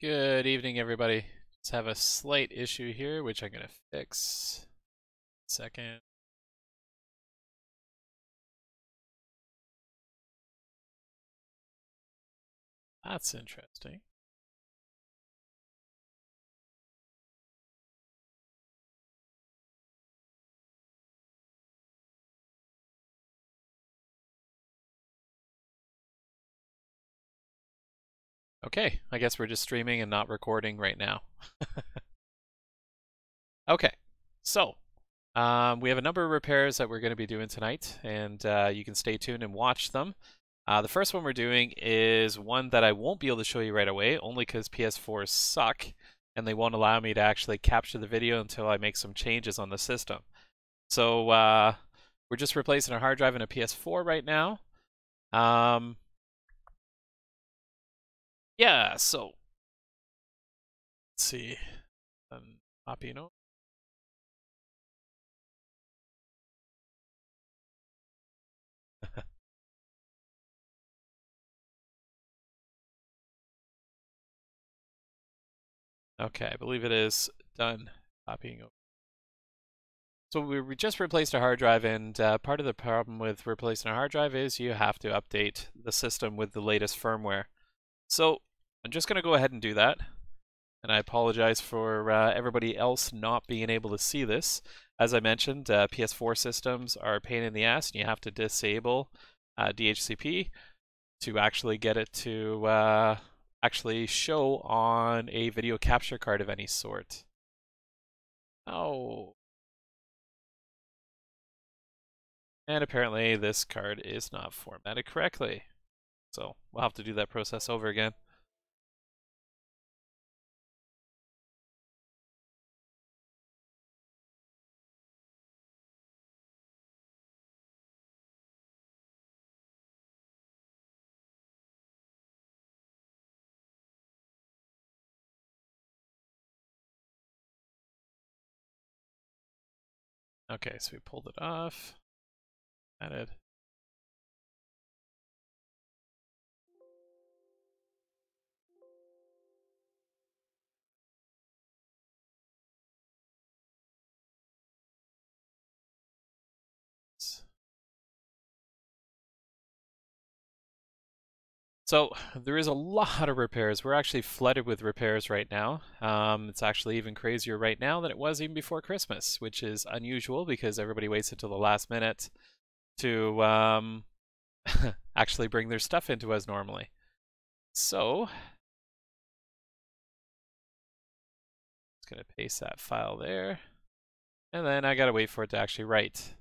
Good evening, everybody. Just have a slight issue here, which I'm going to fix. Second. That's interesting. Okay, I guess we're just streaming and not recording right now. Okay, so we have a number of repairs that we're going to be doing tonight, and you can stay tuned and watch them. The first one we're doing is one that I won't be able to show you right away, only because PS4s suck, and they won't allow me to actually capture the video until I make some changes on the system. So we're just replacing a hard drive in a PS4 right now. Um, yeah, so let's see. Copy, Okay, I believe it is done copying over. So we just replaced a hard drive, and part of the problem with replacing a hard drive is you have to update the system with the latest firmware. So I'm just going to go ahead and do that. And I apologize for everybody else not being able to see this. As I mentioned, PS4 systems are a pain in the ass, and you have to disable DHCP to actually get it to actually show on a video capture card of any sort. Oh. And apparently this card is not formatted correctly. So we'll have to do that process over again. Okay, so we pulled it off. Added. So there is a lot of repairs. We're actually flooded with repairs right now. It's actually even crazier right now than it was even before Christmas, which is unusual because everybody waits until the last minute to actually bring their stuff into us normally. So, just gonna paste that file there, and then I gotta wait for it to actually write.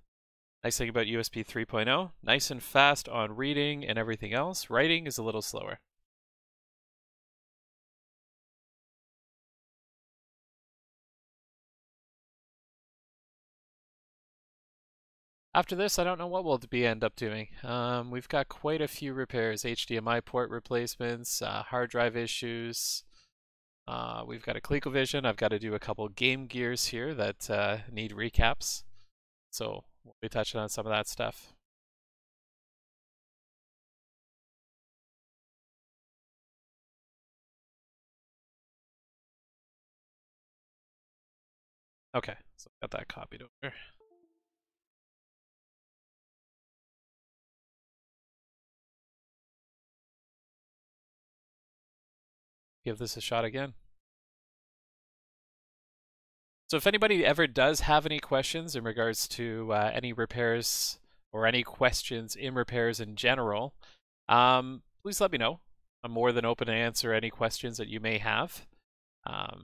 Nice thing about USB 3.0, nice and fast on reading and everything else. Writing is a little slower. After this, I don't know what we'll end up doing. We've got quite a few repairs, HDMI port replacements, hard drive issues. We've got a ColecoVision. I've got to do a couple Game Gears here that need recaps. So we'll be touching on some of that stuff. Okay, so I've got that copied over. Give this a shot again. So if anybody ever does have any questions in regards to any repairs or any questions in repairs in general, please let me know. I'm more than open to answer any questions that you may have, as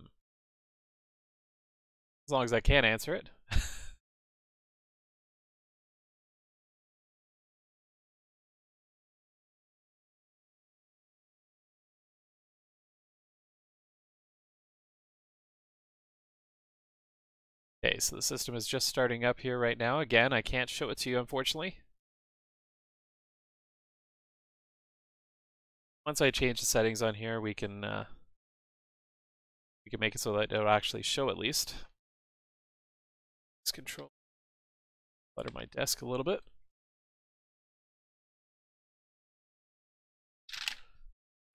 long as I can answer it. Okay, so the system is just starting up here right now. Again, I can't show it to you, unfortunately. Once I change the settings on here, we can make it so that it'll actually show at least. Let's control clutter my desk a little bit.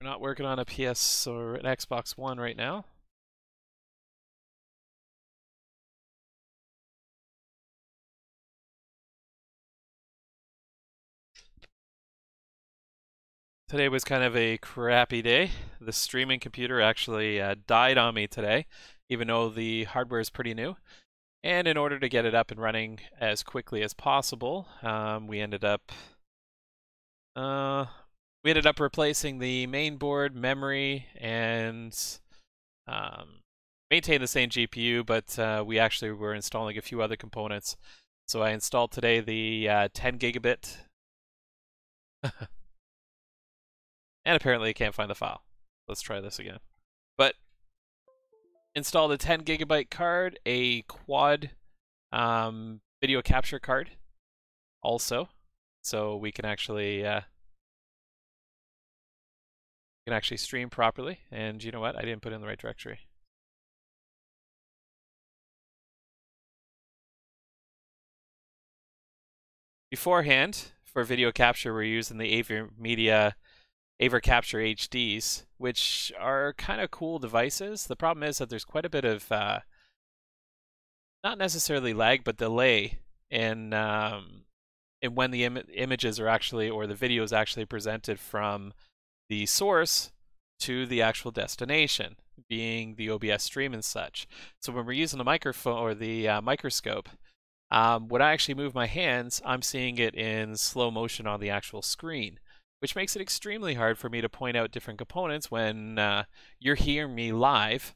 We're not working on a PS or an Xbox One right now. Today was kind of a crappy day. The streaming computer actually died on me today, even though the hardware is pretty new. And in order to get it up and running as quickly as possible, we ended up replacing the main board, memory, and maintain the same GPU, but we actually were installing a few other components. So I installed today the 10 gigabit, and apparently I can't find the file. Let's try this again. But installed a 10 gigabyte card, a quad video capture card also, so we can actually stream properly. And you know what? I didn't put in the right directory. Beforehand, for video capture, we're using the AverMedia Capture HDs, which are kind of cool devices. The problem is that there's quite a bit of not necessarily lag, but delay in when the images are actually, or the video is actually presented from the source to the actual destination, being the OBS stream and such. So when we're using the microphone or the microscope, when I actually move my hands, I'm seeing it in slow motion on the actual screen, which makes it extremely hard for me to point out different components when you're hearing me live,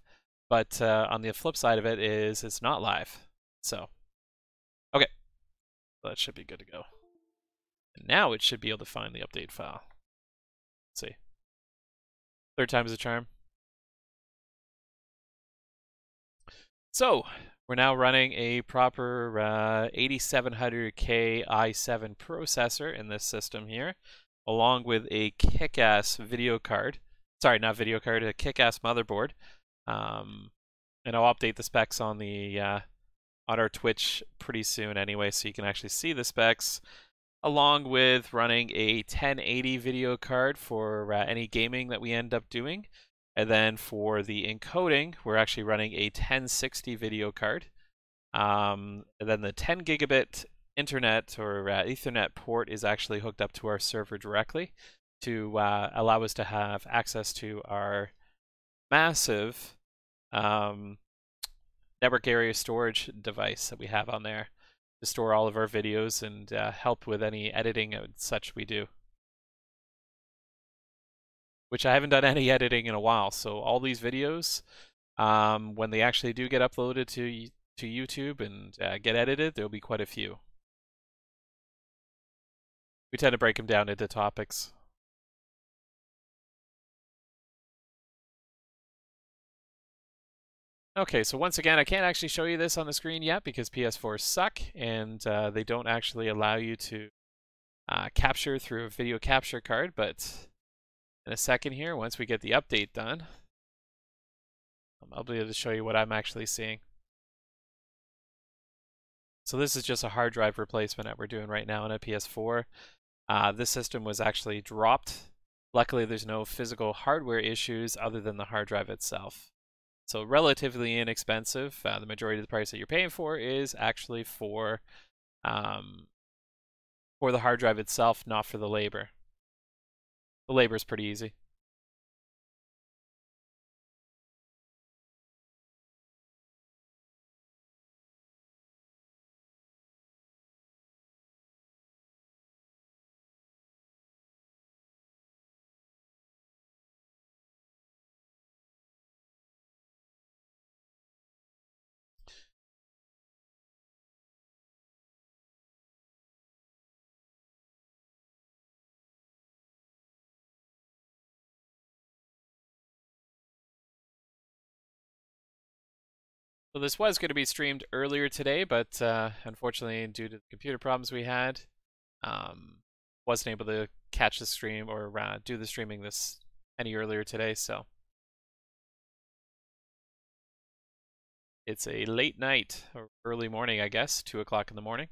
but on the flip side of it is it's not live. So, okay, that should be good to go. And now it should be able to find the update file. Let's see. Third time's a charm. So, we're now running a proper 8700K i7 processor in this system here, along with a kick-ass video card. Sorry, not video card, a kick-ass motherboard. And I'll update the specs on the on our Twitch pretty soon anyway, so you can actually see the specs, along with running a 1080 video card for any gaming that we end up doing. And then for the encoding, we're actually running a 1060 video card. And then the 10 gigabit internet or Ethernet port is actually hooked up to our server directly to allow us to have access to our massive network area storage device that we have on there to store all of our videos and help with any editing and such we do. Which I haven't done any editing in a while, so all these videos, when they actually do get uploaded to YouTube and get edited, there'll be quite a few. We tend to break them down into topics. Okay, so once again, I can't actually show you this on the screen yet because PS4s suck and they don't actually allow you to capture through a video capture card, but in a second here, once we get the update done, I'll be able to show you what I'm actually seeing. So this is just a hard drive replacement that we're doing right now on a PS4. This system was actually dropped. Luckily, there's no physical hardware issues other than the hard drive itself. So relatively inexpensive. The majority of the price that you're paying for is actually for the hard drive itself, not for the labor. The labor is pretty easy. So this was going to be streamed earlier today, but unfortunately, due to the computer problems we had, wasn't able to catch the stream or do the streaming this any earlier today. So it's a late night or early morning, I guess, 2 o'clock in the morning.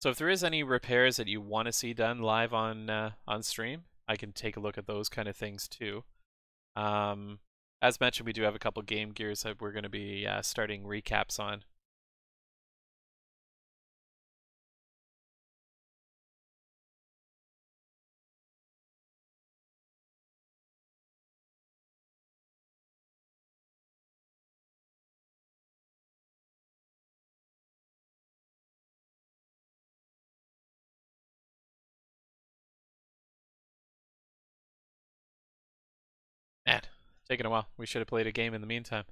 So if there is any repairs that you want to see done live on stream, I can take a look at those kind of things too. As mentioned, we do have a couple Game Gears that we're going to be starting recaps on. Man, taking a while. We should have played a game in the meantime.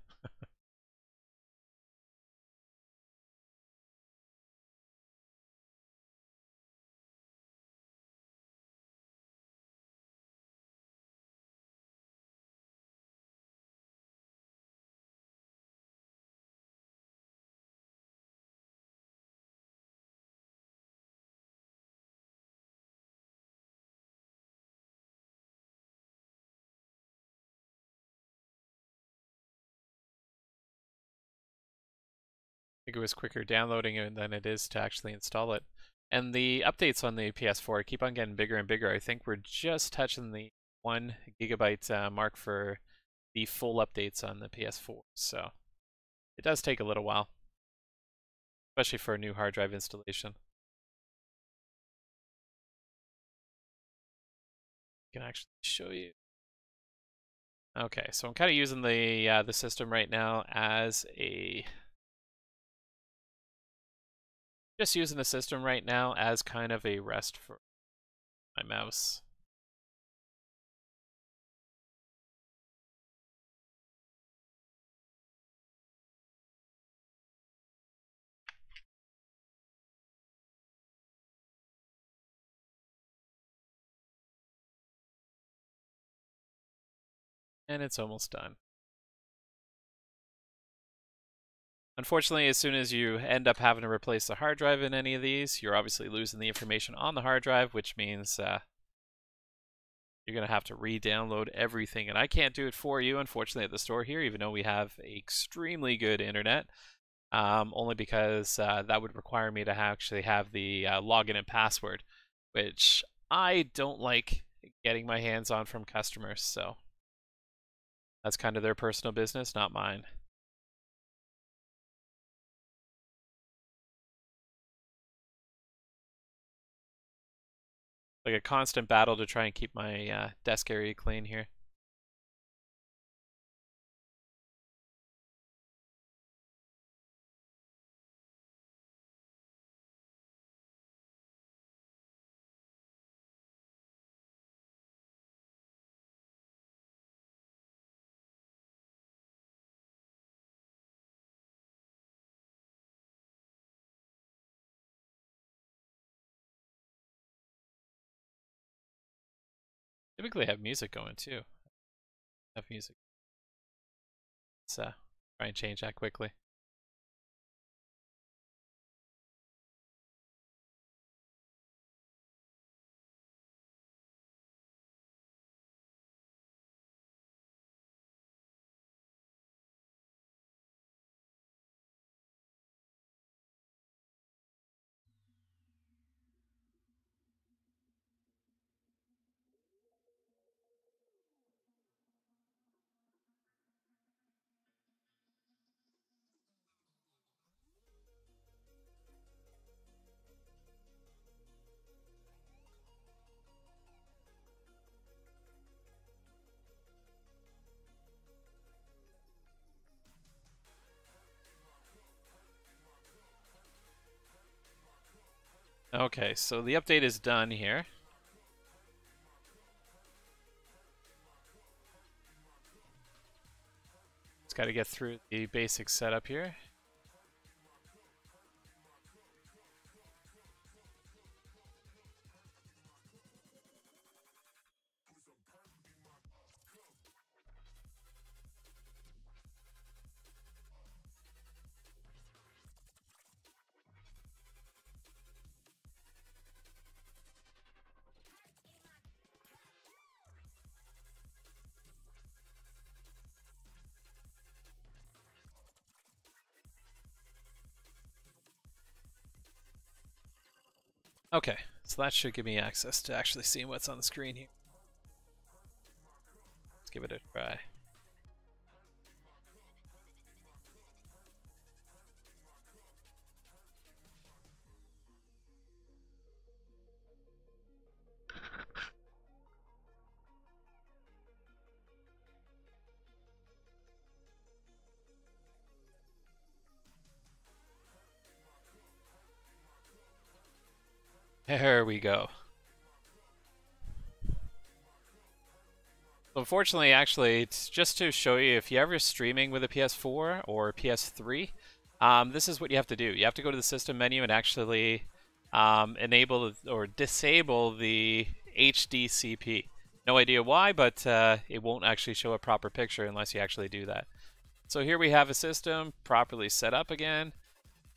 I think it was quicker downloading it than it is to actually install it. And the updates on the PS4 keep on getting bigger and bigger. I think we're just touching the 1 gigabyte mark for the full updates on the PS4. So it does take a little while, especially for a new hard drive installation. I can actually show you. Okay, so I'm kind of using the system right now as a just using the system right now as kind of a rest for my mouse. And it's almost done. Unfortunately, as soon as you end up having to replace the hard drive in any of these, you're obviously losing the information on the hard drive, which means you're going to have to re-download everything. And I can't do it for you, unfortunately, at the store here, even though we have extremely good internet, only because that would require me to actually have the login and password, which I don't like getting my hands on from customers. So that's kind of their personal business, not mine. Like a constant battle to try and keep my desk area clean here. Typically have music going too. Have music. Let's try and change that quickly. Okay, so the update is done here. Just got to get through the basic setup here. Okay, so that should give me access to actually seeing what's on the screen here. Let's give it a try. There we go. So unfortunately, actually, it's just to show you, if you're ever streaming with a PS4 or PS3, this is what you have to do. You have to go to the system menu and actually enable or disable the HDCP. No idea why, but it won't actually show a proper picture unless you actually do that. So here we have a system properly set up again.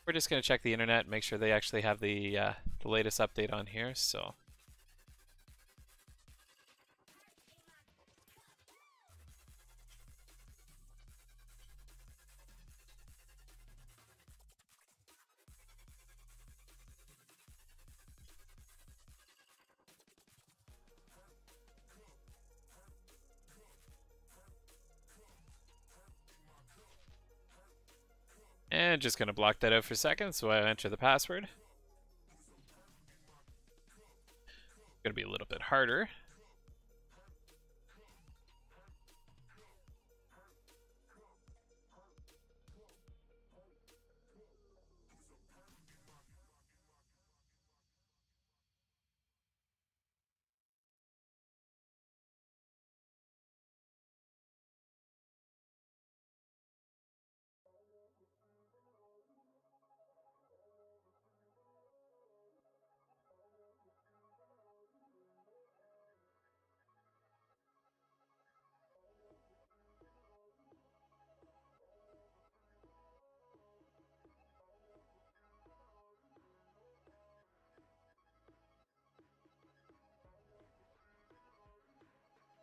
We're just going to check the internet and make sure they actually have the latest update on here. So. And just going to block that out for a second so I enter the password. Going to be a little bit harder.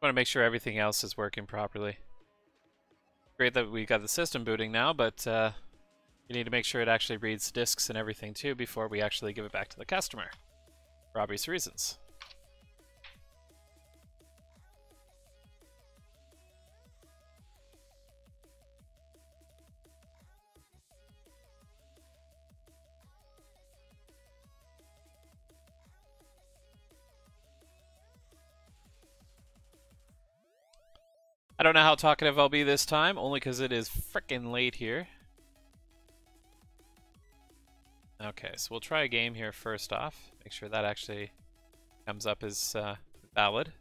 Want to make sure everything else is working properly. Great that we got the system booting now, but you need to make sure it actually reads disks and everything too before we actually give it back to the customer, for obvious reasons. I don't know how talkative I'll be this time, only because it is frickin' late here. Okay, so we'll try a game here first off. Make sure that actually comes up as valid.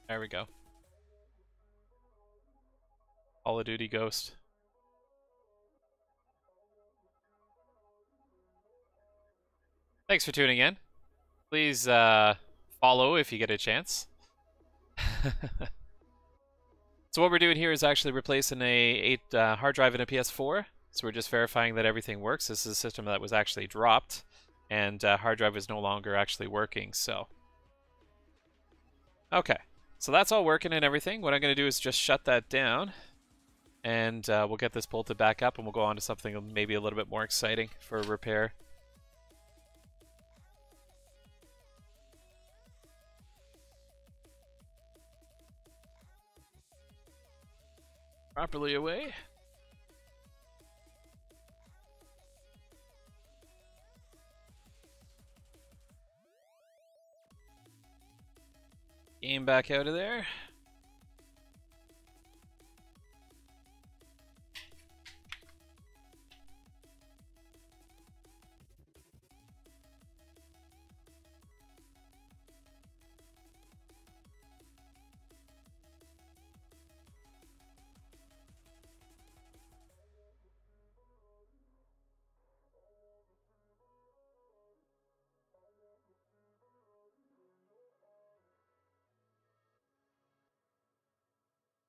There we go. Call of Duty Ghost. Thanks for tuning in. Please follow if you get a chance. So what we're doing here is actually replacing a hard drive in a PS4. So we're just verifying that everything works. This is a system that was actually dropped, and hard drive is no longer actually working. So, okay, so that's all working and everything. What I'm going to do is just shut that down, and we'll get this bolted back up, and we'll go on to something maybe a little bit more exciting for repair. Properly away. Game back out of there.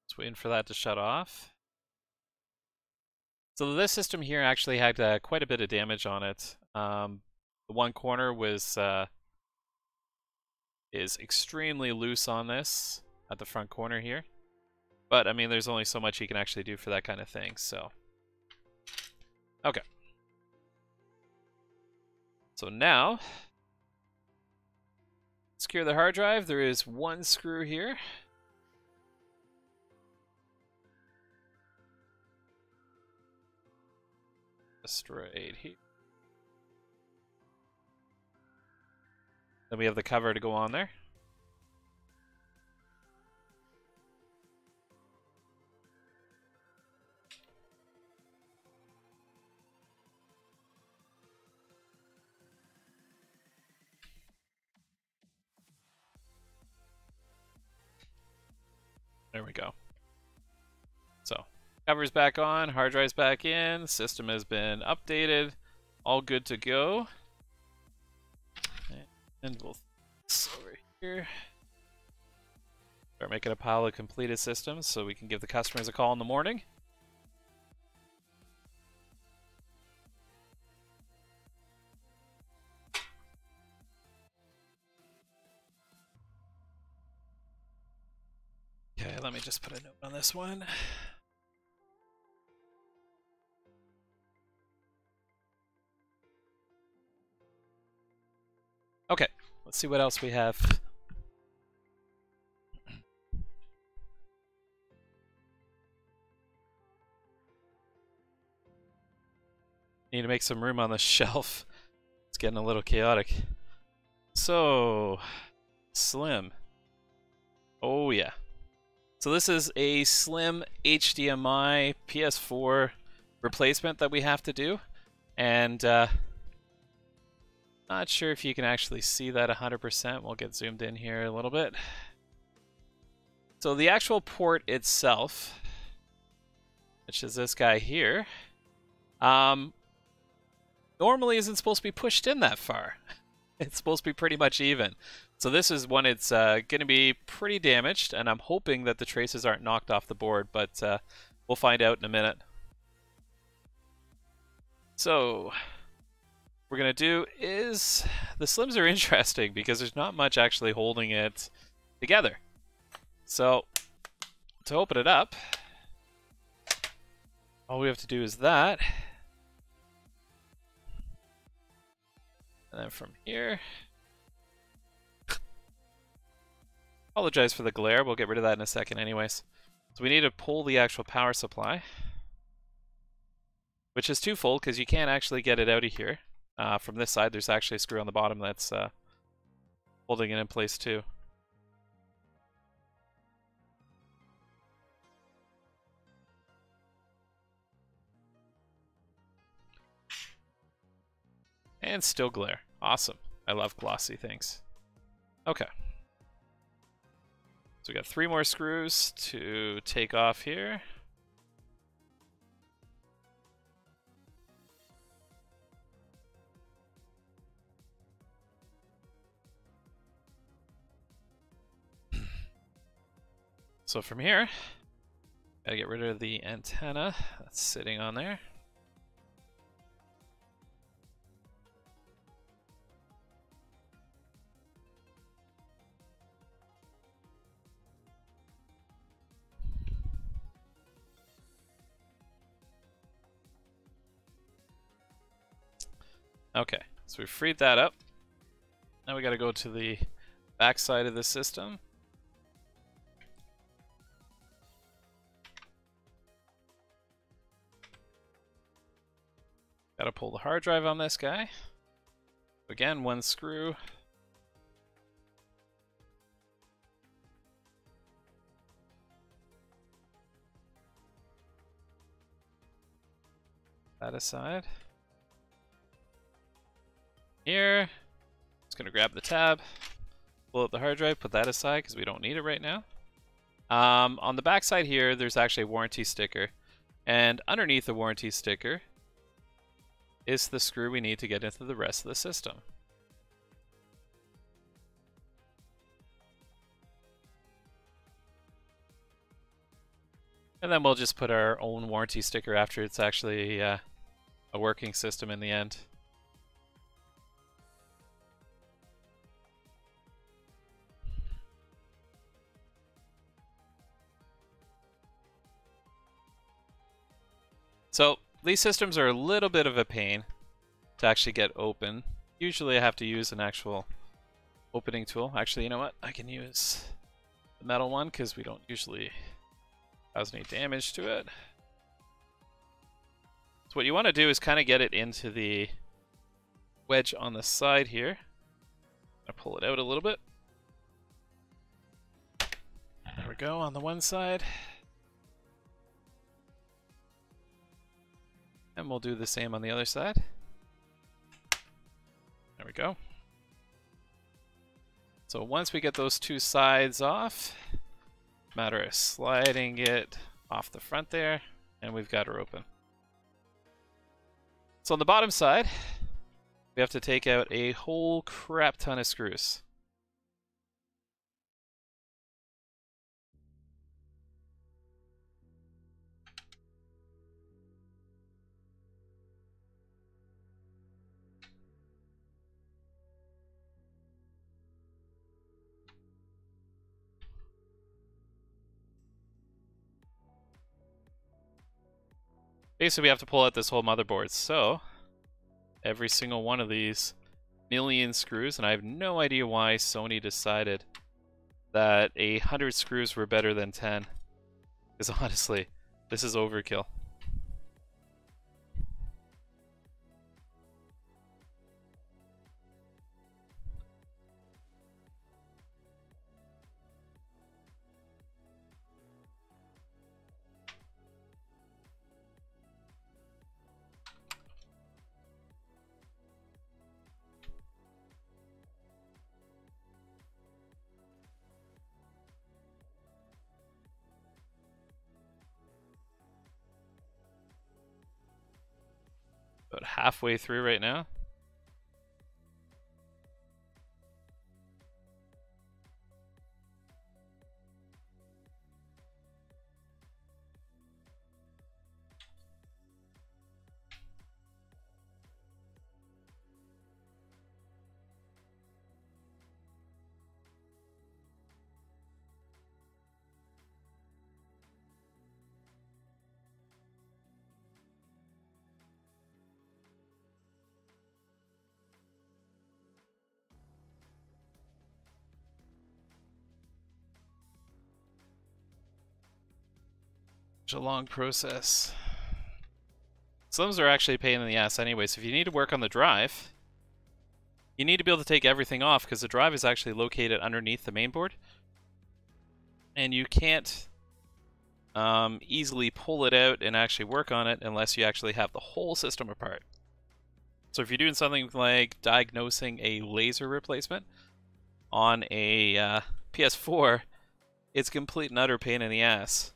Just waiting for that to shut off. So this system here actually had quite a bit of damage on it. The one corner was is extremely loose on this at the front corner here. But, I mean, there's only so much you can actually do for that kind of thing, so. Okay. So now, secure the hard drive. There is one screw here. Just right here. Then we have the cover to go on there. There we go. So, cover's back on, hard drive's back in, system has been updated, all good to go. And we'll over here. Start making a pile of completed systems so we can give the customers a call in the morning. Okay, let me just put a note on this one. Okay, let's see what else we have. Need to make some room on the shelf. It's getting a little chaotic. So, Slim. Oh yeah. So this is a Slim HDMI PS4 replacement that we have to do. And not sure if you can actually see that 100%. We'll get zoomed in here a little bit. So the actual port itself, which is this guy here, normally isn't supposed to be pushed in that far. It's supposed to be pretty much even. So this is when it's going to be pretty damaged, and I'm hoping that the traces aren't knocked off the board, but we'll find out in a minute. So what we're going to do is, the Slims are interesting because there's not much actually holding it together. So to open it up, all we have to do is that. And then from here, apologize for the glare, we'll get rid of that in a second anyways. So we need to pull the actual power supply, which is twofold because you can't actually get it out of here. From this side, there's actually a screw on the bottom that's holding it in place too. And still glare. Awesome. I love glossy things. Okay. So we got 3 more screws to take off here. So from here, gotta get rid of the antenna that's sitting on there. Okay, so we freed that up. Now we got to go to the back side of the system. Got to pull the hard drive on this guy. Again, 1 screw. That aside. Here, just gonna grab the tab, pull out the hard drive, put that aside because we don't need it right now. On the back side here, there's actually a warranty sticker, and underneath the warranty sticker is the screw we need to get into the rest of the system. And then we'll just put our own warranty sticker after it's actually a working system in the end. So these systems are a little bit of a pain to actually get open. Usually I have to use an actual opening tool. Actually, you know what? I can use the metal one because we don't usually cause any damage to it. So what you want to do is kind of get it into the wedge on the side here. I pull it out a little bit. There we go on the one side. And we'll do the same on the other side. There we go. So once we get those two sides off, matter of sliding it off the front there, and we've got her open. So on the bottom side, we have to take out a whole crap ton of screws. Basically, we have to pull out this whole motherboard. So every single one of these million screws, and I have no idea why Sony decided that 100 screws were better than 10. Because honestly, this is overkill. About halfway through right now. It's a long process. Some are actually a pain in the ass anyway, so if you need to work on the drive, you need to be able to take everything off because the drive is actually located underneath the main board. And you can't easily pull it out and actually work on it unless you actually have the whole system apart. So if you're doing something like diagnosing a laser replacement on a PS4, it's complete and utter pain in the ass.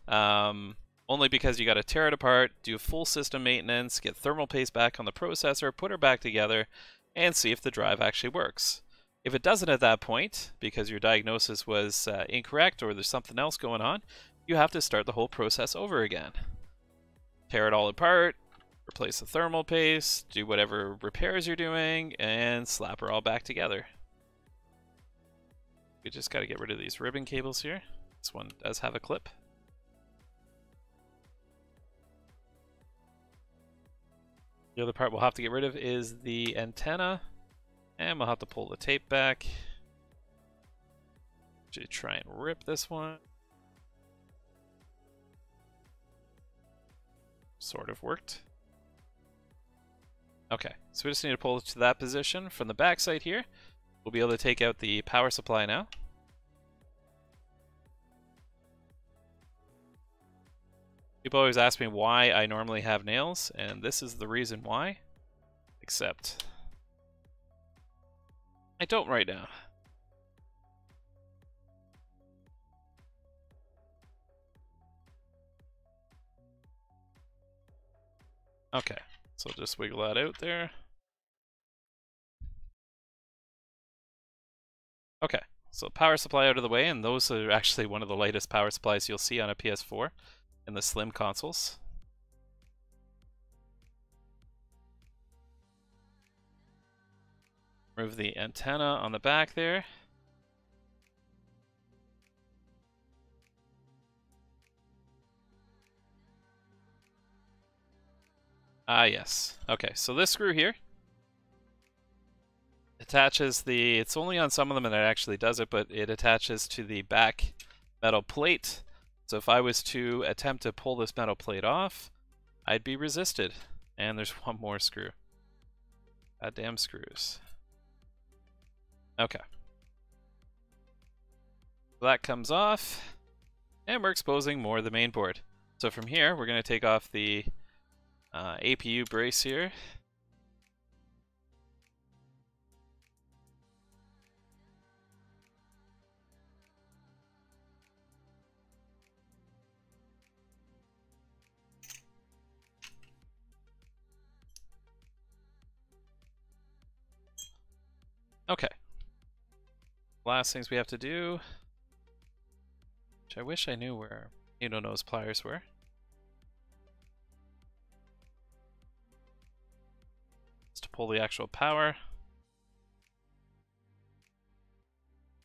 Only because you got to tear it apart, do full system maintenance, get thermal paste back on the processor, put her back together, and see if the drive actually works. If it doesn't at that point, because your diagnosis was incorrect or there's something else going on, you have to start the whole process over again. Tear it all apart, replace the thermal paste, do whatever repairs you're doing, and slap her all back together. We just got to get rid of these ribbon cables here. This one does have a clip. The other part we'll have to get rid of is the antenna, and we'll have to pull the tape back to try and rip this one. Sort of worked. Okay, so we just need to pull it to that position. From the back side here, we'll be able to take out the power supply now. People always ask me why I normally have nails, and this is the reason why. Except I don't right now. Okay, so just wiggle that out there. Okay, so power supply out of the way, and those are actually one of the lightest power supplies you'll see on a PS4 in the slim consoles. Remove the antenna on the back there. Ah, yes. Okay, so this screw here attaches the, it's only on some of them that it actually does it, but it attaches to the back metal plate. So if I was to attempt to pull this metal plate off, I'd be resisted. And there's one more screw. Goddamn screws. Okay. So that comes off, and we're exposing more of the main board. So from here, we're going to take off the APU brace here. Okay. Last things we have to do, which I wish I knew where needle nose pliers were. Is to pull the actual power.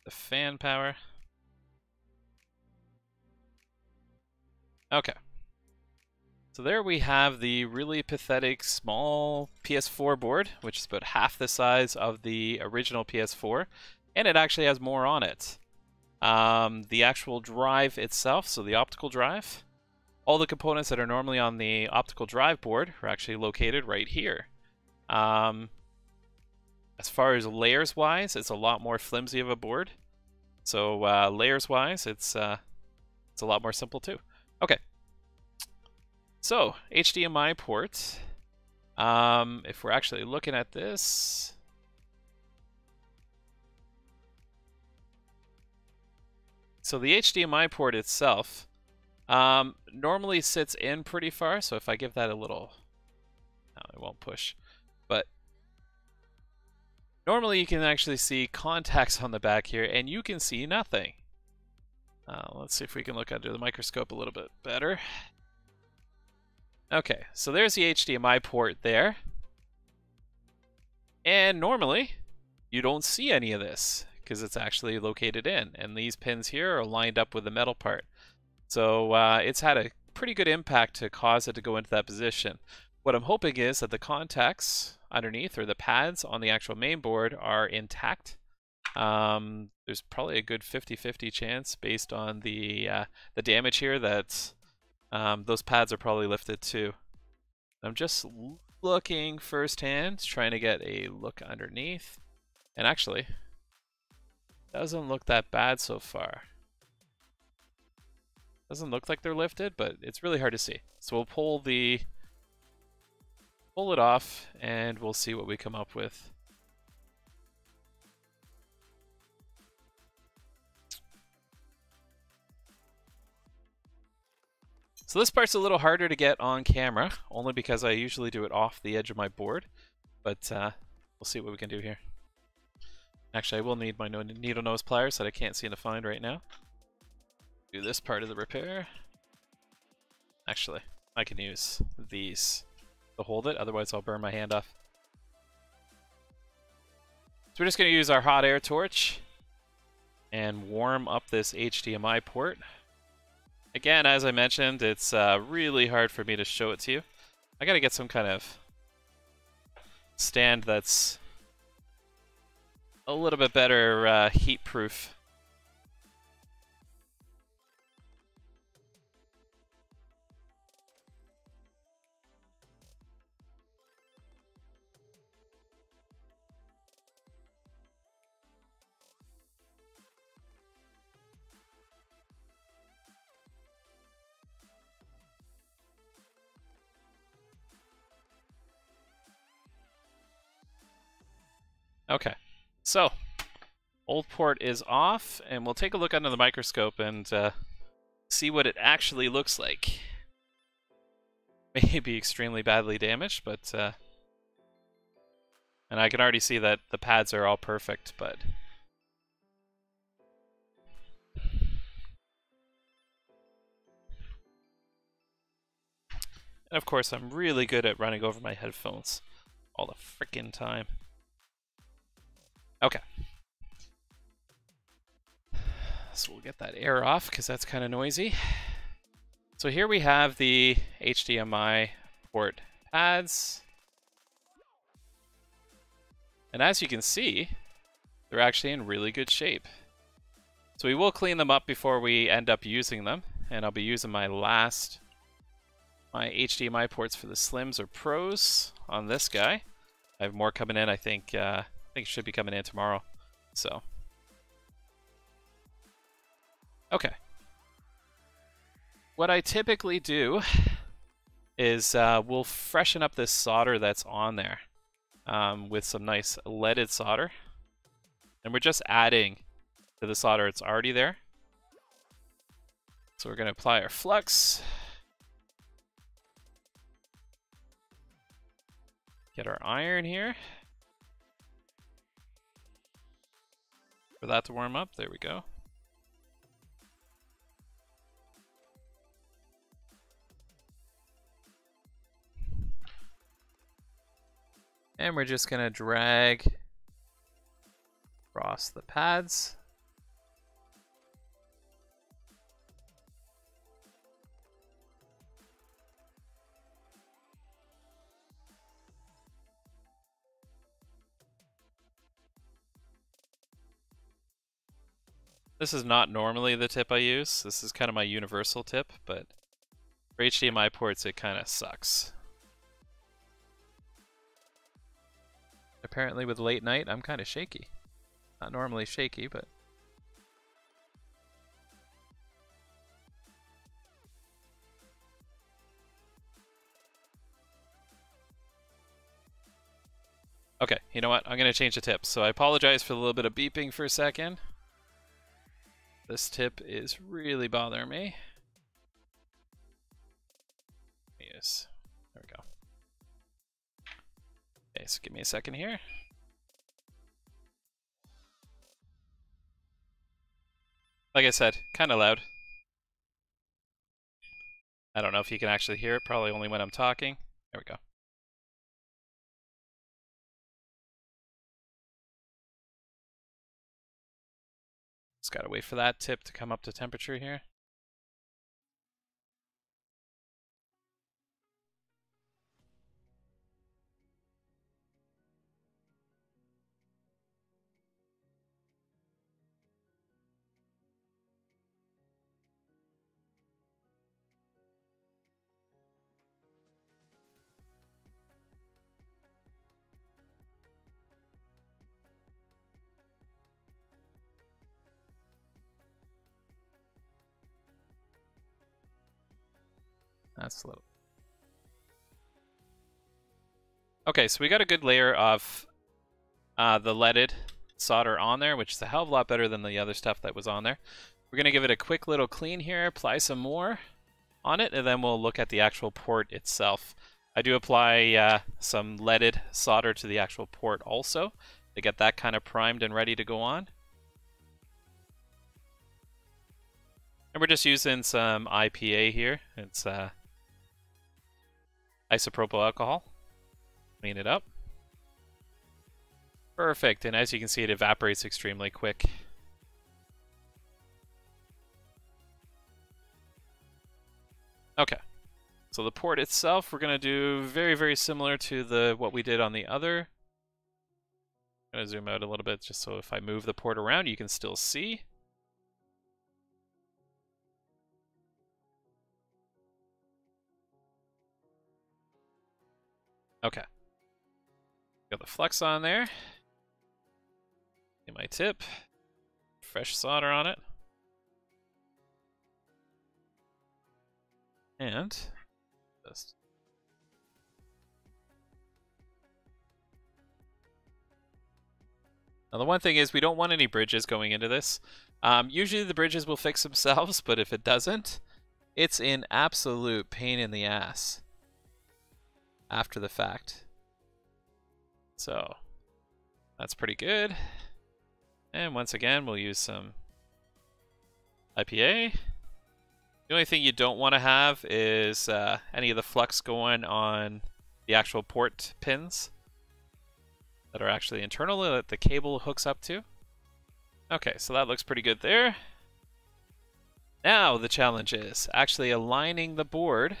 The fan power. Okay. So there we have the really pathetic small PS4 board, which is about half the size of the original PS4, and it actually has more on it. The actual drive itself, so the optical drive, all the components that are normally on the optical drive board are actually located right here. As far as layers-wise, it's a lot more flimsy of a board. So layers-wise, it's a lot more simple too. Okay. So, HDMI port. If we're actually looking at this, so the HDMI port itself normally sits in pretty far. So if I give that a little, no, it won't push. But normally you can actually see contacts on the back here, and you can see nothing. Let's see if we can look under the microscope a little bit better. Okay, so there's the HDMI port there. And normally, you don't see any of this because it's actually located in. And these pins here are lined up with the metal part. So it's had a pretty good impact to cause it to go into that position. What I'm hoping is that the contacts underneath, or the pads on the actual main board, are intact. There's probably a good 50-50 chance based on the damage here that those pads are probably lifted too. I'm just looking firsthand, trying to get a look underneath. And actually, doesn't look that bad so far. Doesn't look like they're lifted, but it's really hard to see. So we'll pull it off, and we'll see what we come up with. So this part's a little harder to get on camera, only because I usually do it off the edge of my board, but we'll see what we can do here. Actually, I will need my needle nose pliers that I can't seem to find right now. Do this part of the repair. Actually, I can use these to hold it, otherwise I'll burn my hand off. So we're just going to use our hot air torch and warm up this HDMI port. Again, as I mentioned, it's really hard for me to show it to you. I gotta get some kind of stand that's a little bit better heat proof. Okay, so old port is off, and we'll take a look under the microscope and see what it actually looks like. May be extremely badly damaged, but and I can already see that the pads are all perfect, but and of course I'm really good at running over my headphones all the frickin' time. Okay. So we'll get that air off because that's kind of noisy. So here we have the HDMI port pads. And as you can see, they're actually in really good shape. So we will clean them up before we end up using them. And I'll be using my HDMI ports for the Slims or Pros on this guy. I have more coming in. I think it should be coming in tomorrow. So, okay. What I typically do is we'll freshen up this solder that's on there with some nice leaded solder. And we're just adding to the solder that's already there. So we're going to apply our flux. Get our iron here. For that to warm up. There we go. And we're just going to drag across the pads. This is not normally the tip I use. This is kind of my universal tip, but for HDMI ports, it kind of sucks. Apparently with late night, I'm kind of shaky. Not normally shaky, but... Okay, you know what? I'm going to change the tip. So I apologize for a little bit of beeping for a second. This tip is really bothering me. Yes, there we go. Okay, so give me a second here. Like I said, kind of loud. I don't know if you can actually hear it, probably only when I'm talking. There we go. Just gotta wait for that tip to come up to temperature here. That's a little... Okay, so we got a good layer of the leaded solder on there, which is a hell of a lot better than the other stuff that was on there. We're going to give it a quick little clean here, apply some more on it, and then we'll look at the actual port itself. I do apply some leaded solder to the actual port also to get that kind of primed and ready to go on. And we're just using some IPA here. It's isopropyl alcohol. Clean it up. Perfect, and as you can see, it evaporates extremely quick. Okay, so the port itself, we're going to do very, very similar to what we did on the other. I'm going to zoom out a little bit just so if I move the port around, you can still see. Okay. Got the flux on there. Get my tip. Fresh solder on it. And just now the one thing is we don't want any bridges going into this. Usually the bridges will fix themselves, but if it doesn't, it's an absolute pain in the ass after the fact. So that's pretty good. And once again, we'll use some IPA. The only thing you don't want to have is any of the flux going on the actual port pins that are actually internal that the cable hooks up to. Okay, so that looks pretty good there. Now the challenge is actually aligning the board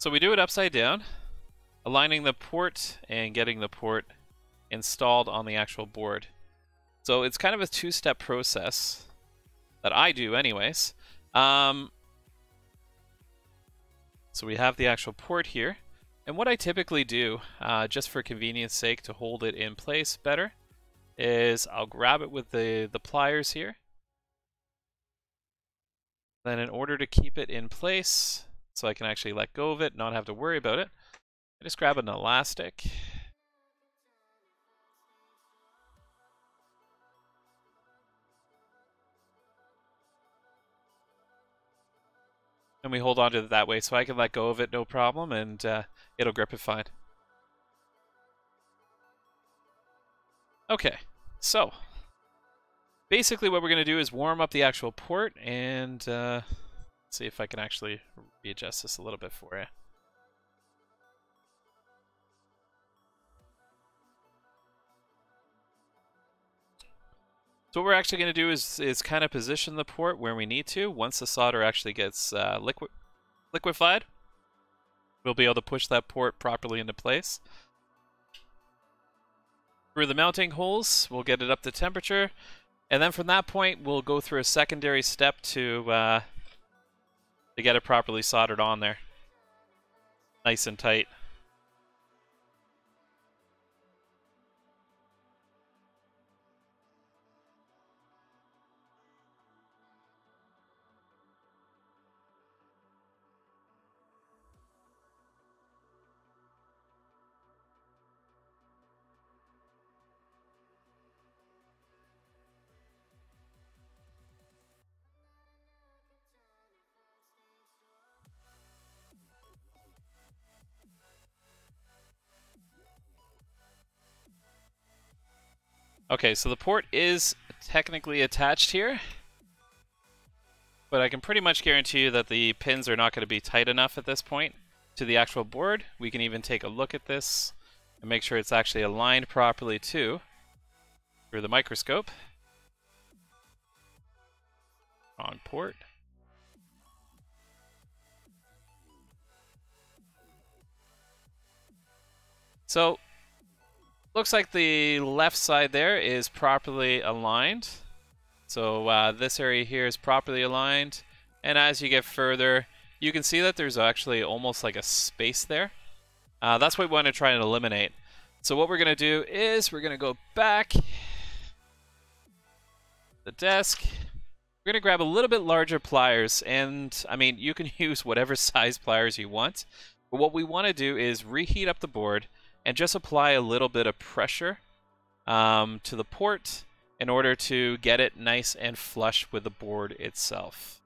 So we do it upside down, aligning the port and getting the port installed on the actual board. So it's kind of a two-step process that I do anyways. So we have the actual port here. And what I typically do, just for convenience sake to hold it in place better, is I'll grab it with the pliers here. Then in order to keep it in place, so I can actually let go of it, not have to worry about it, I just grab an elastic. And we hold on to it that way, so I can let go of it no problem, and it'll grip it fine. Okay, so basically what we're going to do is warm up the actual port, and see if I can actually readjust this a little bit for you. So what we're actually going to do is kind of position the port where we need to. Once the solder actually gets liquefied, we'll be able to push that port properly into place. Through the mounting holes, we'll get it up to temperature, and then from that point, we'll go through a secondary step to get it properly soldered on there, nice and tight. Okay, so the port is technically attached here, but I can pretty much guarantee you that the pins are not going to be tight enough at this point to the actual board. We can even take a look at this and make sure it's actually aligned properly too through the microscope. Wrong port. So looks like the left side there is properly aligned. So this area here is properly aligned. And as you get further, you can see that there's actually almost like a space there. That's what we want to try and eliminate. So what we're going to do is we're going to go back the desk. We're going to grab a little bit larger pliers. And I mean, you can use whatever size pliers you want. But what we want to do is reheat up the board and just apply a little bit of pressure to the port in order to get it nice and flush with the board itself.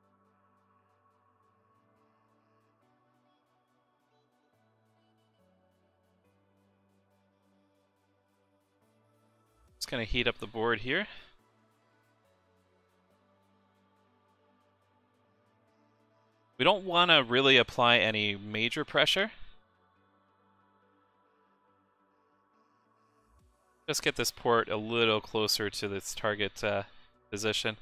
Just going to heat up the board here. We don't want to really apply any major pressure. Just get this port a little closer to its target position.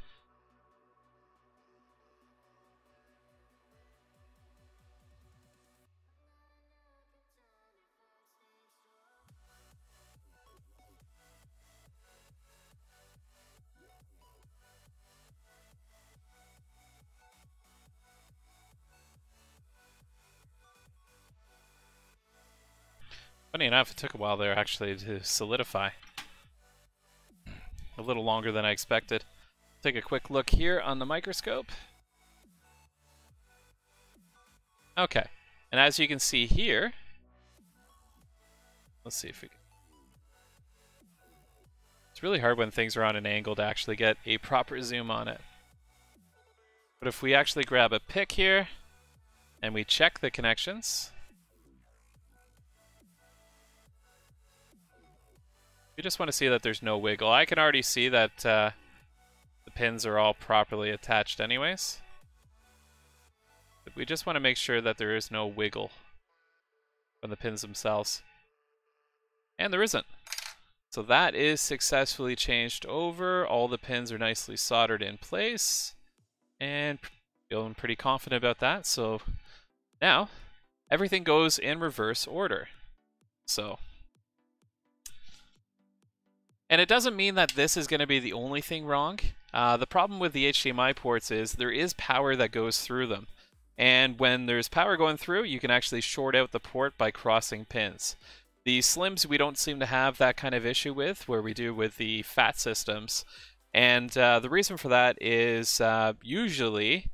Funny enough, it took a while there actually to solidify. A little longer than I expected. Take a quick look here on the microscope. Okay, and as you can see here, let's see if we can. It's really hard when things are on an angle to actually get a proper zoom on it. But if we actually grab a pick here and we check the connections, we just want to see that there's no wiggle. I can already see that the pins are all properly attached anyways. But we just want to make sure that there is no wiggle from the pins themselves. And there isn't. So that is successfully changed over. All the pins are nicely soldered in place. And feeling pretty confident about that. So now everything goes in reverse order. So, and it doesn't mean that this is going to be the only thing wrong. The problem with the HDMI ports is there is power that goes through them. And when there's power going through, you can actually short out the port by crossing pins. The Slims we don't seem to have that kind of issue with, where we do with the FAT systems. And the reason for that is usually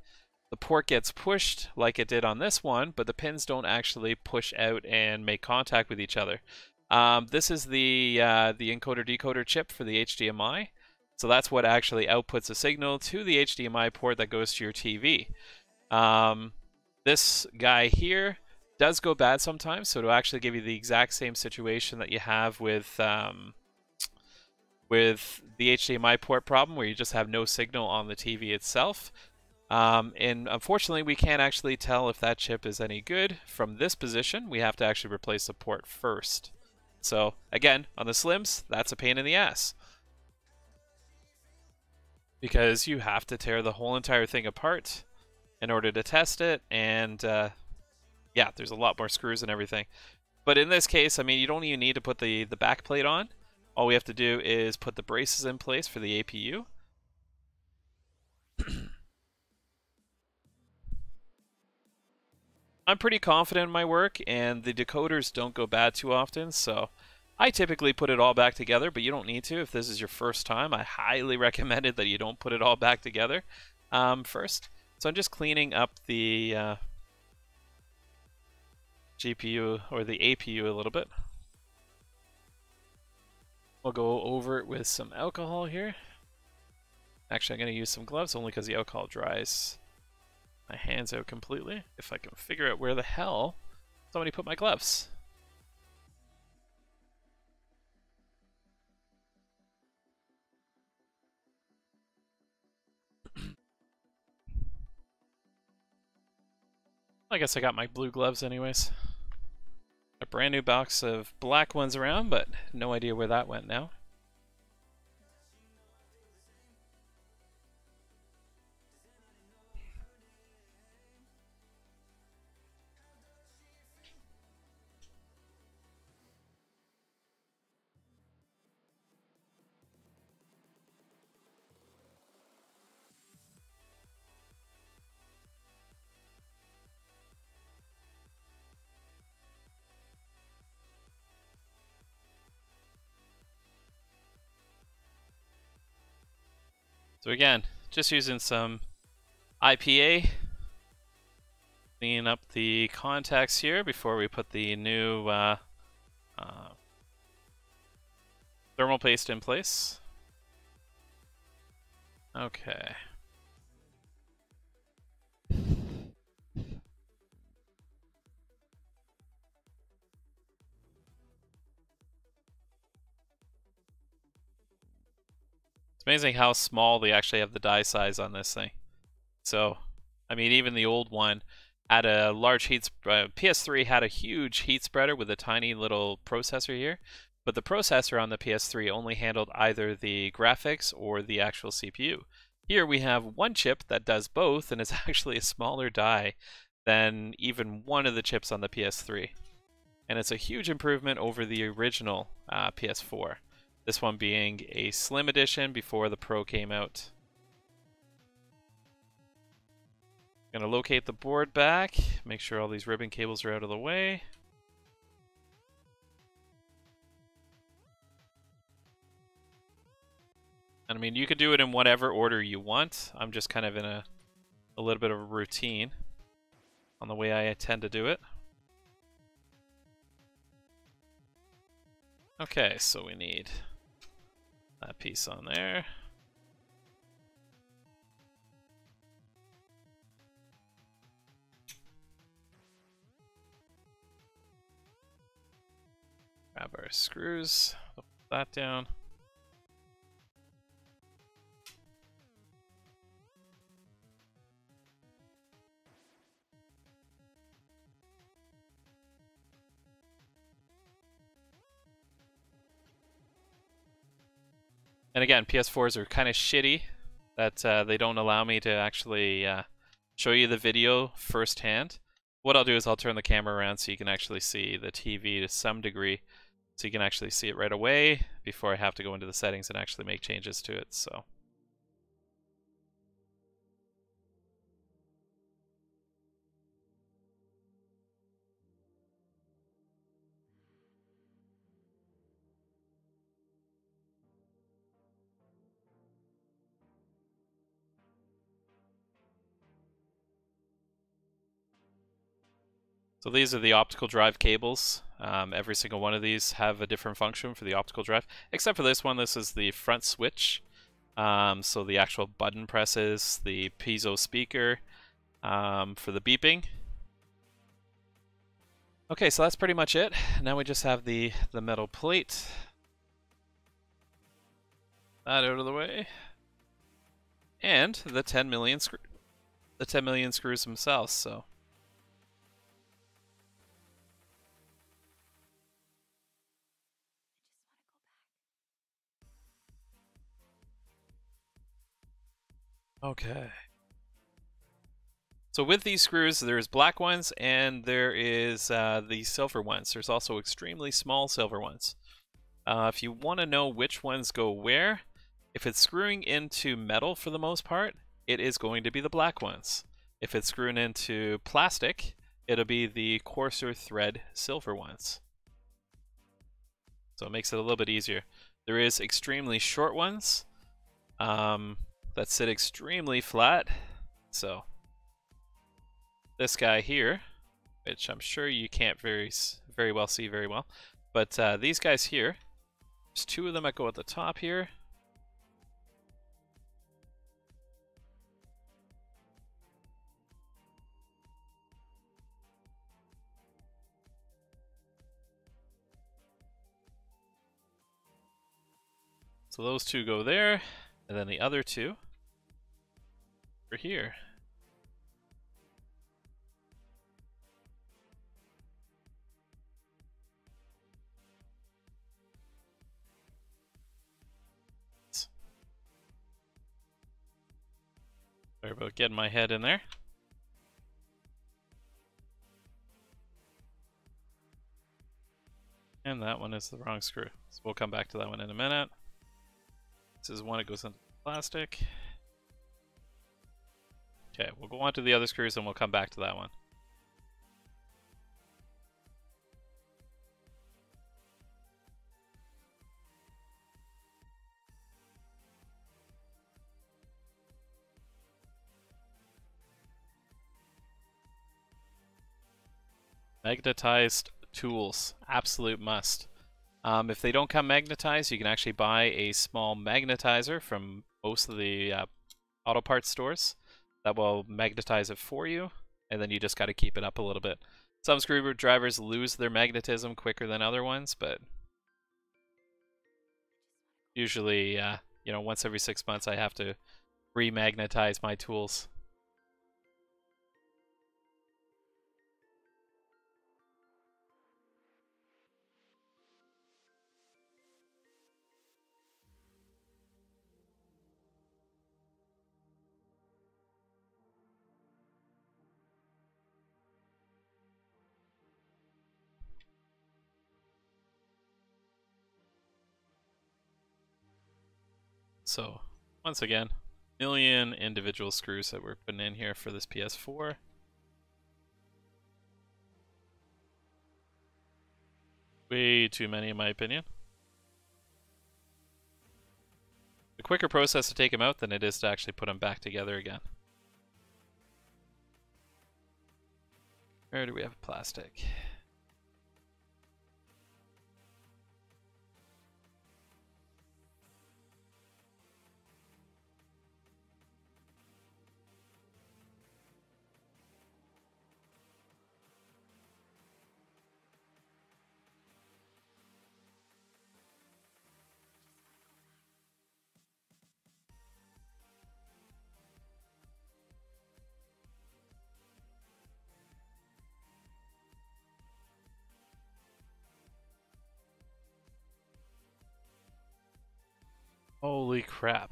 the port gets pushed like it did on this one, but the pins don't actually push out and make contact with each other. This is the encoder-decoder chip for the HDMI. So that's what actually outputs a signal to the HDMI port that goes to your TV. This guy here does go bad sometimes, so it'll actually give you the exact same situation that you have with the HDMI port problem, where you just have no signal on the TV itself. And unfortunately, we can't actually tell if that chip is any good from this position. We have to actually replace the port first. So again, on the Slims, that's a pain in the ass, because you have to tear the whole entire thing apart in order to test it, and yeah, there's a lot more screws and everything. But in this case, I mean, you don't even need to put the back plate on. All we have to do is put the braces in place for the APU. I'm pretty confident in my work, and the decoders don't go bad too often, so I typically put it all back together, but you don't need to if this is your first time. I highly recommend it that you don't put it all back together first. So I'm just cleaning up the GPU or the APU a little bit. We'll go over it with some alcohol here. Actually, I'm going to use some gloves only because the alcohol dries my hands out completely. If I can figure out where the hell somebody put my gloves. I guess I got my blue gloves anyways. A brand new box of black ones around, but no idea where that went now. So again, just using some IPA, cleaning up the contacts here before we put the new thermal paste in place. Okay. It's amazing how small they actually have the die size on this thing. So, I mean, even the old one had a large heat. PS3 had a huge heat spreader with a tiny little processor here, but the processor on the PS3 only handled either the graphics or the actual CPU. Here we have one chip that does both, and it's actually a smaller die than even one of the chips on the PS3. And it's a huge improvement over the original PS4. This one being a Slim edition before the Pro came out. Gonna locate the board back, make sure all these ribbon cables are out of the way. And I mean, you could do it in whatever order you want. I'm just kind of in a little bit of a routine on the way I tend to do it. Okay, so we need that piece on there. Grab our screws, put that down. And again, PS4s are kind of shitty that they don't allow me to actually show you the video firsthand. What I'll do is I'll turn the camera around so you can actually see the TV to some degree, so you can actually see it right away before I have to go into the settings and actually make changes to it. So. So these are the optical drive cables. Every single one of these have a different function for the optical drive, except for this one. This is the front switch. So the actual button presses, the piezo speaker for the beeping. Okay, so that's pretty much it. Now we just have the metal plate. That out of the way. And the 10 million screws themselves, so. Okay. So with these screws, there's black ones and there is the silver ones. There's also extremely small silver ones. If you want to know which ones go where, if it's screwing into metal for the most part, it is going to be the black ones. If it's screwing into plastic, it'll be the coarser thread silver ones. So it makes it a little bit easier. There is extremely short ones that sit extremely flat. So this guy here, which I'm sure you can't very well see very well, but these guys here, there's two of them that go at the top here. So those two go there, and then the other two are here. Sorry about getting my head in there. And that one is the wrong screw. So we'll come back to that one in a minute. This is one that goes into plastic. Okay, we'll go on to the other screws and we'll come back to that one. Magnetized tools, absolute must. If they don't come magnetized, you can actually buy a small magnetizer from most of the auto parts stores that will magnetize it for you, and then you just got to keep it up a little bit. Some screwdrivers lose their magnetism quicker than other ones, but usually, once every 6 months I have to remagnetize my tools. So, once again, million individual screws that we're putting in here for this PS4. Way too many in my opinion. A quicker process to take them out than it is to actually put them back together again. Where do we have plastic? Holy crap.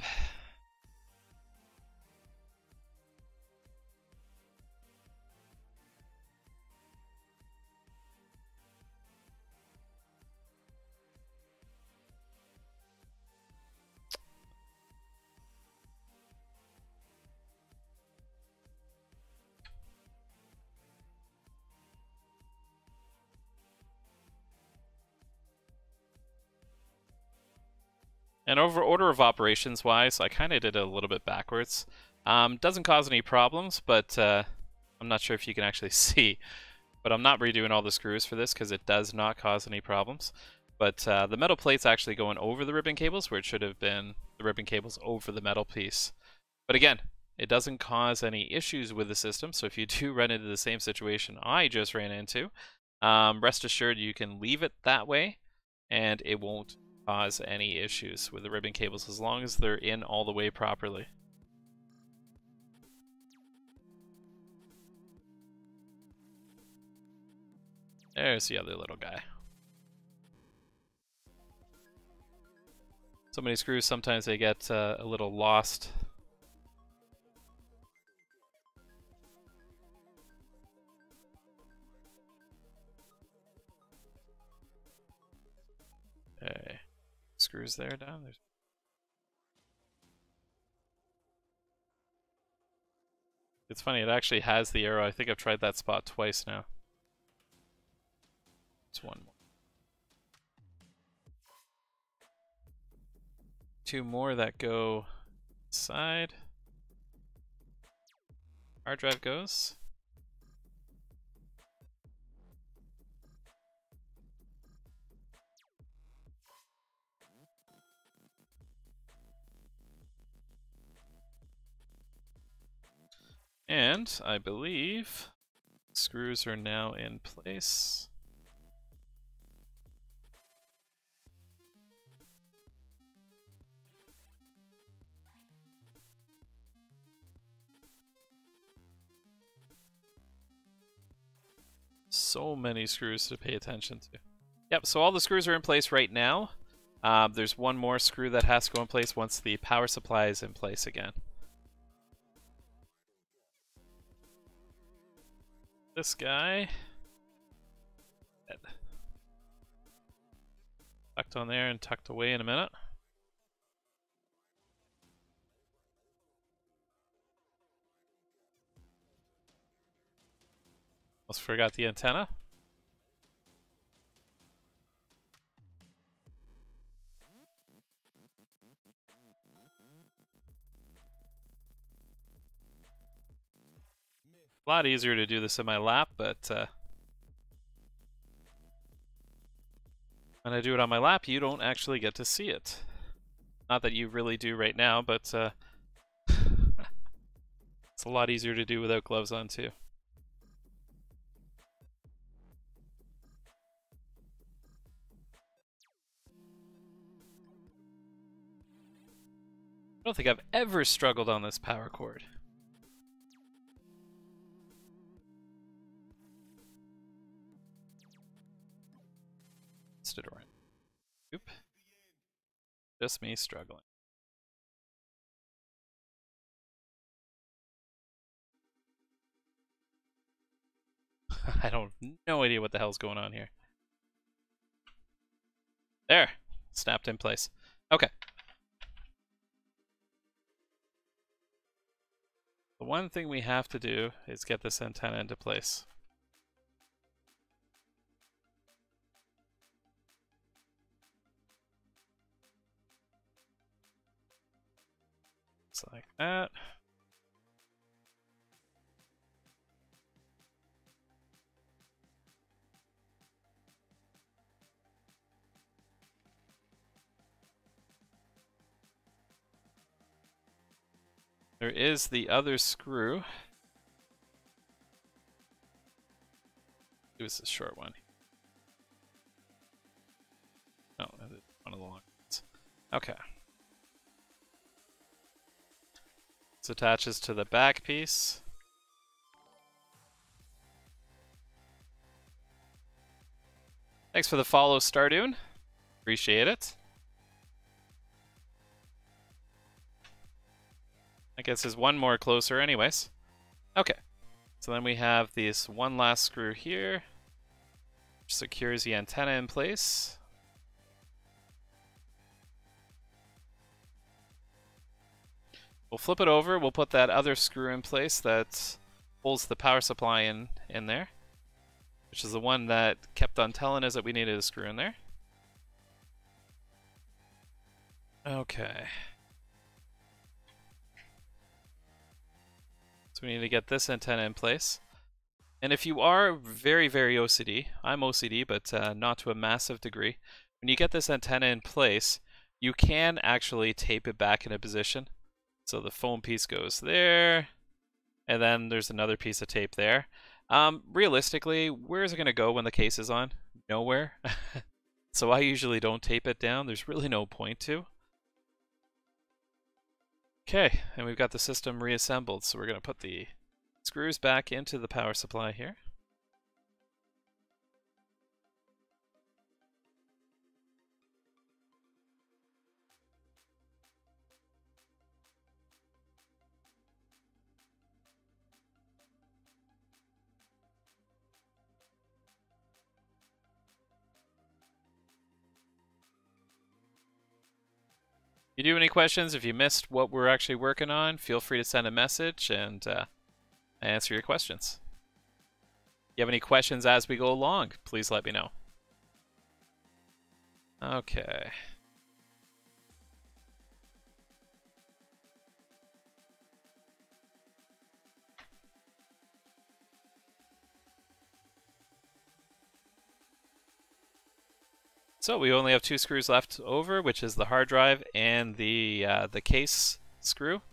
And over order of operations wise, I kind of did it a little bit backwards. Doesn't cause any problems, but I'm not sure if you can actually see. But I'm not redoing all the screws for this because it does not cause any problems. But the metal plate's actually going over the ribbon cables where it should have been the ribbon cables over the metal piece. But again, it doesn't cause any issues with the system. So if you do run into the same situation I just ran into, rest assured you can leave it that way and it won't cause any issues with the ribbon cables as long as they're in all the way properly. There's the other little guy. So many screws, sometimes they get a little lost. Okay. Screws there down. There's... It's funny, it actually has the arrow. I think I've tried that spot twice now. It's one more. Two more that go inside. Hard drive goes. And I believe screws are now in place. So many screws to pay attention to. Yep, so all the screws are in place right now. There's one more screw that has to go in place once the power supply is in place again. This guy. Tucked on there and tucked away in a minute. Almost forgot the antenna. A lot easier to do this in my lap, but when I do it on my lap, you don't actually get to see it. Not that you really do right now, but it's a lot easier to do without gloves on too. I don't think I've ever struggled on this power cord. Stood around. Oop. Just me struggling. I don't no idea what the hell's going on here. There. Snapped in place. Okay. The one thing we have to do is get this antenna into place. Just like that. There is the other screw. It was a short one. No, one of the long ones. Okay. This attaches to the back piece. Thanks for the follow, Stardoon. Appreciate it. I guess there's one more closer anyways. Okay. So then we have this one last screw here, which secures the antenna in place. We'll flip it over, we'll put that other screw in place that holds the power supply in there, which is the one that kept on telling us that we needed a screw in there. Okay. So we need to get this antenna in place. And if you are very, very OCD, I'm OCD, but not to a massive degree, when you get this antenna in place, you can actually tape it back into position. So the foam piece goes there, and then there's another piece of tape there. Realistically, where is it going to go when the case is on? Nowhere. So I usually don't tape it down. There's really no point to. Okay, and we've got the system reassembled, so we're going to put the screws back into the power supply here. If you do have any questions, if you missed what we're actually working on, feel free to send a message and I answer your questions. If you have any questions as we go along, please let me know. Okay. So we only have 2 screws left over, which is the hard drive and the case screw.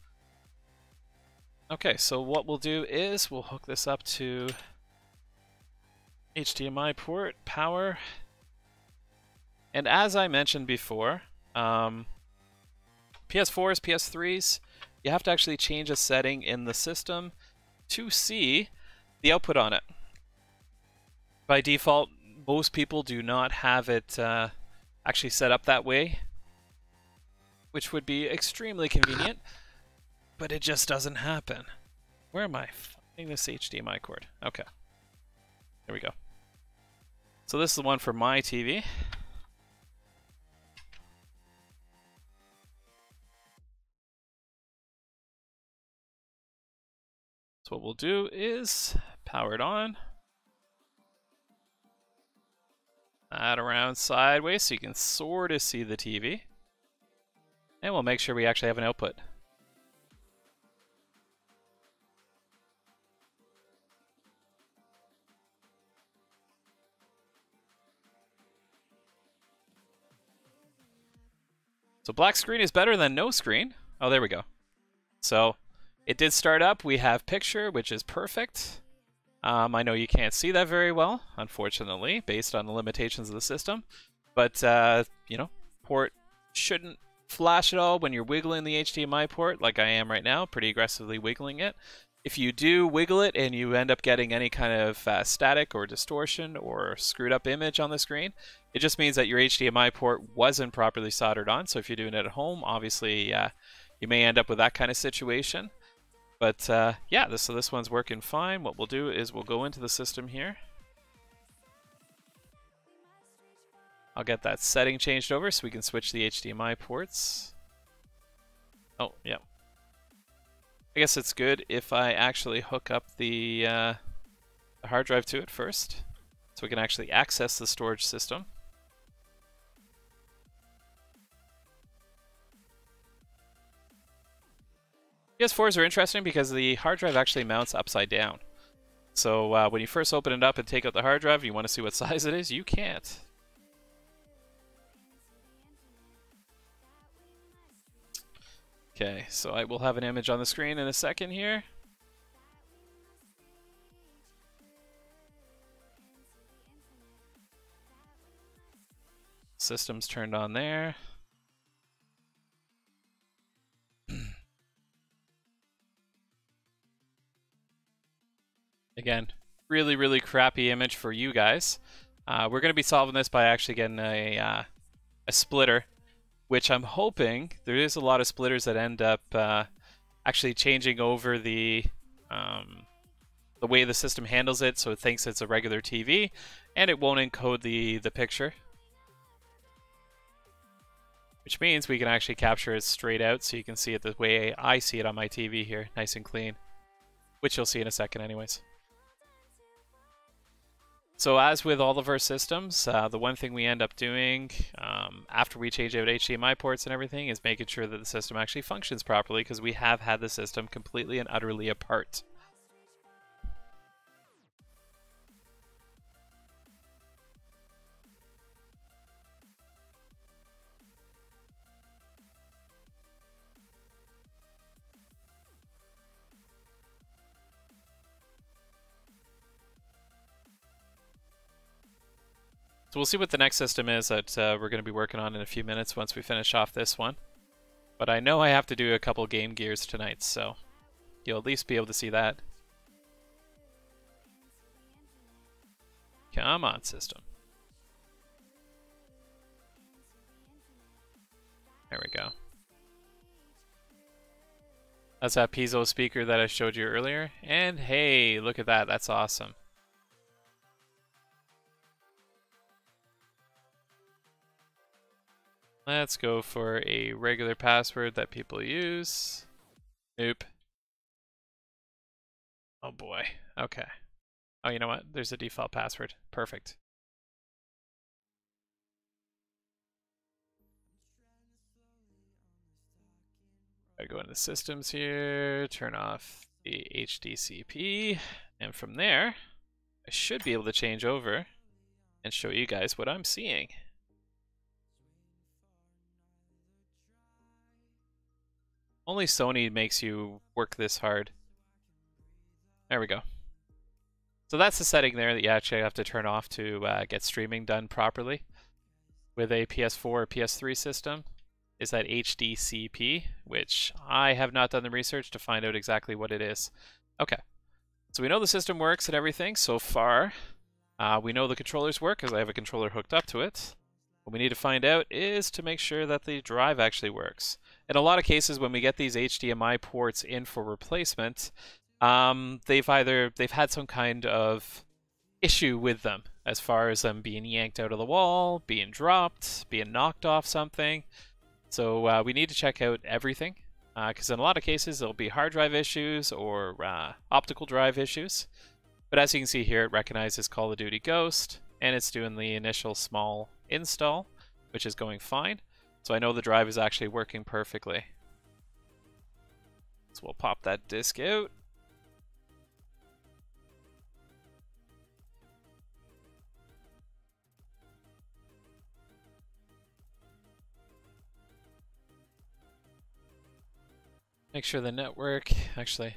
Okay, so what we'll do is we'll hook this up to HDMI port, power, and as I mentioned before, PS4s, PS3s, you have to actually change a setting in the system to see the output on it. By default, most people do not have it actually set up that way, which would be extremely convenient, but it just doesn't happen. Where am I finding this HDMI cord? Okay. There we go. So this is the one for my TV. So what we'll do is power it on. That around sideways so you can sort of see the TV. And we'll make sure we actually have an output. So black screen is better than no screen. Oh, there we go. So it did start up. We have picture, which is perfect. I know you can't see that very well, unfortunately, based on the limitations of the system. But, you know, port shouldn't flash at all when you're wiggling the HDMI port, like I am right now, pretty aggressively wiggling it. If you do wiggle it and you end up getting any kind of static or distortion or screwed up image on the screen, it just means that your HDMI port wasn't properly soldered on. So if you're doing it at home, obviously you may end up with that kind of situation. But yeah, so this one's working fine. What we'll do is we'll go into the system here. I'll get that setting changed over so we can switch the HDMI ports. Oh, yeah. I guess it's good if I actually hook up the hard drive to it first, so we can actually access the storage system. PS4s are interesting because the hard drive actually mounts upside down. So when you first open it up and take out the hard drive, you want to see what size it is, you can't. Okay, so I will have an image on the screen in a second here. System's turned on there. Again, really, really crappy image for you guys. We're going to be solving this by actually getting a splitter, which I'm hoping there is a lot of splitters that end up actually changing over the way the system handles it, so it thinks it's a regular TV, and it won't encode the picture. Which means we can actually capture it straight out, so you can see it the way I see it on my TV here, nice and clean. Which you'll see in a second anyways. So as with all of our systems, the one thing we end up doing after we change out HDMI ports and everything is making sure that the system actually functions properly, because we have had the system completely and utterly apart. So we'll see what the next system is that we're going to be working on in a few minutes once we finish off this one. But I know I have to do a couple Game Gears tonight, so you'll at least be able to see that. Come on, system. There we go. That's that piezo speaker that I showed you earlier. And hey, look at that. That's awesome. Let's go for a regular password that people use. Nope. Oh boy. Okay. Oh, you know what? There's a default password. Perfect. I go into systems here, turn off the HDCP, and from there, I should be able to change over and show you guys what I'm seeing. Only Sony makes you work this hard. There we go. So that's the setting there that you actually have to turn off to get streaming done properly with a PS4 or PS3 system, is that HDCP, which I have not done the research to find out exactly what it is. Okay, so we know the system works and everything so far. We know the controllers work because I have a controller hooked up to it. What we need to find out is to make sure that the drive actually works. In a lot of cases, when we get these HDMI ports in for replacement, they've had some kind of issue with them, as far as them being yanked out of the wall, being dropped, being knocked off something. So we need to check out everything, because in a lot of cases there'll be hard drive issues or optical drive issues. But as you can see here, it recognizes Call of Duty Ghost, and it's doing the initial small install, which is going fine. So I know the drive is actually working perfectly. So we'll pop that disk out. Make sure the network, actually,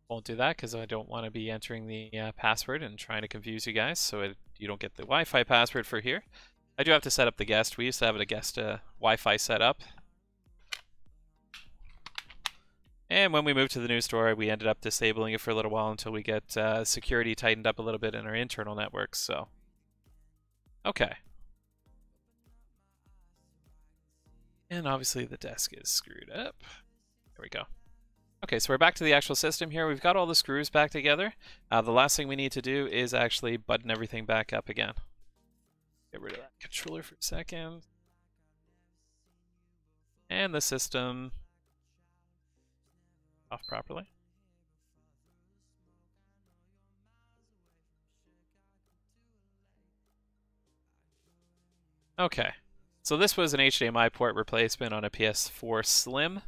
won't do that because I don't want to be entering the password and trying to confuse you guys, so you don't get the Wi-Fi password for here. I do have to set up the guest. We used to have a guest Wi-Fi set up. And when we moved to the new store, we ended up disabling it for a little while until we get security tightened up a little bit in our internal networks, so. Okay. And obviously the desk is screwed up. There we go. Okay, so we're back to the actual system here. We've got all the screws back together. The last thing we need to do is actually button everything back up again. Get rid of that controller for a second. And the system off properly. Okay, so this was an HDMI port replacement on a PS4 Slim.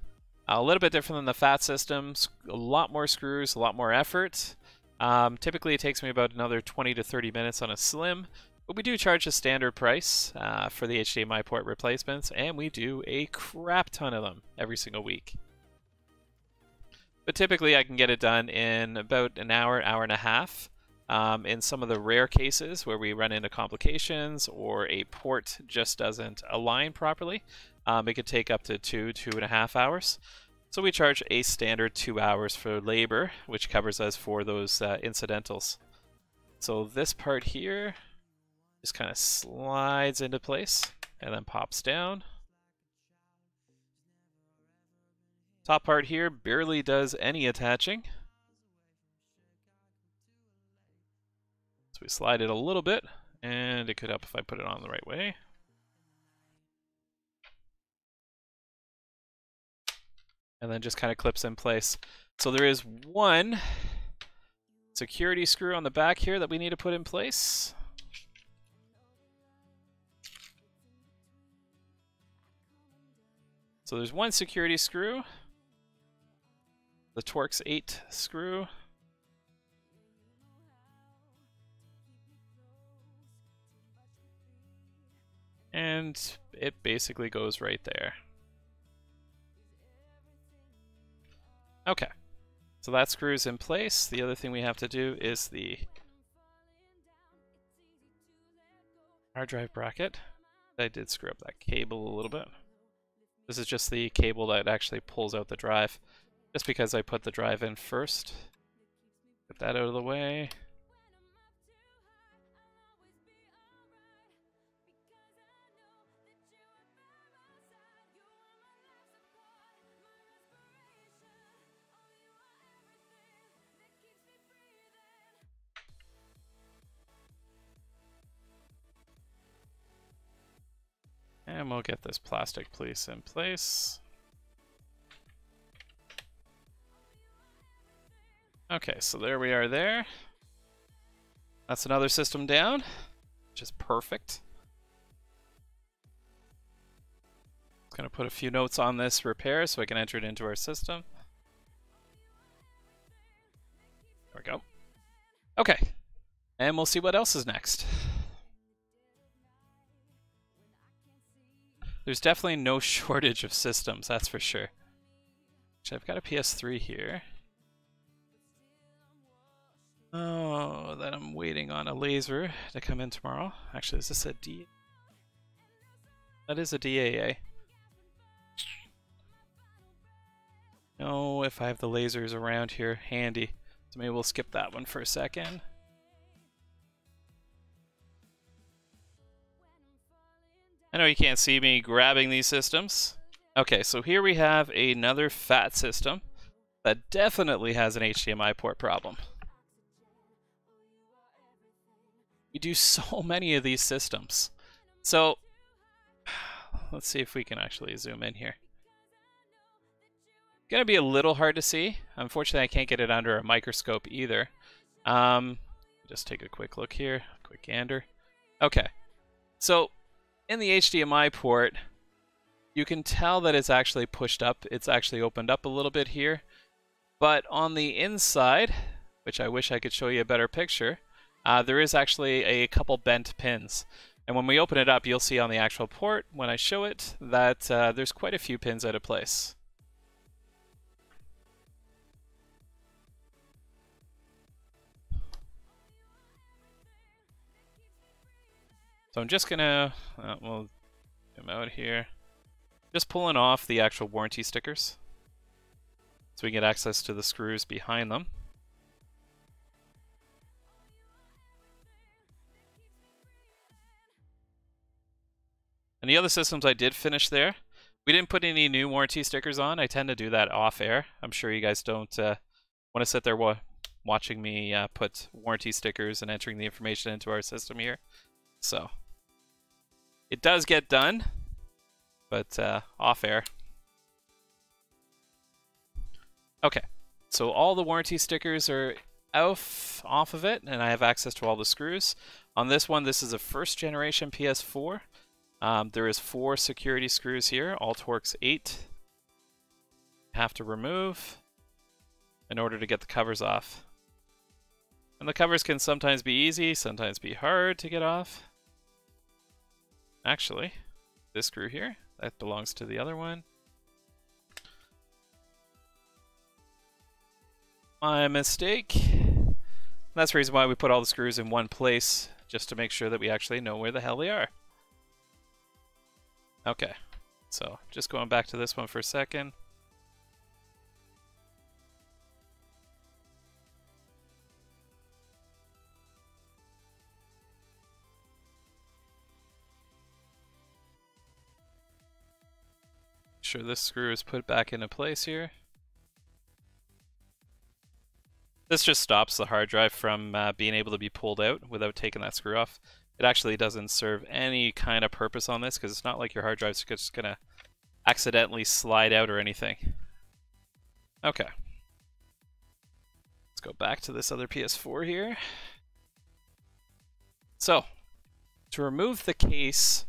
A little bit different than the FAT system, a lot more screws, a lot more effort. Typically it takes me about another 20 to 30 minutes on a Slim, but we do charge a standard price for the HDMI port replacements, and we do a crap ton of them every single week. But typically I can get it done in about an hour, hour and a half. In some of the rare cases where we run into complications or a port just doesn't align properly, it could take up to 2.5 hours. So we charge a standard 2 hours for labor, which covers us for those incidentals. So this part here just kind of slides into place and then pops down. Top part here barely does any attaching. So we slide it a little bit, and it could help if I put it on the right way. And then just kind of clips in place. So there is one security screw on the back here that we need to put in place. So there's one security screw, the Torx 8 screw, and it basically goes right there. Okay, so that screw's in place. The other thing we have to do is the hard drive bracket. I did screw up that cable a little bit. This is just the cable that actually pulls out the drive, just because I put the drive in first. Get that out of the way. And we'll get this plastic piece in place. Okay, so there we are there. That's another system down, which is perfect. Just gonna put a few notes on this repair so I can enter it into our system. There we go. Okay, and we'll see what else is next. There's definitely no shortage of systems, that's for sure. Actually, I've got a PS3 here. Oh, then I'm waiting on a laser to come in tomorrow. Actually, is this a D? That is a DAA. No, if I have the lasers around here handy. So maybe we'll skip that one for a second. I know you can't see me grabbing these systems. Okay, so here we have another fat system that definitely has an HDMI port problem. We do so many of these systems. So, let's see if we can actually zoom in here. Gonna be a little hard to see. Unfortunately, I can't get it under a microscope either. Just take a quick look here, quick gander. Okay, so in the HDMI port, you can tell that it's actually pushed up. It's actually opened up a little bit here. But on the inside, which I wish I could show you a better picture, there is actually a couple bent pins. And when we open it up, you'll see on the actual port, when I show it, that there's quite a few pins out of place. So I'm just gonna, we'll zoom out here. Just pulling off the actual warranty stickers so we can get access to the screws behind them. And the other systems I did finish there. We didn't put any new warranty stickers on. I tend to do that off air. I'm sure you guys don't want to sit there watching me put warranty stickers and entering the information into our system here. So it does get done, but off air. Okay, so all the warranty stickers are off of it, and I have access to all the screws. On this one, this is a first generation PS4. There is 4 security screws here, all Torx 8. Have to remove in order to get the covers off. And the covers can sometimes be easy, sometimes be hard to get off. Actually, this screw here, that belongs to the other one. My mistake. That's the reason why we put all the screws in one place, just to make sure that we actually know where the hell they are. Okay, so just going back to this one for a second. Sure this screw is put back into place here. This just stops the hard drive from being able to be pulled out without taking that screw off. It actually doesn't serve any kind of purpose on this because it's not like your hard drive's just gonna accidentally slide out or anything. Okay. Let's go back to this other PS4 here. So, to remove the case,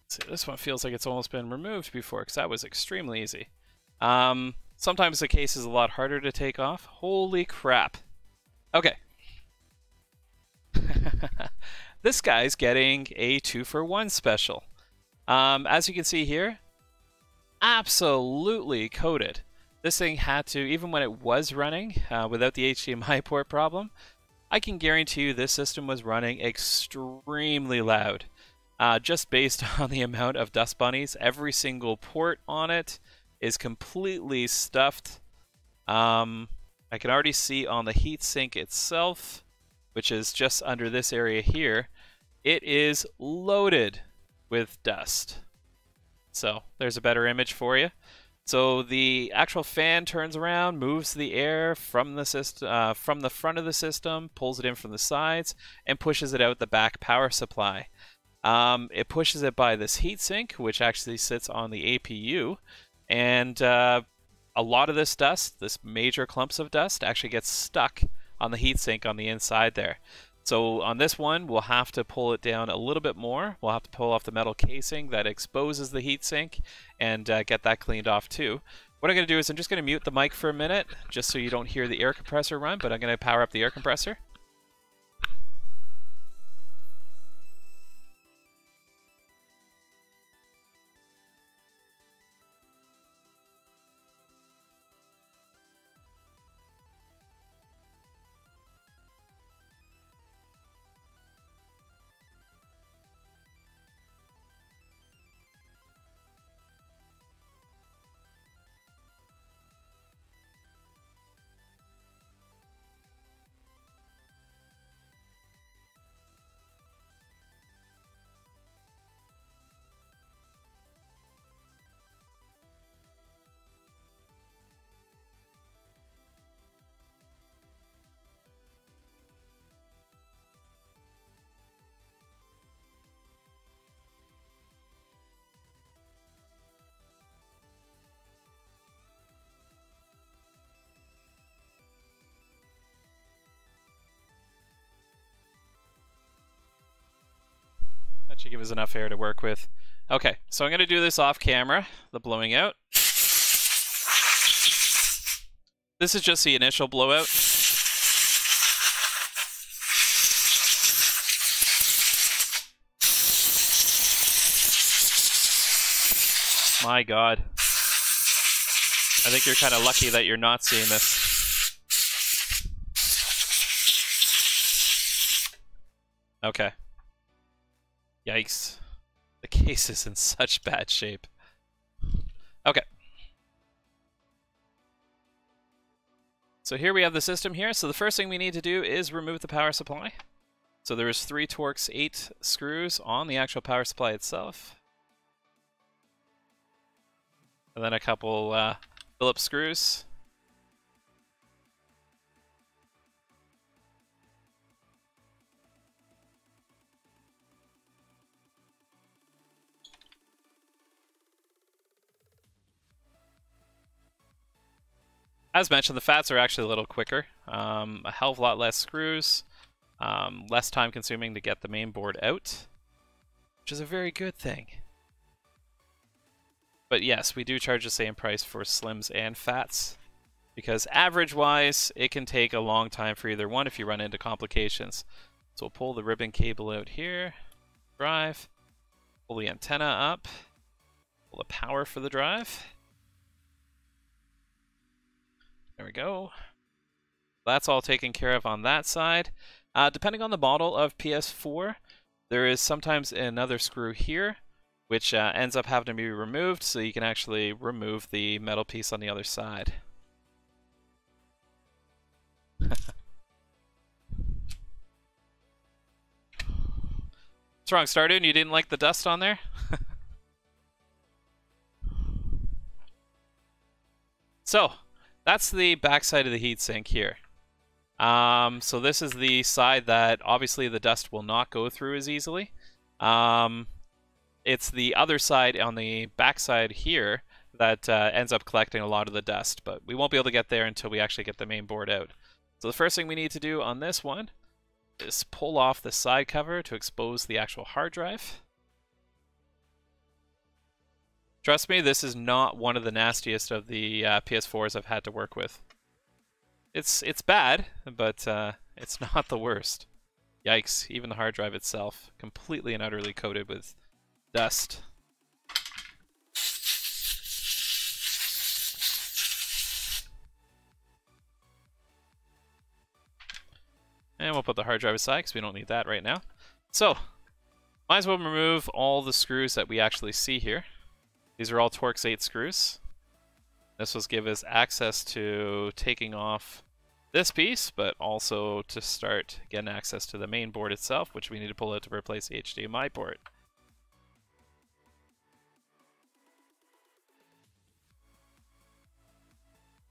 see, this one feels like it's almost been removed before, because that was extremely easy. Sometimes the case is a lot harder to take off. Holy crap. Okay. This guy's getting a 2-for-1 special. As you can see here, absolutely coated. This thing had to, even when it was running without the HDMI port problem, I can guarantee you this system was running extremely loud. Just based on the amount of dust bunnies, every single port on it is completely stuffed. I can already see on the heatsink itself, which is just under this area here, it is loaded with dust. So there's a better image for you. So the actual fan turns around, moves the air from the system, from the front of the system, pulls it in from the sides, and pushes it out the back power supply. It pushes it by this heatsink, which actually sits on the APU, and a lot of this dust, this major clumps of dust, actually gets stuck on the heatsink on the inside there. So on this one, we'll have to pull it down a little bit more. We'll have to pull off the metal casing that exposes the heatsink and get that cleaned off too. What I'm going to do is I'm just going to mute the mic for a minute, just so you don't hear the air compressor run, but I'm going to power up the air compressor. That should give us enough air to work with. Okay, so I'm going to do this off camera, the blowing out. This is just the initial blowout. My God. I think you're kind of lucky that you're not seeing this. Okay. Yikes. The case is in such bad shape. Okay. So here we have the system here. So the first thing we need to do is remove the power supply. So there's 3 Torx 8 screws on the actual power supply itself. And then a couple Phillips screws. As mentioned, the fats are actually a little quicker. A hell of a lot less screws, less time consuming to get the main board out, which is a very good thing. But yes, we do charge the same price for slims and fats, because average-wise, it can take a long time for either one if you run into complications. So we'll pull the ribbon cable out here, drive, pull the antenna up, pull the power for the drive. There we go. That's all taken care of on that side. Depending on the model of PS4, there is sometimes another screw here, which ends up having to be removed, so you can actually remove the metal piece on the other side. What's wrong, Stardew? You didn't like the dust on there? So, that's the backside of the heatsink here. So this is the side that obviously the dust will not go through as easily. It's the other side on the backside here that ends up collecting a lot of the dust, but we won't be able to get there until we actually get the main board out. So the first thing we need to do on this one is pull off the side cover to expose the actual hard drive. Trust me, this is not one of the nastiest of the PS4s I've had to work with. It's bad, but it's not the worst. Yikes, even the hard drive itself, completely and utterly coated with dust. And we'll put the hard drive aside because we don't need that right now. So, might as well remove all the screws that we actually see here. These are all Torx 8 screws. This will give us access to taking off this piece, but also to start getting access to the main board itself, which we need to pull out to replace the HDMI port.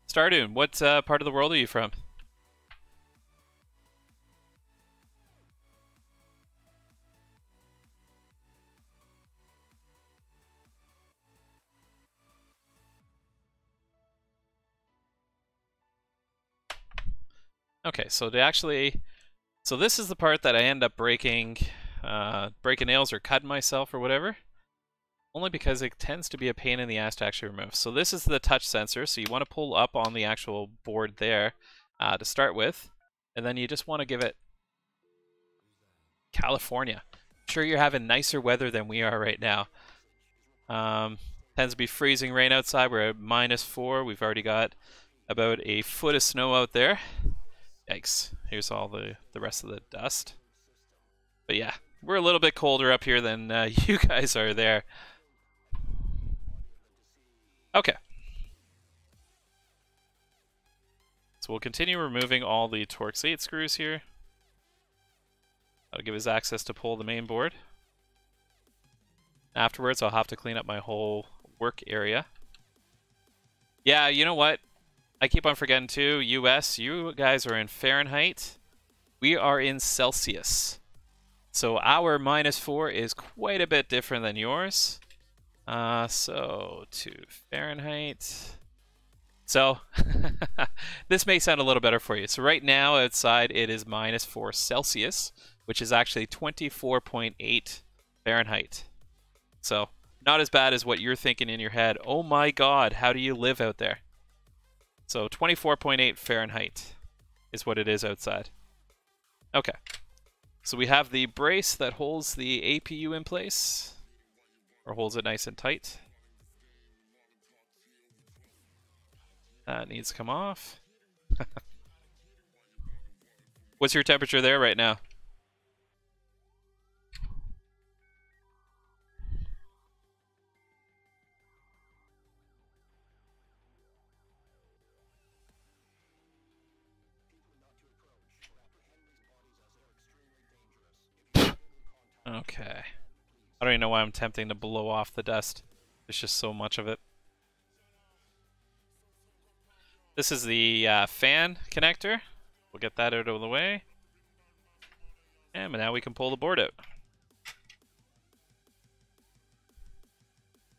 Stardoon, what part of the world are you from? Okay, so this is the part that I end up breaking nails or cutting myself or whatever, only because it tends to be a pain in the ass to actually remove. So this is the touch sensor, so you want to pull up on the actual board there to start with, and then you just want to give it California. I'm sure you're having nicer weather than we are right now. Tends to be freezing rain outside. We're at -4. We've already got about a foot of snow out there. Yikes. Here's all the rest of the dust. But yeah, we're a little bit colder up here than you guys are there. Okay. So we'll continue removing all the Torx 8 screws here. That'll give us access to pull the main board. Afterwards, I'll have to clean up my whole work area. Yeah, you know what? I keep on forgetting too, US, you guys are in Fahrenheit. We are in Celsius. So our -4 is quite a bit different than yours. So to Fahrenheit. So this may sound a little better for you. So right now outside it is -4 Celsius, which is actually 24.8 Fahrenheit. So not as bad as what you're thinking in your head. Oh my God, how do you live out there? So 24.8 Fahrenheit is what it is outside. Okay. So we have the brace that holds the APU in place, or holds it nice and tight. That needs to come off. What's your temperature there right now? Okay. I don't even know why I'm attempting to blow off the dust. There's just so much of it. This is the fan connector. We'll get that out of the way. And now we can pull the board out.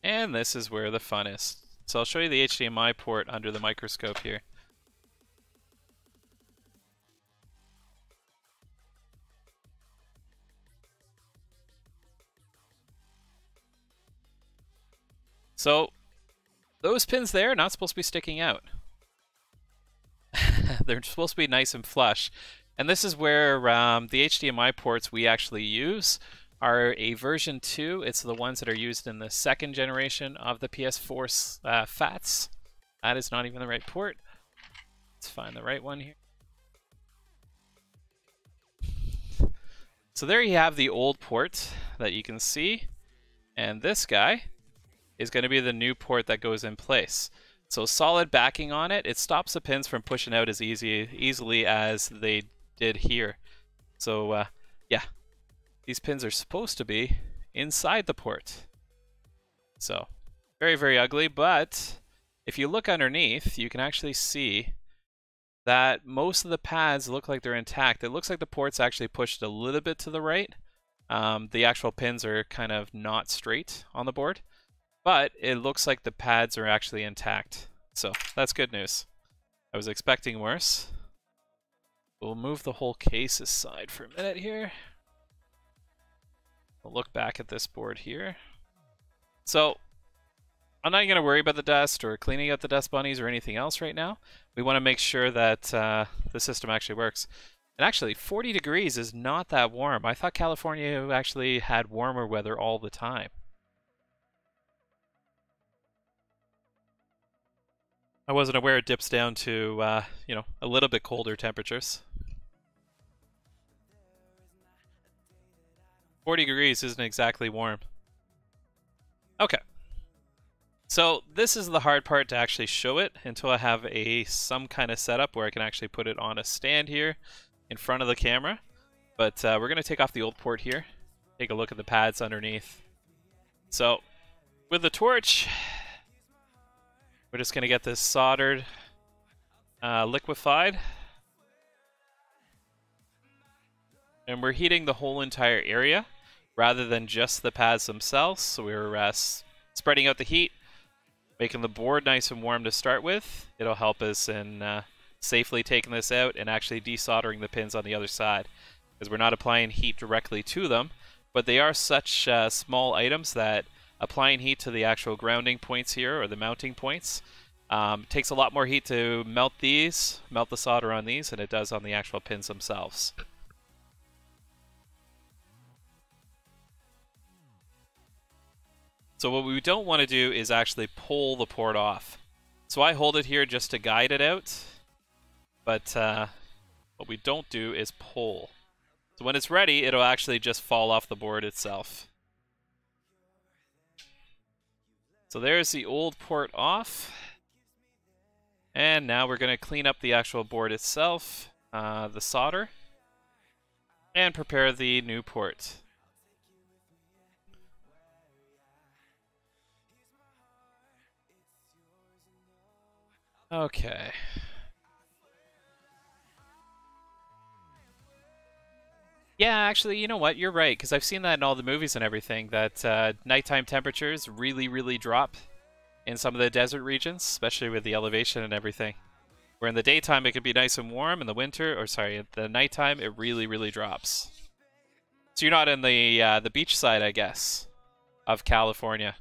And this is where the fun is. So I'll show you the HDMI port under the microscope here. So those pins there are not supposed to be sticking out. They're supposed to be nice and flush. And this is where the HDMI ports we actually use are a version 2. It's the ones that are used in the second generation of the PS4 FATs. That is not even the right port. Let's find the right one here. So there you have the old port that you can see. And this guy is going to be the new port that goes in place. So solid backing on it, it stops the pins from pushing out as easily as they did here. So yeah, these pins are supposed to be inside the port. So very, very ugly, but if you look underneath, you can actually see that most of the pads look like they're intact. It looks like the port's actually pushed a little bit to the right. The actual pins are kind of not straight on the board. but it looks like the pads are actually intact. So that's good news. I was expecting worse. We'll move the whole case aside for a minute here. We'll look back at this board here. So I'm not going to worry about the dust or cleaning out the dust bunnies or anything else right now. We want to make sure that the system actually works. And actually, 40 degrees is not that warm. I thought California actually had warmer weather all the time. I wasn't aware it dips down to, you know, a little bit colder temperatures. 40 degrees isn't exactly warm. Okay. So this is the hard part to actually show it until I have some kind of setup where I can actually put it on a stand here in front of the camera. But we're going to take off the old port here, take a look at the pads underneath. So with the torch, we're just going to get this soldered, liquefied. And we're heating the whole entire area rather than just the pads themselves. So we're spreading out the heat, making the board nice and warm to start with. It'll help us in safely taking this out and actually desoldering the pins on the other side, because we're not applying heat directly to them, but they are such small items that applying heat to the actual grounding points here, or the mounting points, takes a lot more heat to melt the solder on these than it does on the actual pins themselves. So what we don't want to do is actually pull the port off. So I hold it here just to guide it out, but what we don't do is pull. So when it's ready, it'll actually just fall off the board itself. So there's the old port off. And now we're going to clean up the actual board itself, the solder, and prepare the new port. Okay. Yeah, actually, you know what? You're right, because I've seen that in all the movies and everything, that nighttime temperatures really, really drop in some of the desert regions, especially with the elevation and everything. Where in the daytime it could be nice and warm, in the winter, or sorry, at the nighttime it really, really drops. So you're not in the beach side, I guess, of California.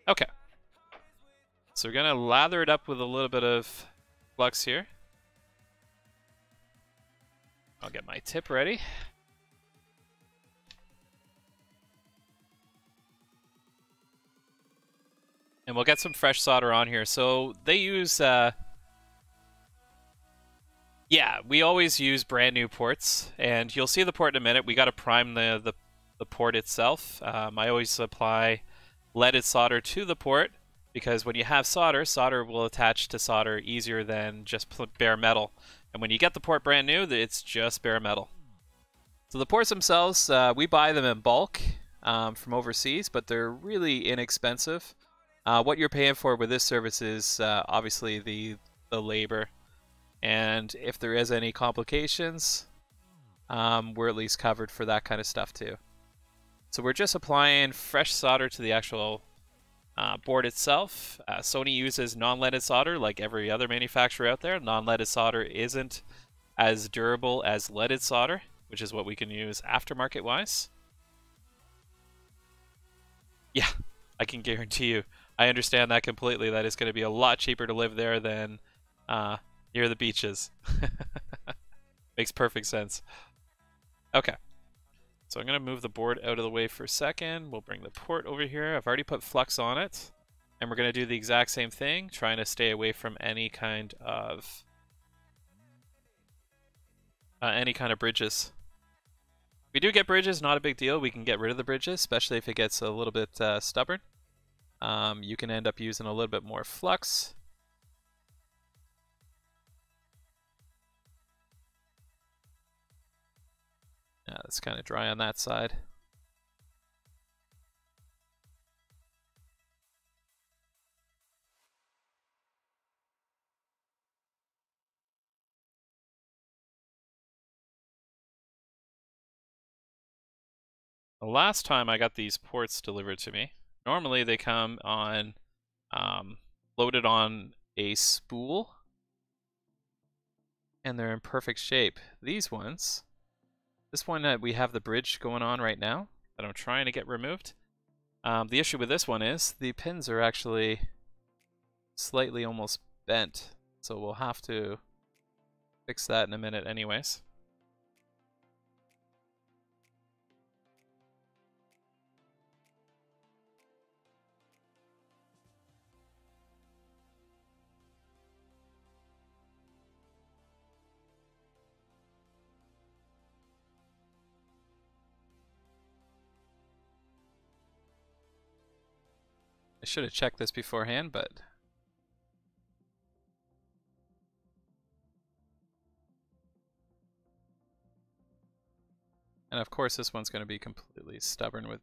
Okay. So we're gonna lather it up with a little bit of flux here. I'll get my tip ready. And we'll get some fresh solder on here. So they use, yeah, we always use brand new ports. And you'll see the port in a minute. We got to prime the port itself. I always apply leaded solder to the port, because when you have solder, solder will attach to solder easier than just bare metal. And when you get the port brand new, it's just bare metal. So the ports themselves, we buy them in bulk from overseas, but they're really inexpensive. What you're paying for with this service is obviously the labor. And if there is any complications, we're at least covered for that kind of stuff too. So we're just applying fresh solder to the actual board itself. Sony uses non-leaded solder like every other manufacturer out there. Non-leaded solder isn't as durable as leaded solder, which is what we can use aftermarket wise. Yeah, I can guarantee you. I understand that completely. That is going to be a lot cheaper to live there than near the beaches. Makes perfect sense. Okay. So I'm going to move the board out of the way for a second. We'll bring the port over here. I've already put flux on it. And we're going to do the exact same thing, trying to stay away from any kind of bridges. If we do get bridges, not a big deal. We can get rid of the bridges, especially if it gets a little bit stubborn. You can end up using a little bit more flux. Yeah, it's kind of dry on that side. The last time I got these ports delivered to me, normally they come on loaded on a spool, and they're in perfect shape. These ones, this one we have the bridge going on right now that I'm trying to get removed. The issue with this one is the pins are actually slightly almost bent, so we'll have to fix that in a minute anyways. I should have checked this beforehand, but and of course this one's going to be completely stubborn with.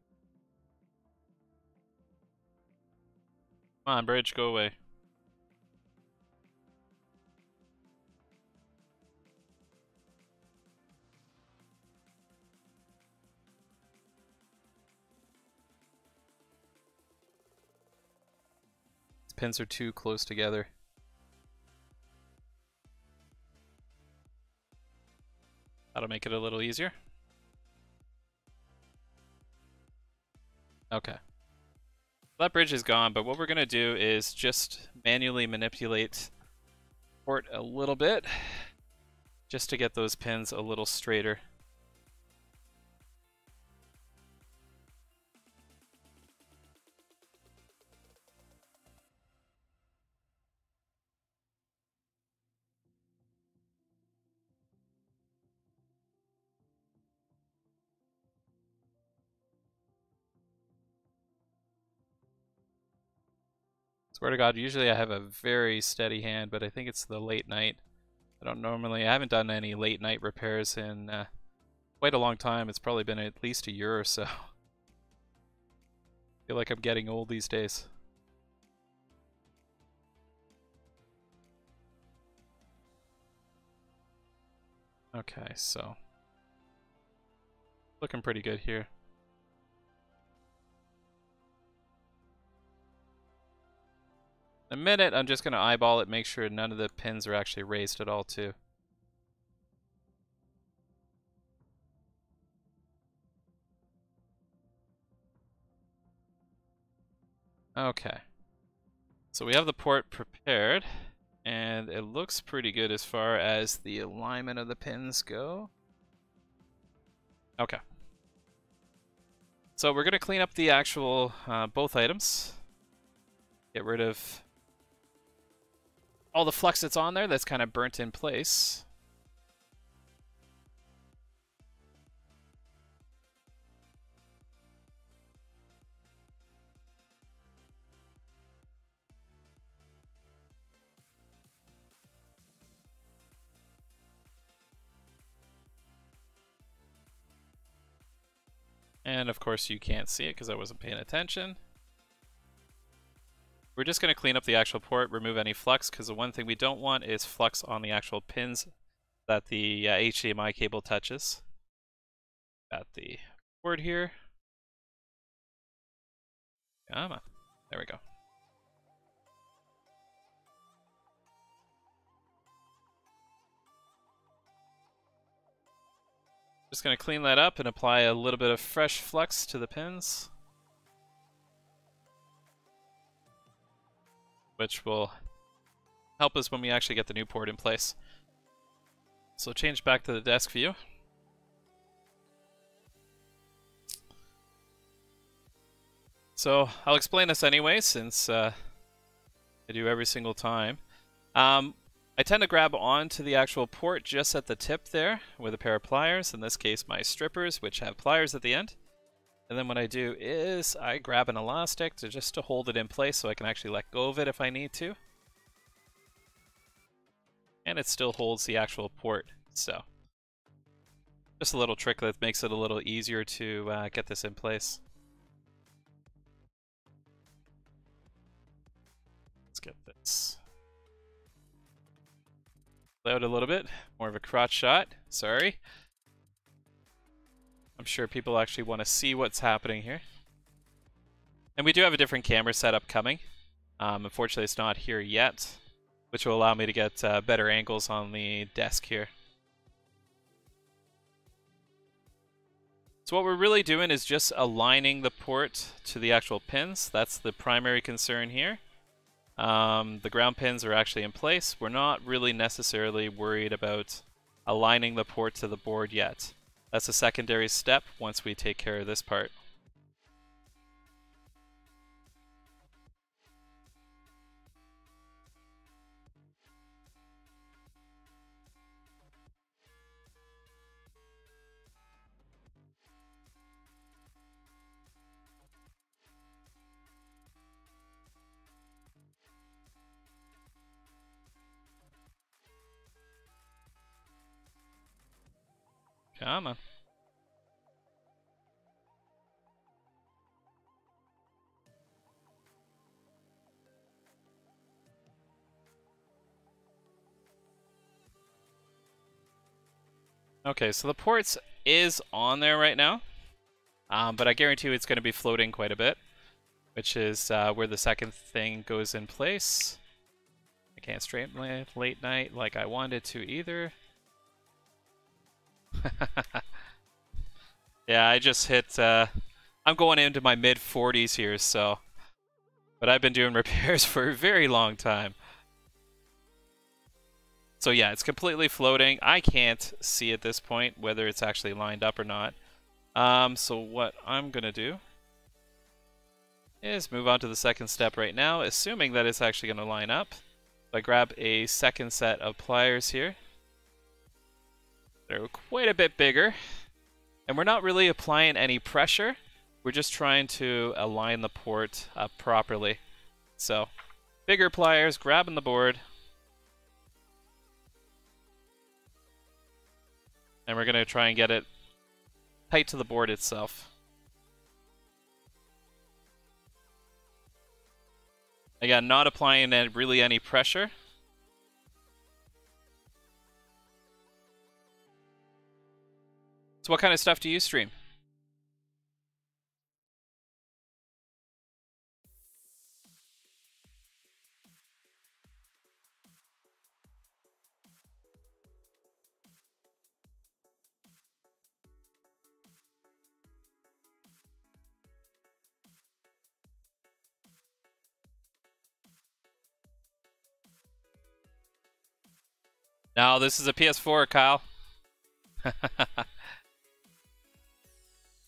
Come on, bridge, go away. These pins are too close together. That'll make it a little easier. Okay. That bridge is gone, but what we're going to do is just manually manipulate port a little bit just to get those pins a little straighter. Swear to God, usually I have a very steady hand, but I think it's the late night. I haven't done any late night repairs in quite a long time. It's probably been at least a year or so. I feel like I'm getting old these days. Okay, so looking pretty good here. In a minute, I'm just going to eyeball it, make sure none of the pins are actually raised at all too. Okay. So we have the port prepared, and it looks pretty good as far as the alignment of the pins go. Okay. So we're going to clean up the actual, both items. Get rid of all the flux that's on there that's kind of burnt in place. And of course you can't see it because I wasn't paying attention. We're just going to clean up the actual port, remove any flux, because the one thing we don't want is flux on the actual pins that the HDMI cable touches. Got the cord here. Come on. There we go. Just going to clean that up and apply a little bit of fresh flux to the pins, which will help us when we actually get the new port in place. So change back to the desk view. So I'll explain this anyway, since I do every single time. I tend to grab onto the actual port just at the tip there with a pair of pliers, in this case my strippers, which have pliers at the end. And then what I do is I grab an elastic just to hold it in place so I can actually let go of it if I need to. And it still holds the actual port, so just a little trick that makes it a little easier to get this in place. Let's get this out a little bit, more of a crotch shot, sorry. I'm sure people actually want to see what's happening here. And we do have a different camera setup coming. Unfortunately, it's not here yet, which will allow me to get better angles on the desk here. So what we're really doing is just aligning the port to the actual pins. That's the primary concern here. The ground pins are actually in place. We're not really necessarily worried about aligning the port to the board yet. That's a secondary step once we take care of this part. Come on. Okay, so the ports is on there right now, but I guarantee you it's going to be floating quite a bit, which is where the second thing goes in place. I can't straighten late night like I wanted to either. Yeah, I just hit, I'm going into my mid-40s here, so, but I've been doing repairs for a very long time. So yeah, it's completely floating. I can't see at this point whether it's actually lined up or not. So what I'm gonna do is move on to the second step right now, assuming that it's actually gonna line up. So I grab a second set of pliers here. They're quite a bit bigger, and we're not really applying any pressure. We're just trying to align the port up properly. So, bigger pliers, grabbing the board. And we're going to try and get it tight to the board itself. Again, not applying really any pressure. So what kind of stuff do you stream? No, this is a PS4, Kyle.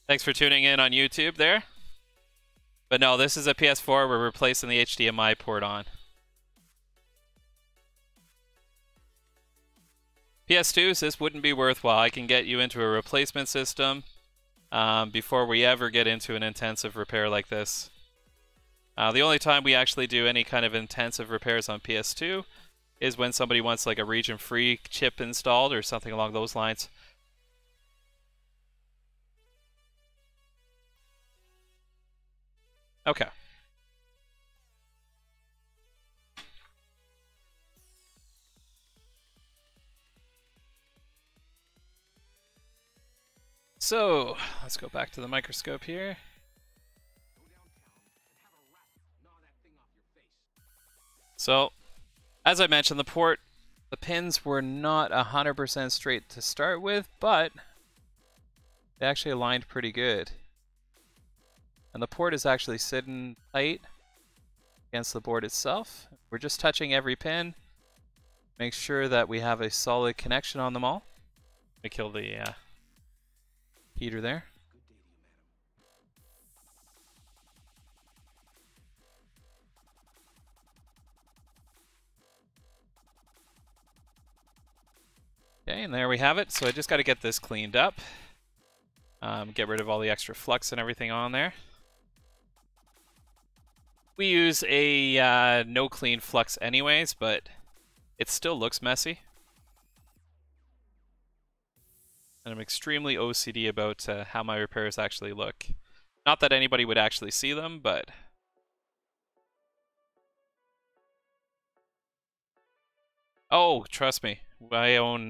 Thanks for tuning in on YouTube there. But no, this is a PS4. We're replacing the HDMI port on. PS2s, this wouldn't be worthwhile. I can get you into a replacement system before we ever get into an intensive repair like this. The only time we actually do any kind of intensive repairs on PS2 is when somebody wants like a region-free chip installed or something along those lines. Okay. So, let's go back to the microscope here. So, as I mentioned, the pins were not 100% straight to start with, but they actually aligned pretty good. And the port is actually sitting tight against the board itself. We're just touching every pin. Make sure that we have a solid connection on them all. Let me kill the heater there. Okay, and there we have it. So I just got to get this cleaned up. Get rid of all the extra flux and everything on there. We use a no clean flux anyways, but it still looks messy. And I'm extremely OCD about how my repairs actually look. Not that anybody would actually see them, but... Oh, trust me. I own...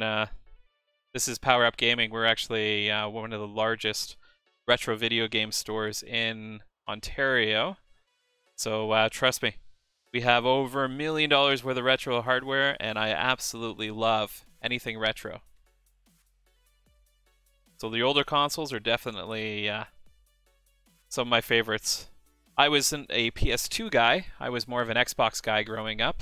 This is Power Up Gaming. We're actually one of the largest retro video game stores in Ontario. So trust me, we have over $1 million worth of retro hardware, and I absolutely love anything retro. So the older consoles are definitely some of my favorites. I wasn't a PS2 guy. I was more of an Xbox guy growing up.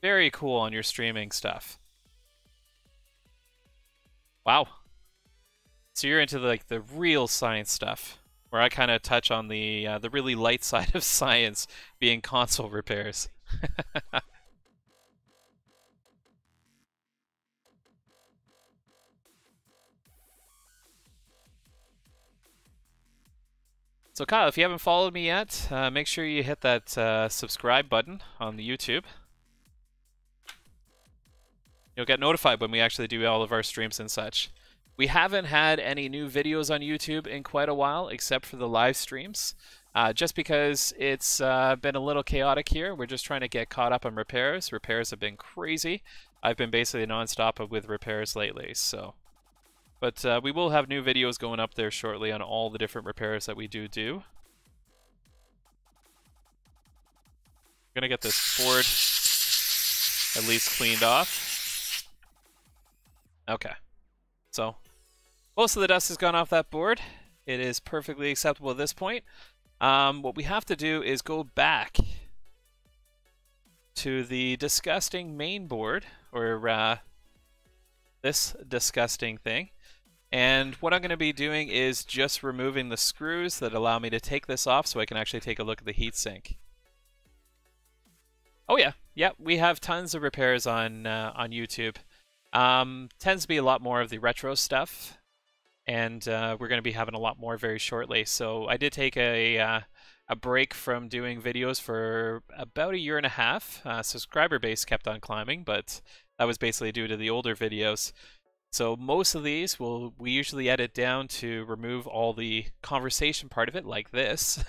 Very cool on your streaming stuff. Wow. So you're into like the real science stuff, where I kind of touch on the really light side of science, being console repairs. So Kyle, if you haven't followed me yet, make sure you hit that subscribe button on the YouTube. You'll get notified when we actually do all of our streams and such. We haven't had any new videos on YouTube in quite a while, except for the live streams. Just because it's been a little chaotic here. We're just trying to get caught up on repairs. Repairs have been crazy. I've been basically non-stop with repairs lately, so... But we will have new videos going up there shortly on all the different repairs that we do. I'm gonna get this board at least cleaned off. Okay. So, most of the dust has gone off that board. It is perfectly acceptable at this point. What we have to do is go back to the disgusting main board, or this disgusting thing. And what I'm going to be doing is just removing the screws that allow me to take this off so I can actually take a look at the heatsink. Oh yeah, we have tons of repairs on YouTube. Tends to be a lot more of the retro stuff, and we're going to be having a lot more very shortly. So I did take a break from doing videos for about a year and a half. Subscriber base kept on climbing, but that was basically due to the older videos. So most of these we usually edit down to remove all the conversation part of it, like this,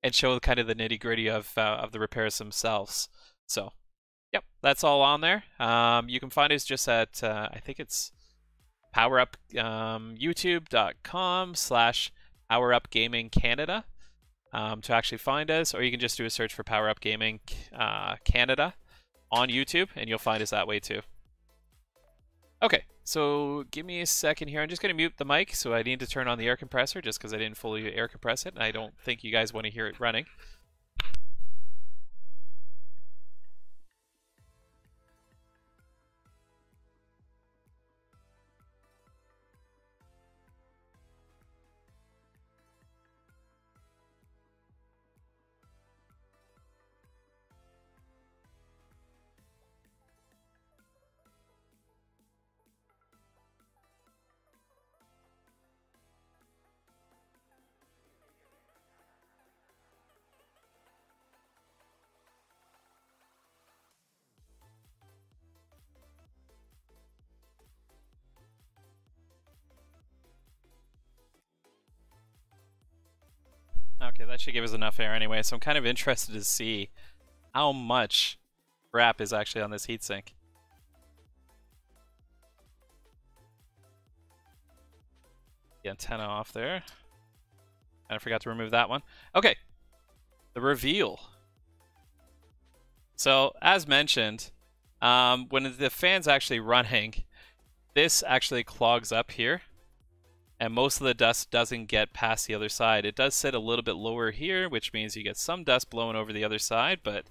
and show kind of the nitty-gritty of the repairs themselves. So, yep, that's all on there. You can find us just at I think it's youtube.com/PowerUpGamingCanada to actually find us, or you can just do a search for Power Up Gaming Canada on YouTube, and you'll find us that way too. Okay, so give me a second here. I'm just going to mute the mic, so I need to turn on the air compressor just because I didn't fully air compress it, and I don't think you guys want to hear it running. Okay, that should give us enough air anyway, so I'm kind of interested to see how much crap is actually on this heatsink. The antenna off there. I forgot to remove that one. Okay, the reveal. So, as mentioned, when the fan's actually running, this actually clogs up here, and most of the dust doesn't get past the other side. It does sit a little bit lower here, which means you get some dust blowing over the other side, but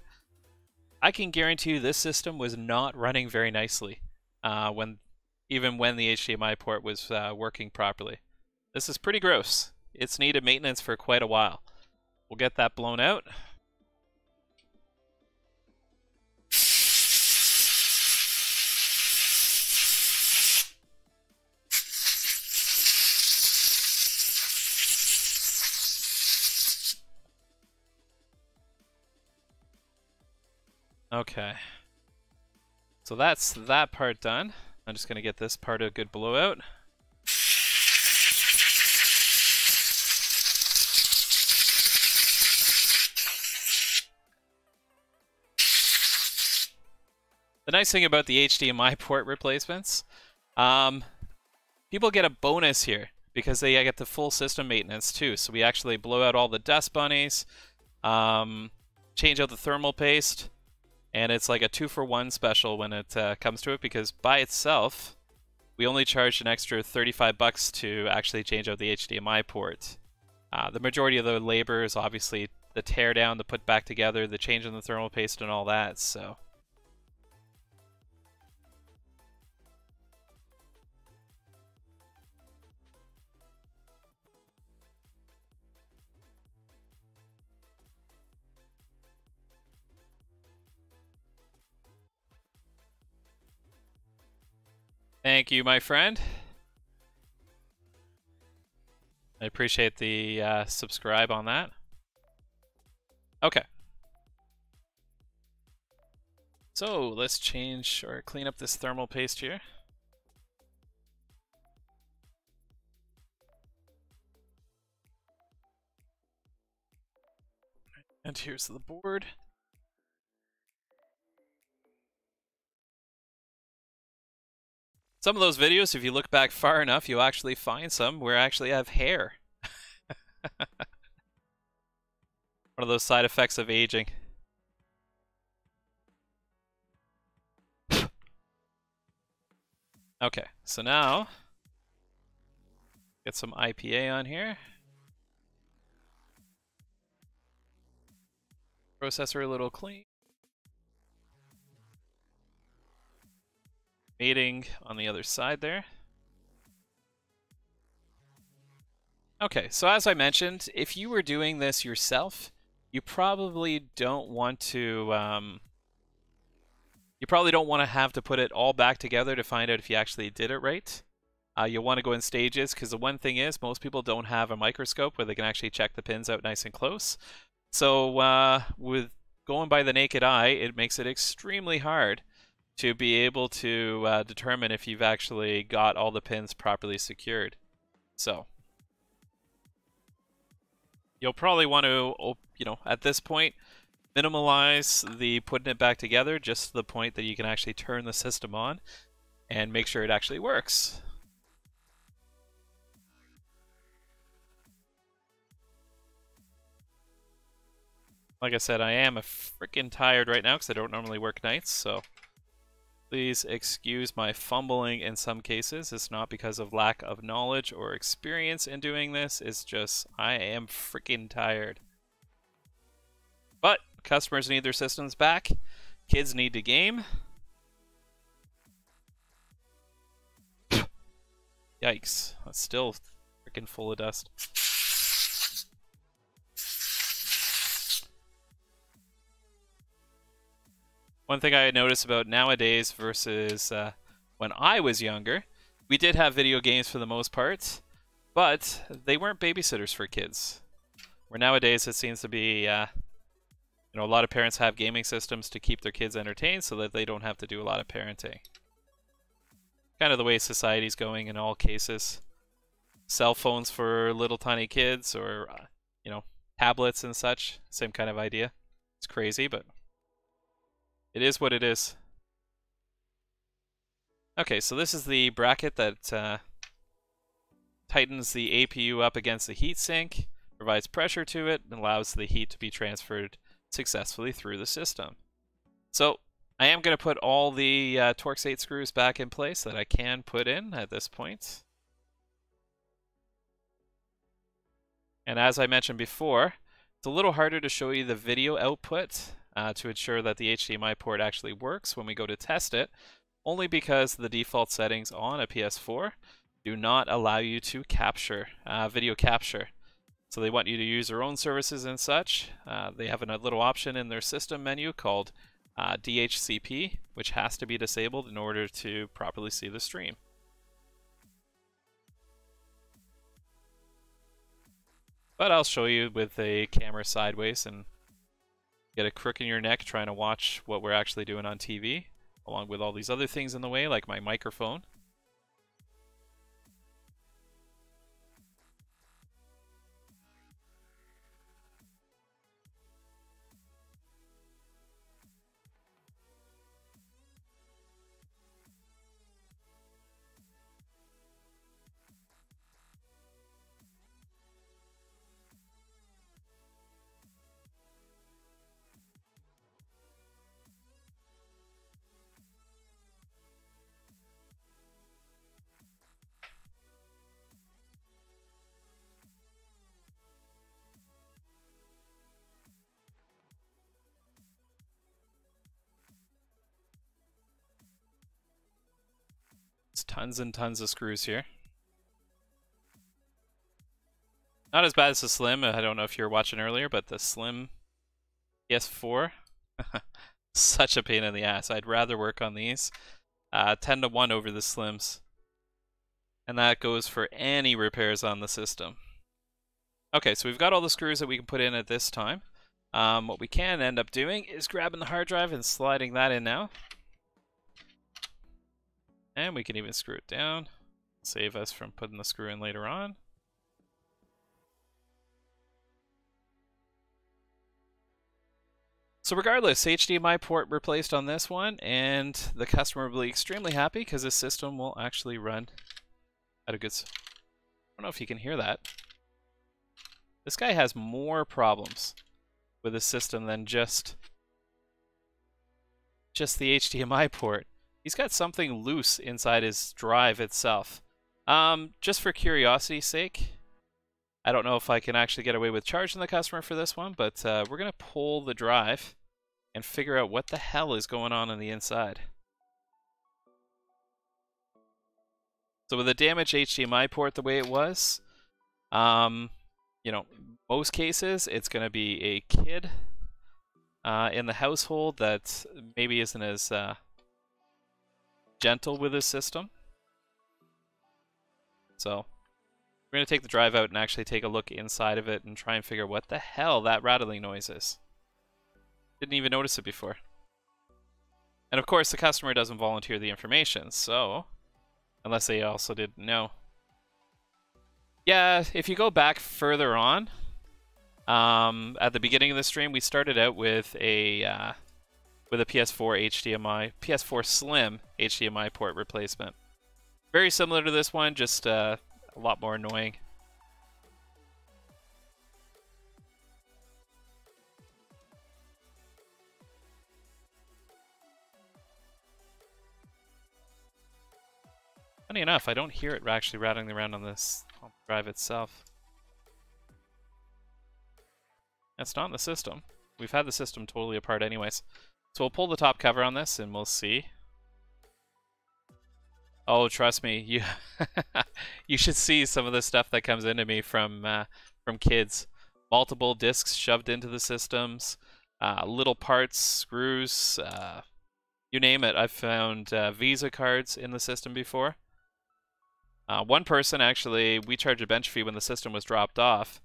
I can guarantee you this system was not running very nicely even when the HDMI port was working properly. This is pretty gross. It's needed maintenance for quite a while. We'll get that blown out. Okay, so that's that part done. I'm just going to get this part a good blowout. The nice thing about the HDMI port replacements, people get a bonus here because they get the full system maintenance too. So we actually blow out all the dust bunnies, change out the thermal paste, and it's like a 2-for-1 special when it comes to it, because by itself, we only charged an extra $35 to actually change out the HDMI port. The majority of the labor is obviously the tear down, the put back together, the change in the thermal paste, and all that. So. Thank you, my friend. I appreciate the subscribe on that. Okay. So let's change or clean up this thermal paste here. And here's the board. Some of those videos, if you look back far enough, you'll actually find some where I actually have hair. One of those side effects of aging. Okay, so now get some IPA on here. Processor a little clean. Mating on the other side there. Okay, so as I mentioned, if you were doing this yourself, you probably don't want to have to put it all back together to find out if you actually did it right. You'll want to go in stages, because the one thing is most people don't have a microscope where they can actually check the pins out nice and close. So with going by the naked eye, it makes it extremely hard to be able to determine if you've actually got all the pins properly secured. So you'll probably want to, at this point, minimalize the putting it back together just to the point that you can actually turn the system on and make sure it actually works. Like I said, I am a freaking tired right now because I don't normally work nights, so please excuse my fumbling in some cases. It's not because of lack of knowledge or experience in doing this, it's just I am freaking tired. But customers need their systems back, kids need to game. Yikes, that's still freaking full of dust. One thing I noticed about nowadays versus when I was younger, we did have video games for the most part, but they weren't babysitters for kids. Where nowadays it seems to be, a lot of parents have gaming systems to keep their kids entertained so that they don't have to do a lot of parenting. Kind of the way society's going in all cases. Cell phones for little tiny kids, or, tablets and such, same kind of idea. It's crazy, but it is what it is. Okay, so this is the bracket that tightens the APU up against the heatsink, provides pressure to it, and allows the heat to be transferred successfully through the system. So I am going to put all the Torx 8 screws back in place that I can put in at this point. And as I mentioned before, it's a little harder to show you the video output to ensure that the HDMI port actually works when we go to test it, only because the default settings on a PS4 do not allow you to capture video capture. So they want you to use their own services and such. They have a little option in their system menu called DHCP, which has to be disabled in order to properly see the stream. But I'll show you with a camera sideways and get a crook in your neck trying to watch what we're actually doing on TV, along with all these other things in the way, like my microphone. tons and tons of screws here. Not as bad as the Slim. I don't know if you were watching earlier, but the Slim PS4, such a pain in the ass. I'd rather work on these 10 to 1 over the Slims. And that goes for any repairs on the system. Okay, so we've got all the screws that we can put in at this time. What we can end up doing is grabbing the hard drive and sliding that in now. And we can even screw it down. Save us from putting the screw in later on. So regardless, HDMI port replaced on this one, and the customer will be extremely happy because this system will actually run at a good... I don't know if you can hear that. This guy has more problems with his system than just the HDMI port. He's got something loose inside his drive itself. Just for curiosity's sake, I don't know if I can actually get away with charging the customer for this one, but we're going to pull the drive and figure out what the hell is going on the inside. So with a damaged HDMI port the way it was, you know, most cases it's going to be a kid in the household that maybe isn't as gentle with his system. So we're going to take the drive out and actually take a look inside of it and try and figure out what the hell that rattling noise is. Didn't even notice it before. And of course the customer doesn't volunteer the information, so unless they also didn't know. Yeah, if you go back further on, at the beginning of the stream, we started out with a PS4 Slim HDMI port replacement. Very similar to this one, just a lot more annoying. Funny enough, I don't hear it actually rattling around on this drive itself. It's not in the system. We've had the system totally apart anyways. So we'll pull the top cover on this and we'll see. Oh, trust me, you should see some of the stuff that comes into me from kids. Multiple discs shoved into the systems, little parts, screws, you name it. I've found Visa cards in the system before. One person actually, we charged a bench fee when the system was dropped off,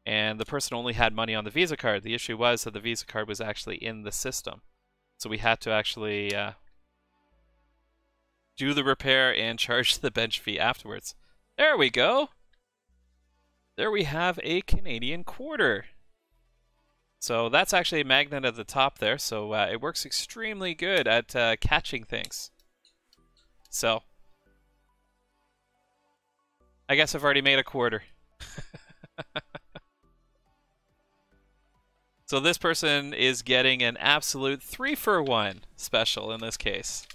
and the person only had money on the Visa card. The issue was that the Visa card was actually in the system. So we had to actually do the repair and charge the bench fee afterwards. There we go! There we have a Canadian quarter. So that's actually a magnet at the top there, so it works extremely good at catching things. So I guess I've already made a quarter. So this person is getting an absolute 3-for-1 special in this case.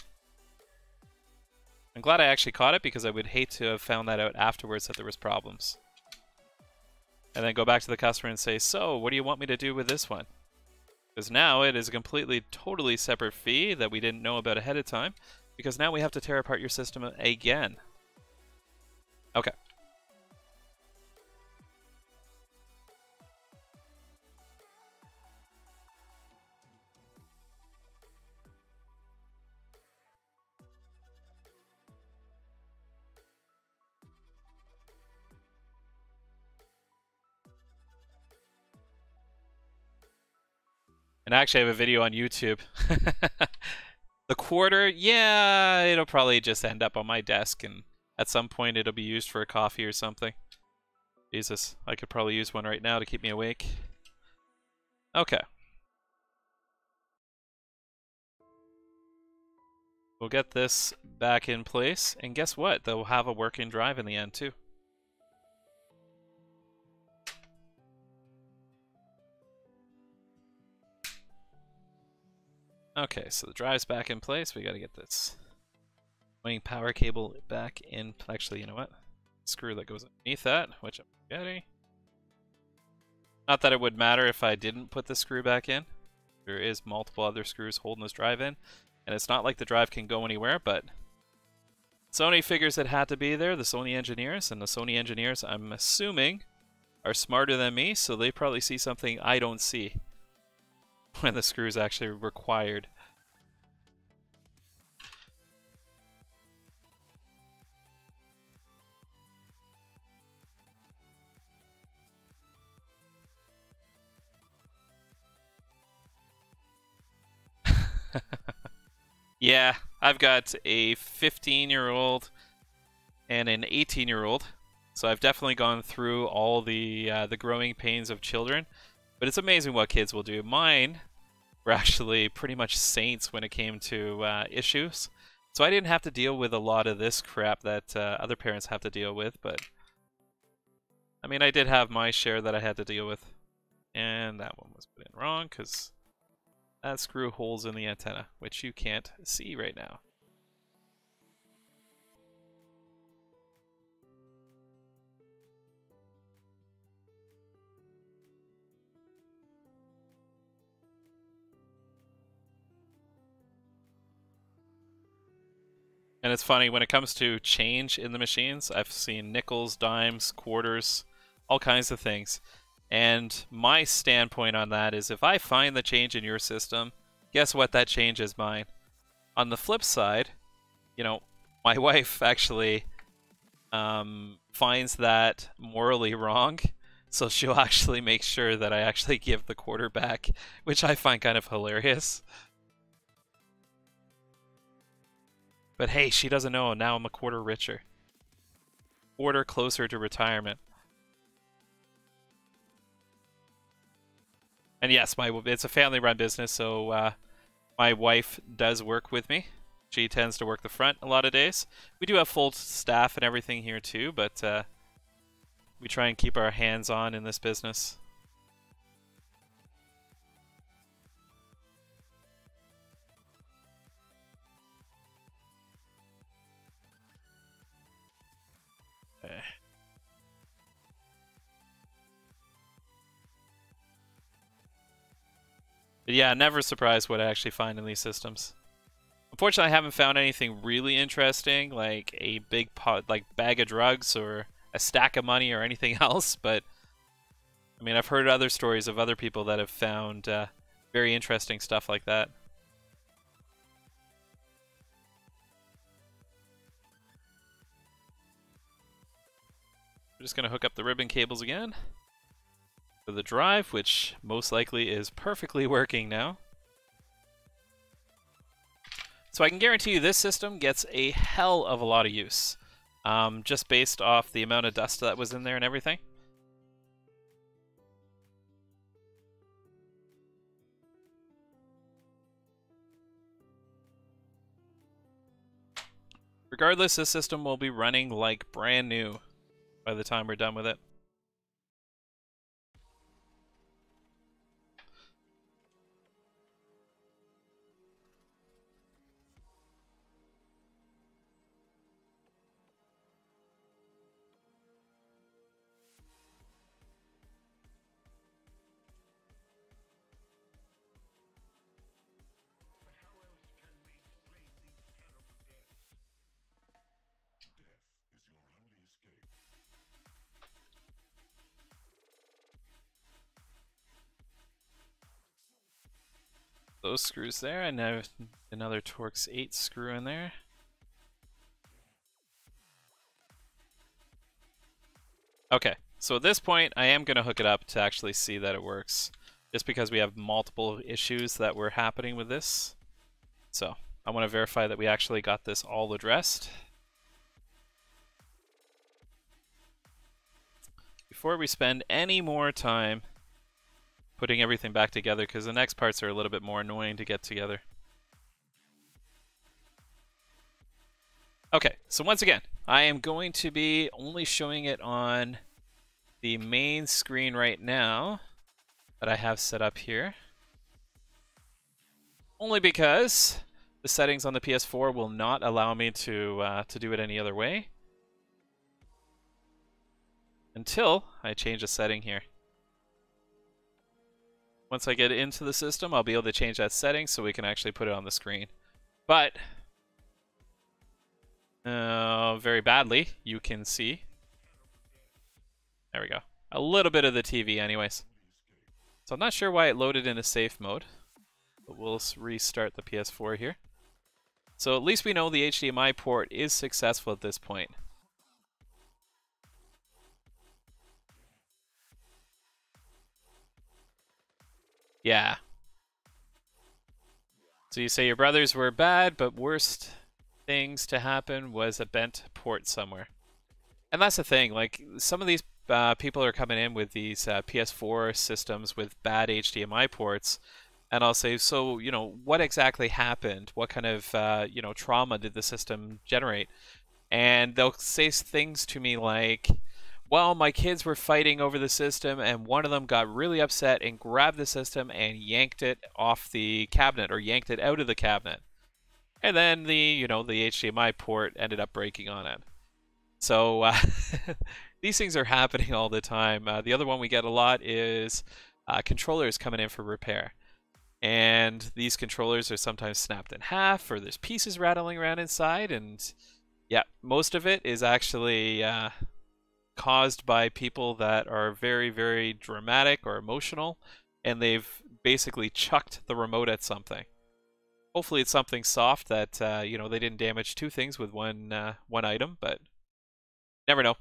I'm glad I actually caught it because I would hate to have found that out afterwards that there was problems. And then go back to the customer and say, so what do you want me to do with this one? Because now it is a completely, totally separate fee that we didn't know about ahead of time, because now we have to tear apart your system again. Okay. And actually I have a video on YouTube. The quarter, yeah, it'll probably just end up on my desk and at some point it'll be used for a coffee or something. Jesus, I could probably use one right now to keep me awake. Okay. We'll get this back in place, and guess what? They'll have a working drive in the end too. Okay, so the drive's back in place. We gotta get this main power cable back in. Actually, you know what? Screw that goes underneath that, which I'm getting. Not that it would matter if I didn't put the screw back in. There is multiple other screws holding this drive in, and it's not like the drive can go anywhere, but Sony figures it had to be there, the Sony engineers, and the Sony engineers, I'm assuming, are smarter than me, so they probably see something I don't see when the screw is actually required. Yeah, I've got a 15-year-old and an 18-year-old, so I've definitely gone through all the growing pains of children. But it's amazing what kids will do. Mine were actually pretty much saints when it came to issues, so I didn't have to deal with a lot of this crap that other parents have to deal with. But I mean, I did have my share that I had to deal with, and that one was put in wrong because that screw holes in the antenna, which you can't see right now. And it's funny, when it comes to change in the machines, I've seen nickels, dimes, quarters, all kinds of things. And my standpoint on that is if I find the change in your system, guess what? That change is mine. On the flip side, you know, my wife actually finds that morally wrong, so she'll actually make sure that I actually give the quarter back, which I find kind of hilarious. But hey, she doesn't know, now I'm a quarter richer. Quarter closer to retirement. And yes, it's a family-run business, so my wife does work with me. She tends to work the front a lot of days. We do have full staff and everything here too, but we try and keep our hands on in this business. But yeah, never surprised what I actually find in these systems. Unfortunately, I haven't found anything really interesting, like a big bag of drugs or a stack of money or anything else. But I mean, I've heard other stories of other people that have found very interesting stuff like that. We're just gonna hook up the ribbon cables again for the drive, which most likely is perfectly working now. So I can guarantee you this system gets a hell of a lot of use, just based off the amount of dust that was in there and everything. Regardless, this system will be running like brand new by the time we're done with it. Those screws there, and now another Torx 8 screw in there. Okay, so at this point, I am going to hook it up to actually see that it works, just because we have multiple issues that were happening with this. So I want to verify that we actually got this all addressed before we spend any more time putting everything back together, because the next parts are a little bit more annoying to get together. Okay, so once again, I am going to be only showing it on the main screen right now that I have set up here. Only because the settings on the PS4 will not allow me to do it any other way until I change a setting here. Once I get into the system, I'll be able to change that setting so we can actually put it on the screen. But Very badly, you can see. There we go. A little bit of the TV anyways. So I'm not sure why it loaded into safe mode, but we'll restart the PS4 here. So at least we know the HDMI port is successful at this point. Yeah. So you say your brothers were bad, but worst things to happen was a bent port somewhere. And that's the thing, like, some of these people are coming in with these PS4 systems with bad HDMI ports, and I'll say, so, you know, what exactly happened? What kind of, you know, trauma did the system generate? And they'll say things to me like, well, my kids were fighting over the system, and one of them got really upset and grabbed the system and yanked it off the cabinet, or yanked it out of the cabinet. And then the, you know, the HDMI port ended up breaking on it. So these things are happening all the time. The other one we get a lot is controllers coming in for repair. And these controllers are sometimes snapped in half, or there's pieces rattling around inside. And yeah, most of it is actually caused by people that are very, very dramatic or emotional, and they've basically chucked the remote at something. Hopefully it's something soft that, you know, they didn't damage two things with one item, but never know.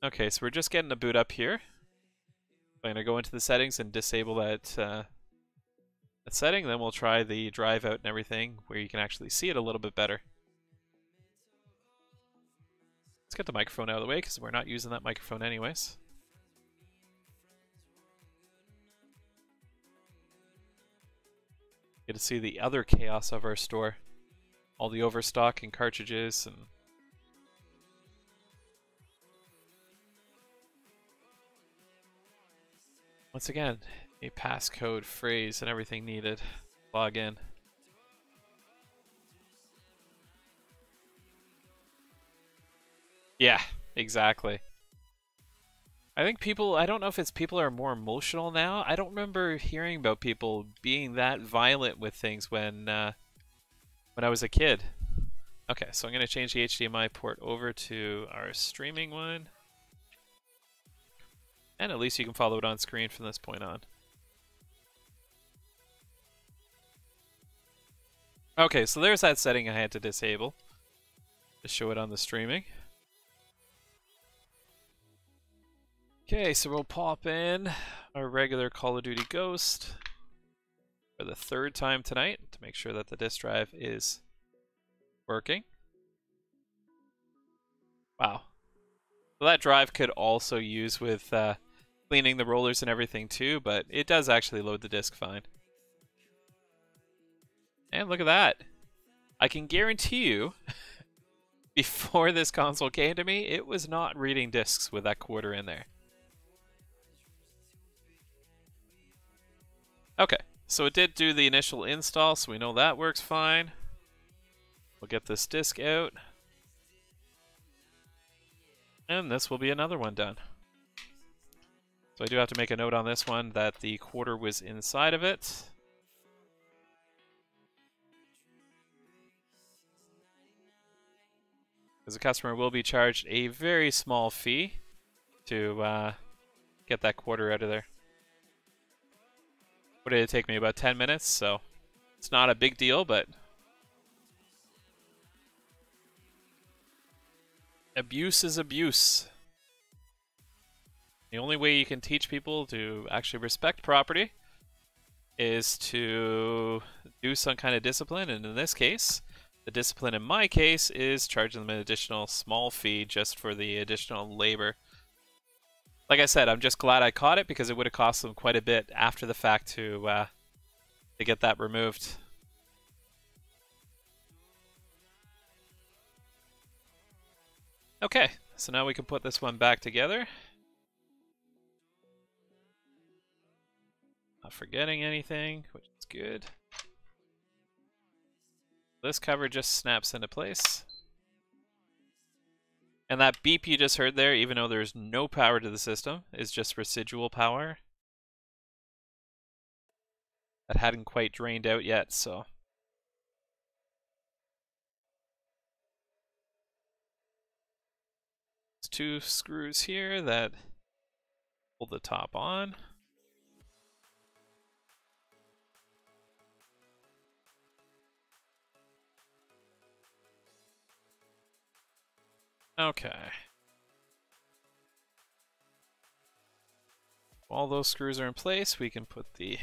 Okay, so we're just getting a boot up here. I'm going to go into the settings and disable that, that setting, then we'll try the drive out and everything, where you can actually see it a little bit better. Let's get the microphone out of the way, because we're not using that microphone anyways. Get to see the other chaos of our store. All the overstock and cartridges and... Once again, a passcode, phrase, and everything needed. Log in. Yeah, exactly. I think people, I don't know if it's people are more emotional now. I don't remember hearing about people being that violent with things when I was a kid. Okay, so I'm going to change the HDMI port over to our streaming one. And at least you can follow it on screen from this point on. Okay, so there's that setting I had to disable to show it on the streaming. Okay, so we'll pop in our regular Call of Duty Ghost for the third time tonight to make sure that the disk drive is working. Wow. So that drive could also use with cleaning the rollers and everything too, but it does actually load the disk fine. And look at that. I can guarantee you, before this console came to me, it was not reading discs with that quarter in there. Okay, so it did do the initial install, so we know that works fine. We'll get this disk out. And this will be another one done. So I do have to make a note on this one that the quarter was inside of it. Because the customer will be charged a very small fee to get that quarter out of there. What did it take me? About 10 minutes, so it's not a big deal, but abuse is abuse. The only way you can teach people to actually respect property is to do some kind of discipline, and in this case, the discipline in my case is charging them an additional small fee just for the additional labor. Like I said, I'm just glad I caught it because it would have cost them quite a bit after the fact to get that removed. Okay, so now we can put this one back together. Not forgetting anything, which is good. This cover just snaps into place. And that beep you just heard there, even though there's no power to the system, is just residual power. That hadn't quite drained out yet, so. There's 2 screws here that hold the top on. Okay. While those screws are in place, we can put the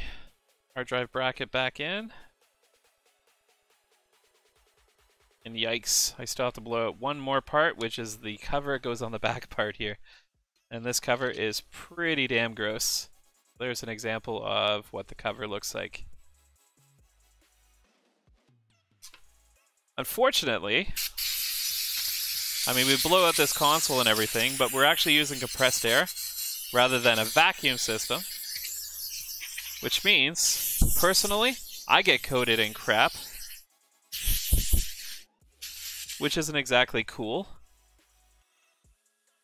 hard drive bracket back in. And yikes, I still have to blow out one more part, which is the cover. It goes on the back part here. And this cover is pretty damn gross. There's an example of what the cover looks like. Unfortunately, I mean, we blow out this console and everything, but we're actually using compressed air rather than a vacuum system. Which means, personally, I get coated in crap. Which isn't exactly cool.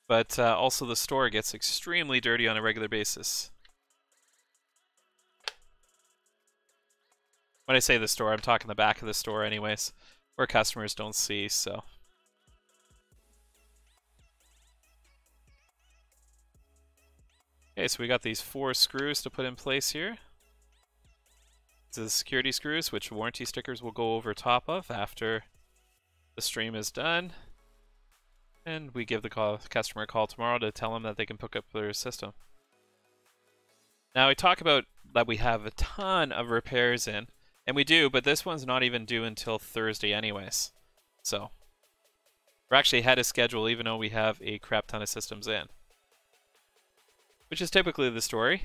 But also the store gets extremely dirty on a regular basis. When I say the store, I'm talking the back of the store anyways, where customers don't see, so. Okay, so we got these 4 screws to put in place here. These are the security screws, which warranty stickers will go over top of after the stream is done. And we give the customer a call tomorrow to tell them that they can hook up their system. Now we talk about that we have a ton of repairs in, and we do, but this one's not even due until Thursday anyways. So we're actually ahead of schedule even though we have a crap ton of systems in. Which is typically the story.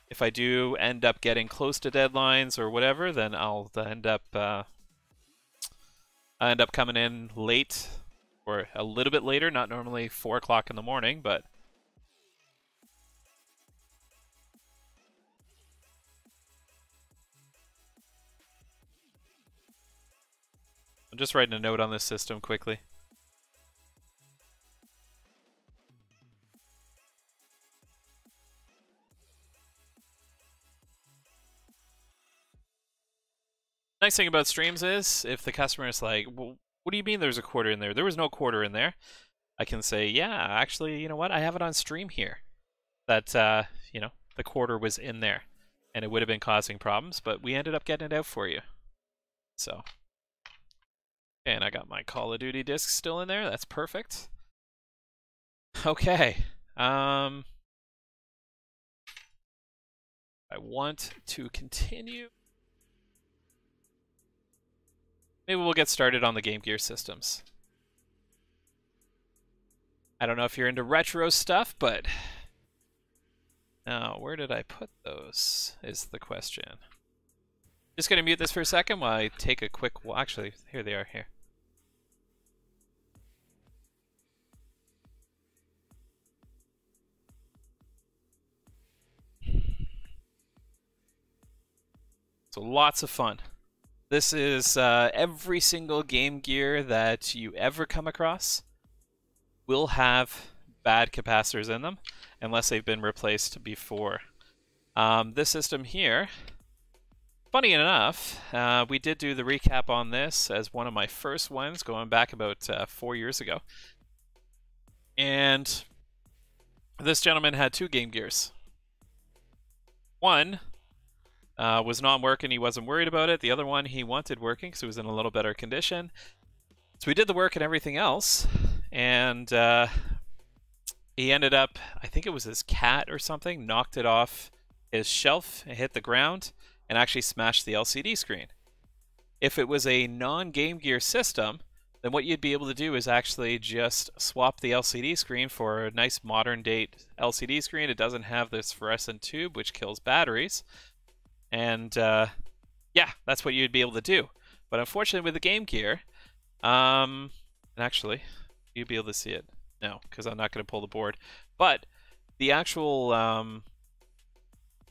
If I do end up getting close to deadlines or whatever, then I'll end up coming in late, or a little bit later, not normally 4 o'clock in the morning, but I'm just writing a note on this system quickly. Nice thing about streams is, if the customer is like, well, what do you mean there's a quarter in there? There was no quarter in there. I can say, yeah, actually, you know what? I have it on stream here. That, you know, the quarter was in there. And it would have been causing problems, but we ended up getting it out for you. So. And I got my Call of Duty disc still in there. That's perfect. Okay. I want to continue. Maybe we'll get started on the Game Gear systems. I don't know if you're into retro stuff, but now where did I put those is the question. Just gonna mute this for a second while I take a quick. Well, actually, here they are here. So lots of fun. This is every single Game Gear that you ever come across will have bad capacitors in them unless they've been replaced before. This system here, funny enough, we did do the recap on this as one of my first ones going back about 4 years ago. And this gentleman had 2 Game Gears. One was not working, he wasn't worried about it. The other one he wanted working because it was in a little better condition. So we did the work and everything else, and he ended up, I think it was his cat or something, knocked it off his shelf, it hit the ground, and actually smashed the LCD screen. If it was a non-Game Gear system, then what you'd be able to do is actually just swap the LCD screen for a nice modern date LCD screen. It doesn't have this fluorescent tube which kills batteries. And yeah, that's what you'd be able to do. But unfortunately with the Game Gear, and actually, you'd be able to see it. No, because I'm not going to pull the board. But the actual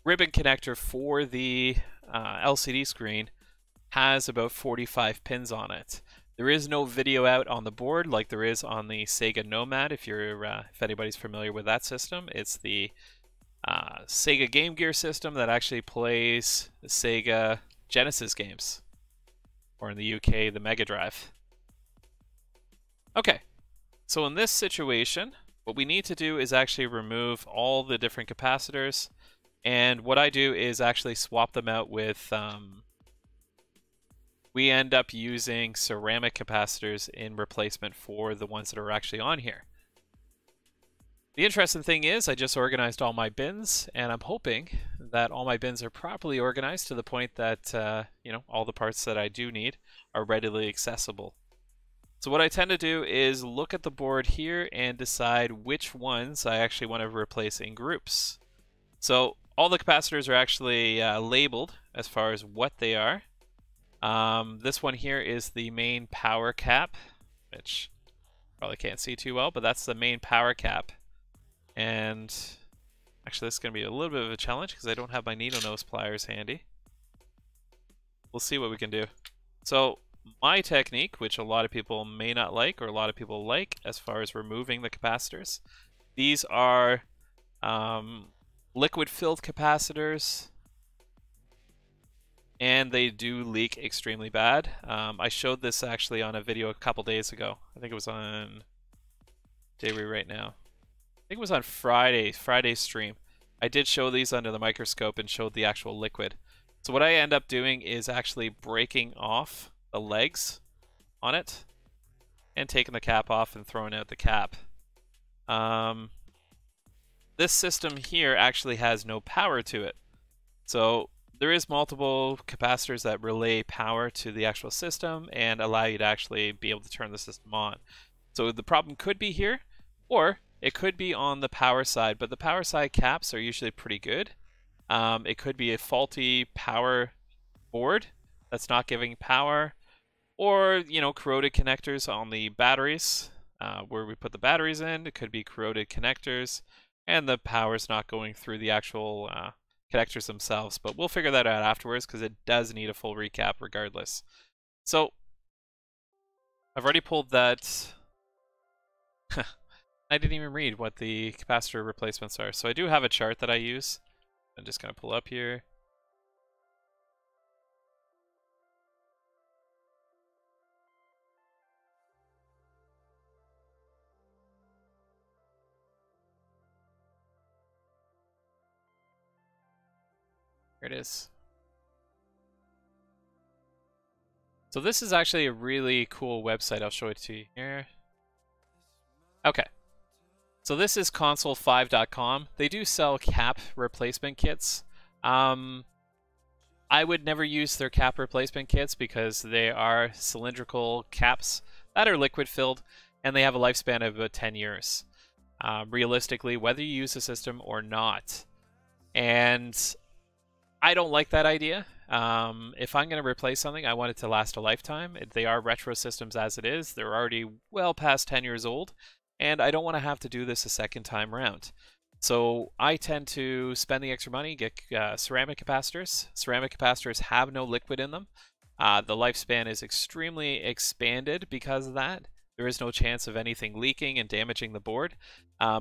ribbon connector for the LCD screen has about 45 pins on it. There is no video out on the board like there is on the Sega Nomad. If anybody's familiar with that system, it's the Sega Game Gear system that actually plays the Sega Genesis games, or in the UK, the Mega Drive. Okay, so in this situation, What we need to do is actually remove all the different capacitors, and what I do is actually swap them out with, we end up using ceramic capacitors in replacement for the ones that are actually on here. The interesting thing is I just organized all my bins, and I'm hoping that all my bins are properly organized to the point that, you know, all the parts that I do need are readily accessible. So what I tend to do is look at the board here and decide which ones I actually want to replace in groups. So all the capacitors are actually labeled as far as what they are. This one here is the main power cap, which probably can't see too well, but that's the main power cap. And actually this is going to be a little bit of a challenge because I don't have my needle nose pliers handy. We'll see what we can do. So my technique, which a lot of people may not like or a lot of people like as far as removing the capacitors, these are liquid-filled capacitors, and they do leak extremely bad. I showed this actually on a video a couple days ago. I think it was on day we're right now. I think it was on Friday's stream. I did show these under the microscope and showed the actual liquid. So what I end up doing is actually breaking off the legs on it and taking the cap off and throwing out the cap. This system here actually has no power to it. So there is multiple capacitors that relay power to the actual system and allow you to actually be able to turn the system on. So the problem could be here, or it could be on the power side, but the power side caps are usually pretty good. It could be a faulty power board that's not giving power, or, you know, corroded connectors on the batteries where we put the batteries in. It could be corroded connectors, and the power's not going through the actual connectors themselves. But we'll figure that out afterwards because it does need a full recap regardless. So I've already pulled that. I didn't even read what the capacitor replacements are. So I do have a chart that I use. I'm just going to pull up here. Here it is. So this is actually a really cool website. I'll show it to you here. Okay. So this is console5.com. They do sell cap replacement kits. I would never use their cap replacement kits because they are cylindrical caps that are liquid filled, and they have a lifespan of about 10 years. Realistically, whether you use the system or not. And I don't like that idea. If I'm going to replace something, I want it to last a lifetime. They are retro systems as it is. They're already well past 10 years old, and I don't want to have to do this a second time round. So I tend to spend the extra money, get ceramic capacitors. Ceramic capacitors have no liquid in them. The lifespan is extremely expanded because of that. There is no chance of anything leaking and damaging the board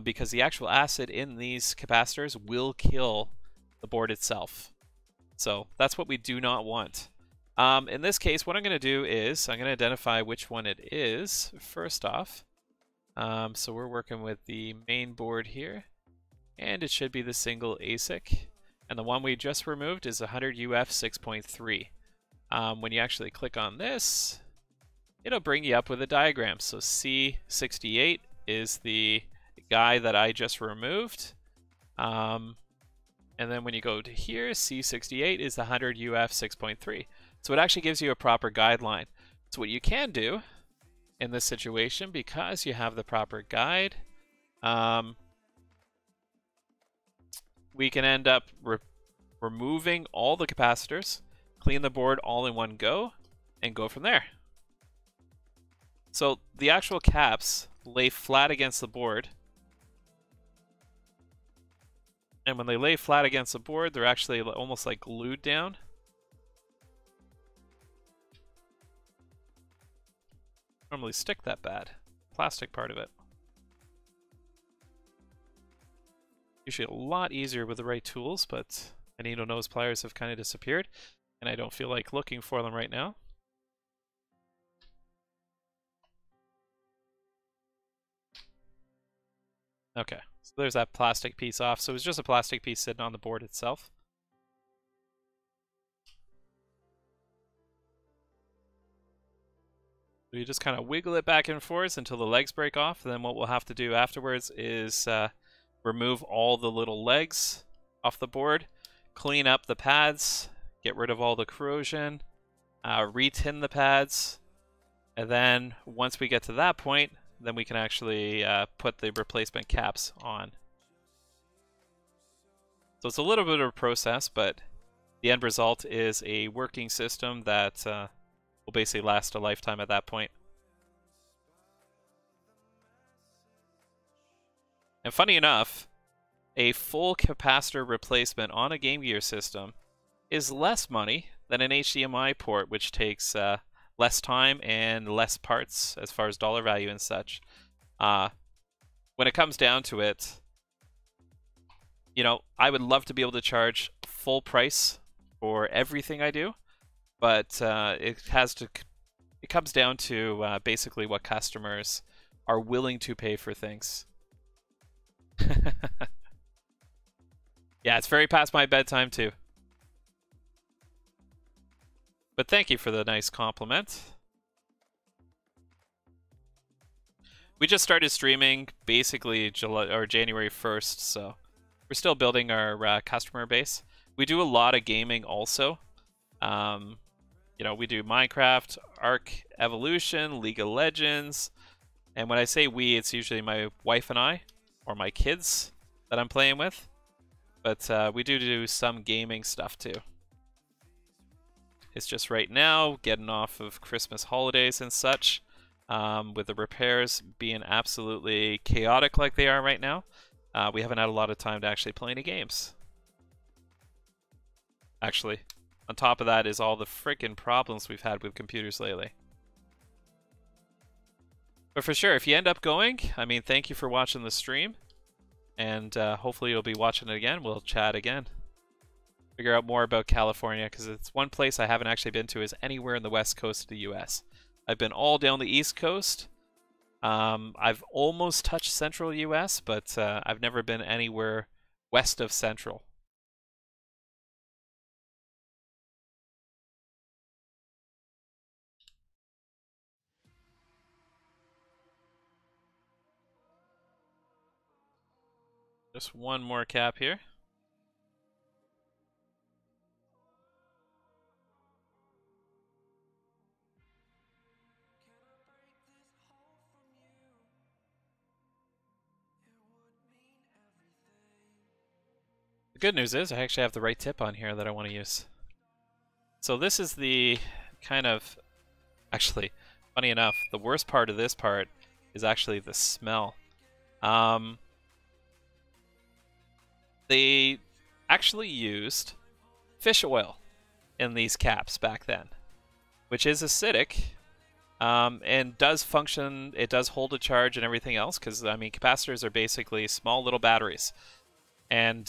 because the actual acid in these capacitors will kill the board itself. So that's what we do not want. In this case, what I'm going to do is I'm going to identify which one it is first off. So we're working with the main board here, and it should be the single ASIC. And the one we just removed is 100UF 6.3. When you actually click on this, it'll bring you up with a diagram. So C68 is the guy that I just removed. And then when you go to here, C68 is the 100UF 6.3. So it actually gives you a proper guideline. So what you can do in this situation, because you have the proper guide, we can end up removing all the capacitors, clean the board all in one go, and go from there. So the actual caps lay flat against the board. And when they lay flat against the board, they're actually almost like glued down. Normally stick that bad. Plastic part of it. Usually a lot easier with the right tools, but my needle nose pliers have kind of disappeared, and I don't feel like looking for them right now. Okay, so there's that plastic piece off. So it was just a plastic piece sitting on the board itself. So you just kind of wiggle it back and forth until the legs break off. And then what we'll have to do afterwards is remove all the little legs off the board, clean up the pads, get rid of all the corrosion, re-tin the pads, and then once we get to that point, then we can actually put the replacement caps on. So it's a little bit of a process, but the end result is a working system that will basically last a lifetime at that point. And funny enough, a full capacitor replacement on a Game Gear system is less money than an HDMI port, which takes less time and less parts as far as dollar value and such. When it comes down to it, you know, I would love to be able to charge full price for everything I do, but it comes down to basically what customers are willing to pay for things. Yeah, it's very past my bedtime too. But thank you for the nice compliment. We just started streaming basically January 1st, so we're still building our customer base. We do a lot of gaming also. You know, we do Minecraft, Ark Evolution, League of Legends, and when I say we, it's usually my wife and I, or my kids that I'm playing with. But we do some gaming stuff too. It's just right now, getting off of Christmas holidays and such, with the repairs being absolutely chaotic like they are right now, we haven't had a lot of time to actually play any games. Actually, on top of that is all the freaking problems we've had with computers lately. But for sure, if you end up going, I mean, thank you for watching the stream. And hopefully you'll be watching it again. We'll chat again. Figure out more about California, because it's one place I haven't actually been to is anywhere in the west coast of the US. I've been all down the east coast. I've almost touched central US, but I've never been anywhere west of central. Just one more cap here. The good news is I actually have the right tip on here that I want to use. So this is the kind of, actually, funny enough, the worst part of this part is actually the smell. They actually used fish oil in these caps back then, which is acidic, and does function. It does hold a charge and everything else, because I mean, capacitors are basically small little batteries, and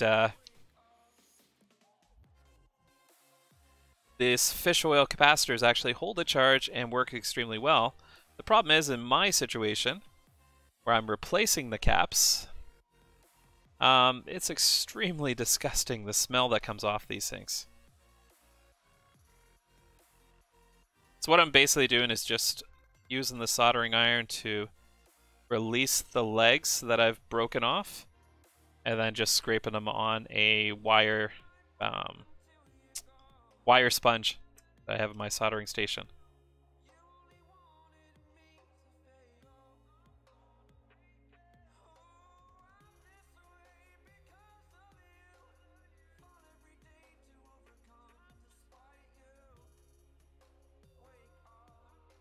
this fish oil capacitors actually hold a charge and work extremely well. The problem is, in my situation, where I'm replacing the caps, it's extremely disgusting, the smell that comes off these things. So what I'm basically doing is just using the soldering iron to release the legs that I've broken off, and then just scraping them on a wire sponge that I have in my soldering station.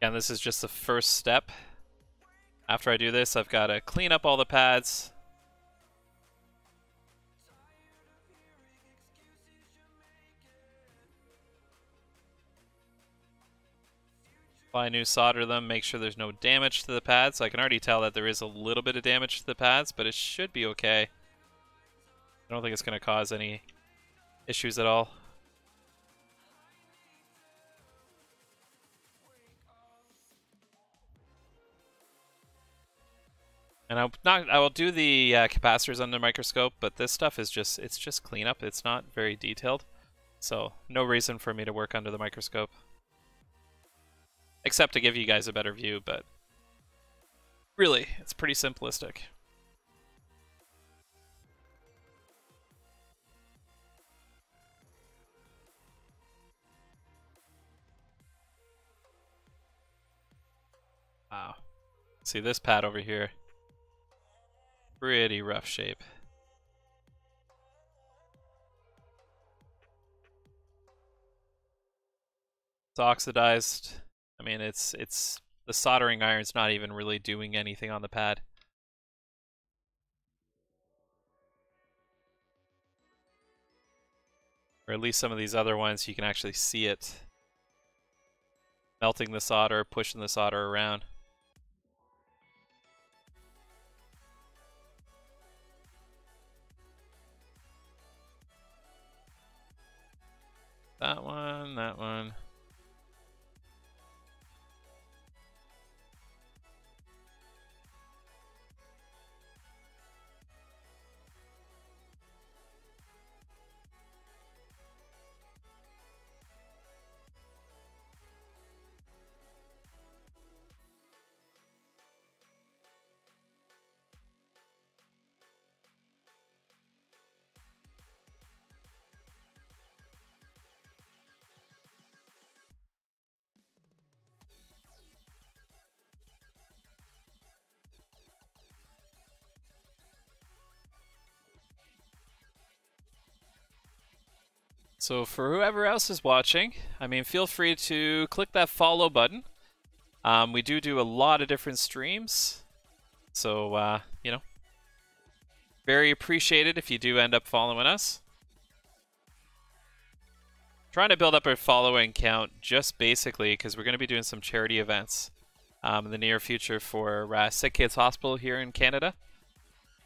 And this is just the first step. After I do this, I've got to clean up all the pads. Apply new solder them, make sure there's no damage to the pads. I can already tell that there is a little bit of damage to the pads, but it should be okay. I don't think it's going to cause any issues at all. And I will do the capacitors under the microscope, but this stuff is it's just cleanup. It's not very detailed, so no reason for me to work under the microscope, except to give you guys a better view. But really, it's pretty simplistic. Wow. See this pad over here? Pretty rough shape. It's oxidized. I mean, it's the soldering iron's not even really doing anything on the pad. Or at least some of these other ones, you can actually see it melting the solder, pushing the solder around. That one, that one. So for whoever else is watching, I mean, feel free to click that follow button. We do a lot of different streams, so you know, very appreciated if you do end up following us. Trying to build up our following count just basically because we're going to be doing some charity events in the near future for Sick Kids Hospital here in Canada.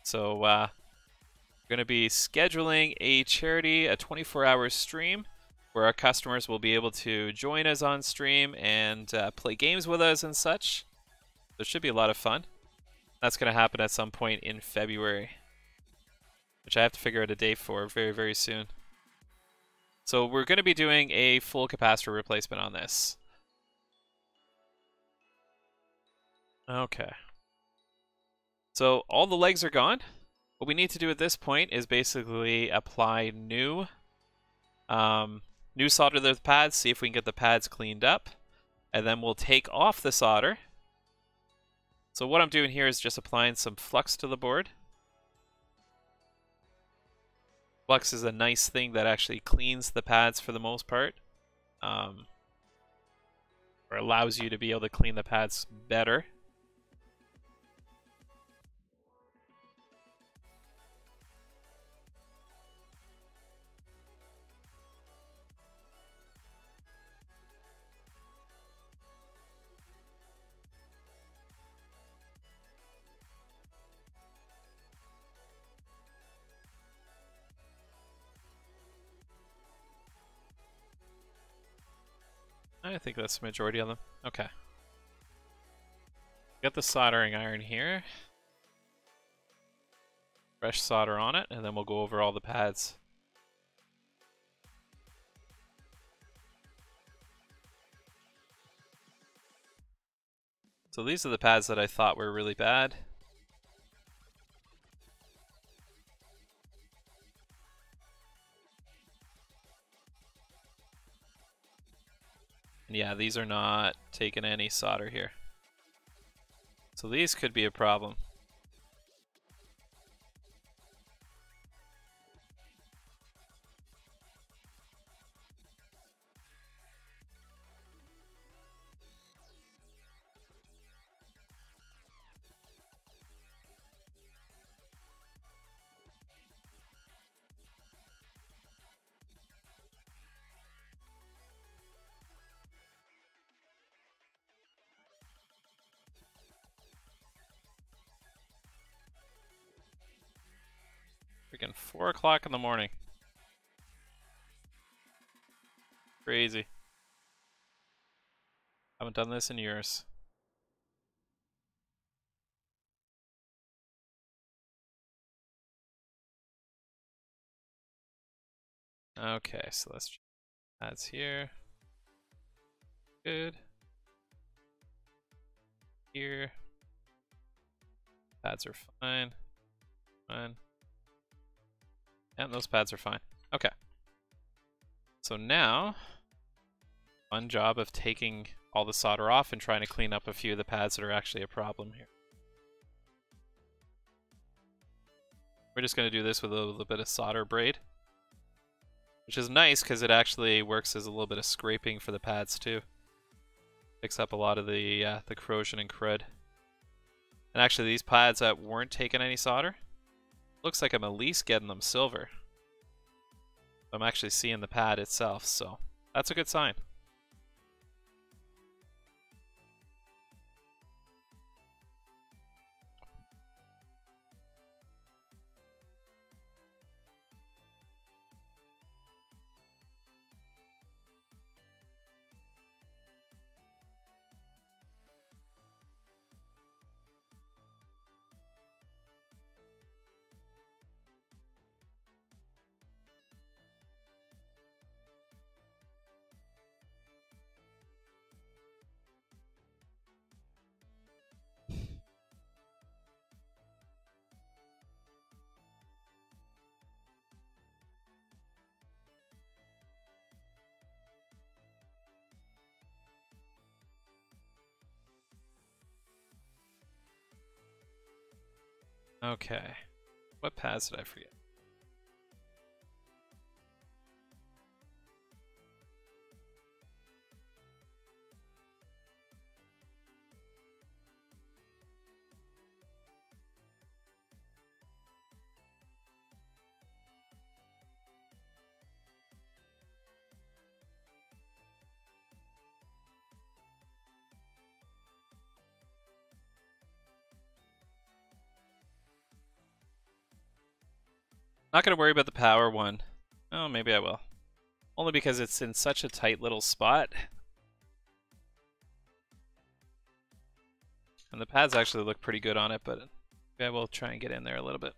So we're going to be scheduling a charity, a 24-hour stream where our customers will be able to join us on stream and play games with us and such. So it should be a lot of fun. That's going to happen at some point in February, which I have to figure out a date for very, very soon. So we're going to be doing a full capacitor replacement on this. Okay. So all the legs are gone. What we need to do at this point is basically apply new solder to the pads, see if we can get the pads cleaned up, and then we'll take off the solder. So what I'm doing here is just applying some flux to the board. Flux is a nice thing that actually cleans the pads for the most part, or allows you to be able to clean the pads better. I think that's the majority of them. Okay. Get the soldering iron here. Fresh solder on it, and then we'll go over all the pads. So these are the pads that I thought were really bad. And yeah, these are not taking any solder here. So these could be a problem. Freaking 4 o'clock in the morning. Crazy. Haven't done this in years. Okay, so let's check pads here. Good. Here. Pads are fine. Fine. And those pads are fine. Okay. So now, fun job of taking all the solder off and trying to clean up a few of the pads that are actually a problem here. We're just going to do this with a little bit of solder braid, which is nice because it actually works as a little bit of scraping for the pads too. Picks up a lot of the corrosion and crud. And actually these pads that weren't taking any solder, looks like I'm at least getting them silver. I'm actually seeing the pad itself, so that's a good sign. Okay. What pads did I forget? Not gonna worry about the power one. Oh, maybe I will. Only because it's in such a tight little spot. And the pads actually look pretty good on it, but maybe I will try and get in there a little bit.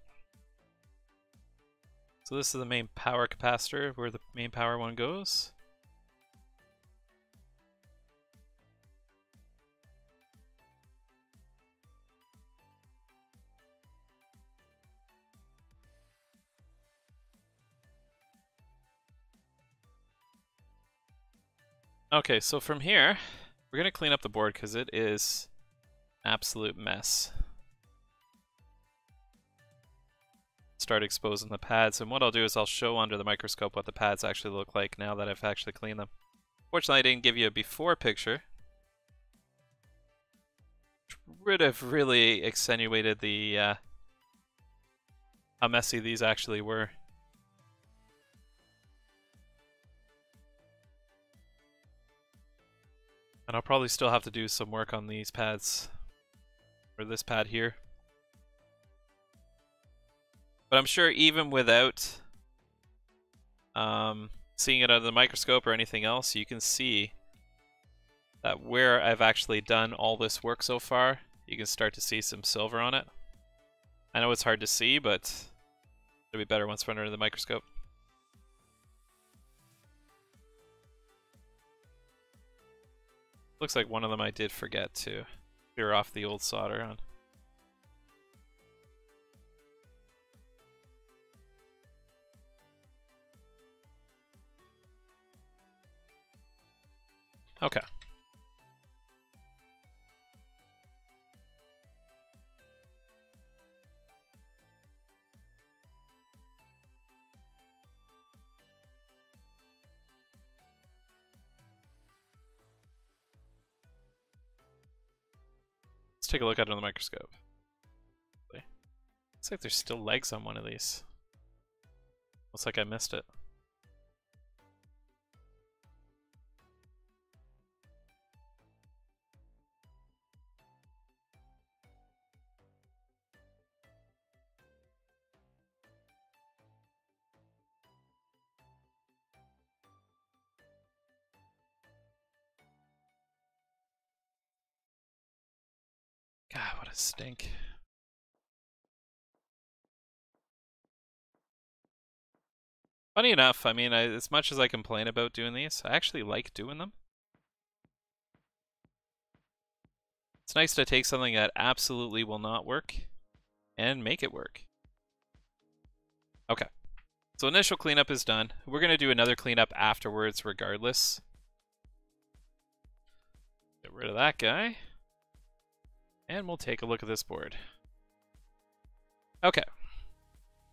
So this is the main power capacitor, where the main power one goes. Okay, so from here, we're gonna clean up the board because it is an absolute mess. Start exposing the pads, and what I'll do is I'll show under the microscope what the pads actually look like now that I've actually cleaned them. Fortunately, I didn't give you a before picture, which would have really accentuated the how messy these actually were. And I'll probably still have to do some work on these pads, or this pad here. But I'm sure even without seeing it under the microscope or anything else, you can see that where I've actually done all this work so far, you can start to see some silver on it. I know it's hard to see, but it'll be better once we're under the microscope. Looks like one of them I did forget to clear off the old solder on. Okay. Let's take a look at it on the microscope. Looks like there's still legs on one of these. Looks like I missed it. God, what a stink. Funny enough, I mean, as much as I complain about doing these, I actually like doing them. It's nice to take something that absolutely will not work and make it work. Okay, so initial cleanup is done. We're going to do another cleanup afterwards regardless. Get rid of that guy. And we'll take a look at this board. Okay,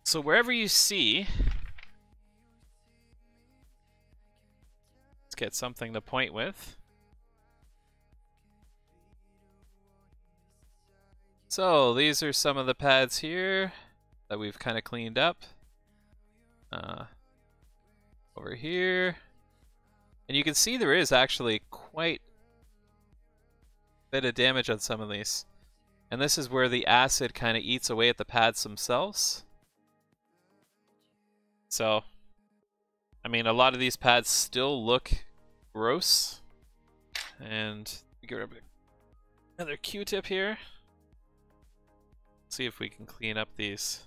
so wherever you see, let's get something to point with. So these are some of the pads here that we've kind of cleaned up. Over here. And you can see there is actually quite a bit of damage on some of these. And this is where the acid kind of eats away at the pads themselves. So, I mean, a lot of these pads still look gross. And get rid of another Q-tip here. See if we can clean up these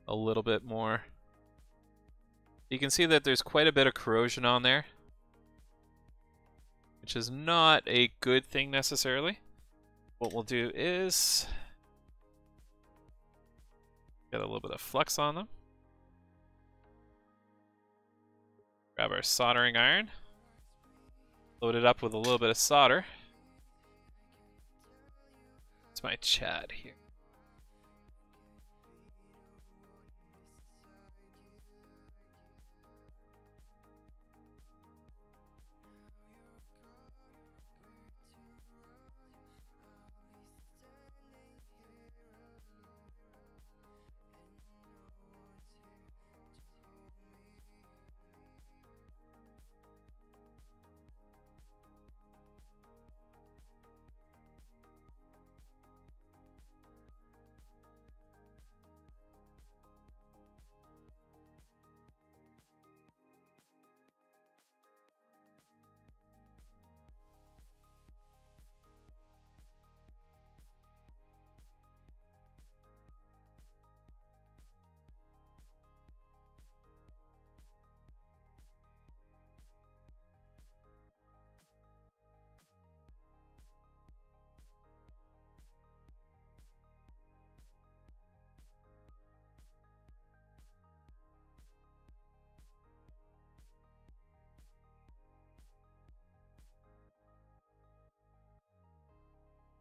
a little bit more. You can see that there's quite a bit of corrosion on there, which is not a good thing necessarily. What we'll do is get a little bit of flux on them. Grab our soldering iron, load it up with a little bit of solder. It's my chat here.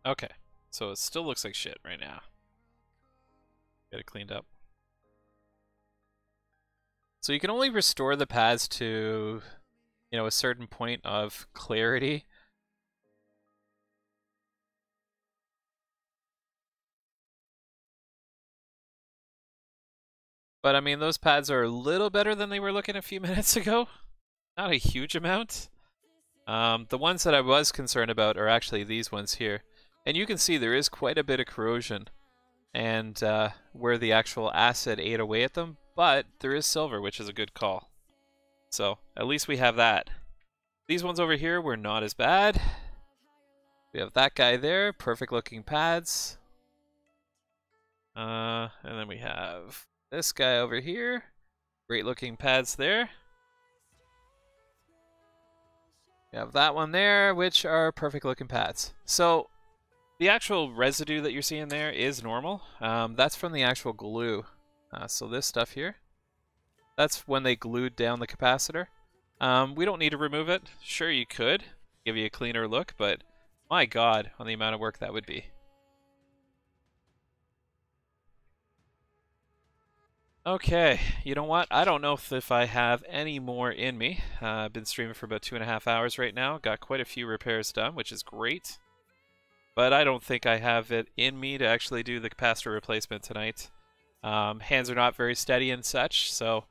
Okay, so it still looks like shit right now. Get it cleaned up. So you can only restore the pads to, you know, a certain point of clarity. But I mean, those pads are a little better than they were looking a few minutes ago. Not a huge amount. The ones that I was concerned about are actually these ones here. And you can see there is quite a bit of corrosion and where the actual acid ate away at them, but there is silver, which is a good call. So at least we have that. These ones over here were not as bad. We have that guy there, perfect looking pads. And then we have this guy over here, great looking pads there. We have that one there, which are perfect looking pads. So the actual residue that you're seeing there is normal. That's from the actual glue. So this stuff here, that's when they glued down the capacitor. We don't need to remove it. Sure, you could give you a cleaner look, but my God, on the amount of work that would be. Okay, you know what? I don't know if I have any more in me. I've been streaming for about 2.5 hours right now. Got quite a few repairs done, which is great. But I don't think I have it in me to actually do the capacitor replacement tonight. Hands are not very steady and such, so...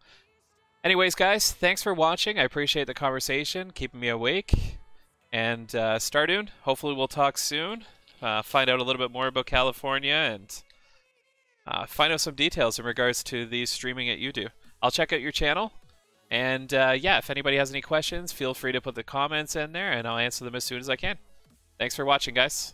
Anyways, guys, thanks for watching. I appreciate the conversation, keeping me awake. And Stardoon, hopefully we'll talk soon. Find out a little bit more about California and find out some details in regards to these streaming at UDO. I'll check out your channel. And yeah, if anybody has any questions, feel free to put the comments in there and I'll answer them as soon as I can. Thanks for watching, guys.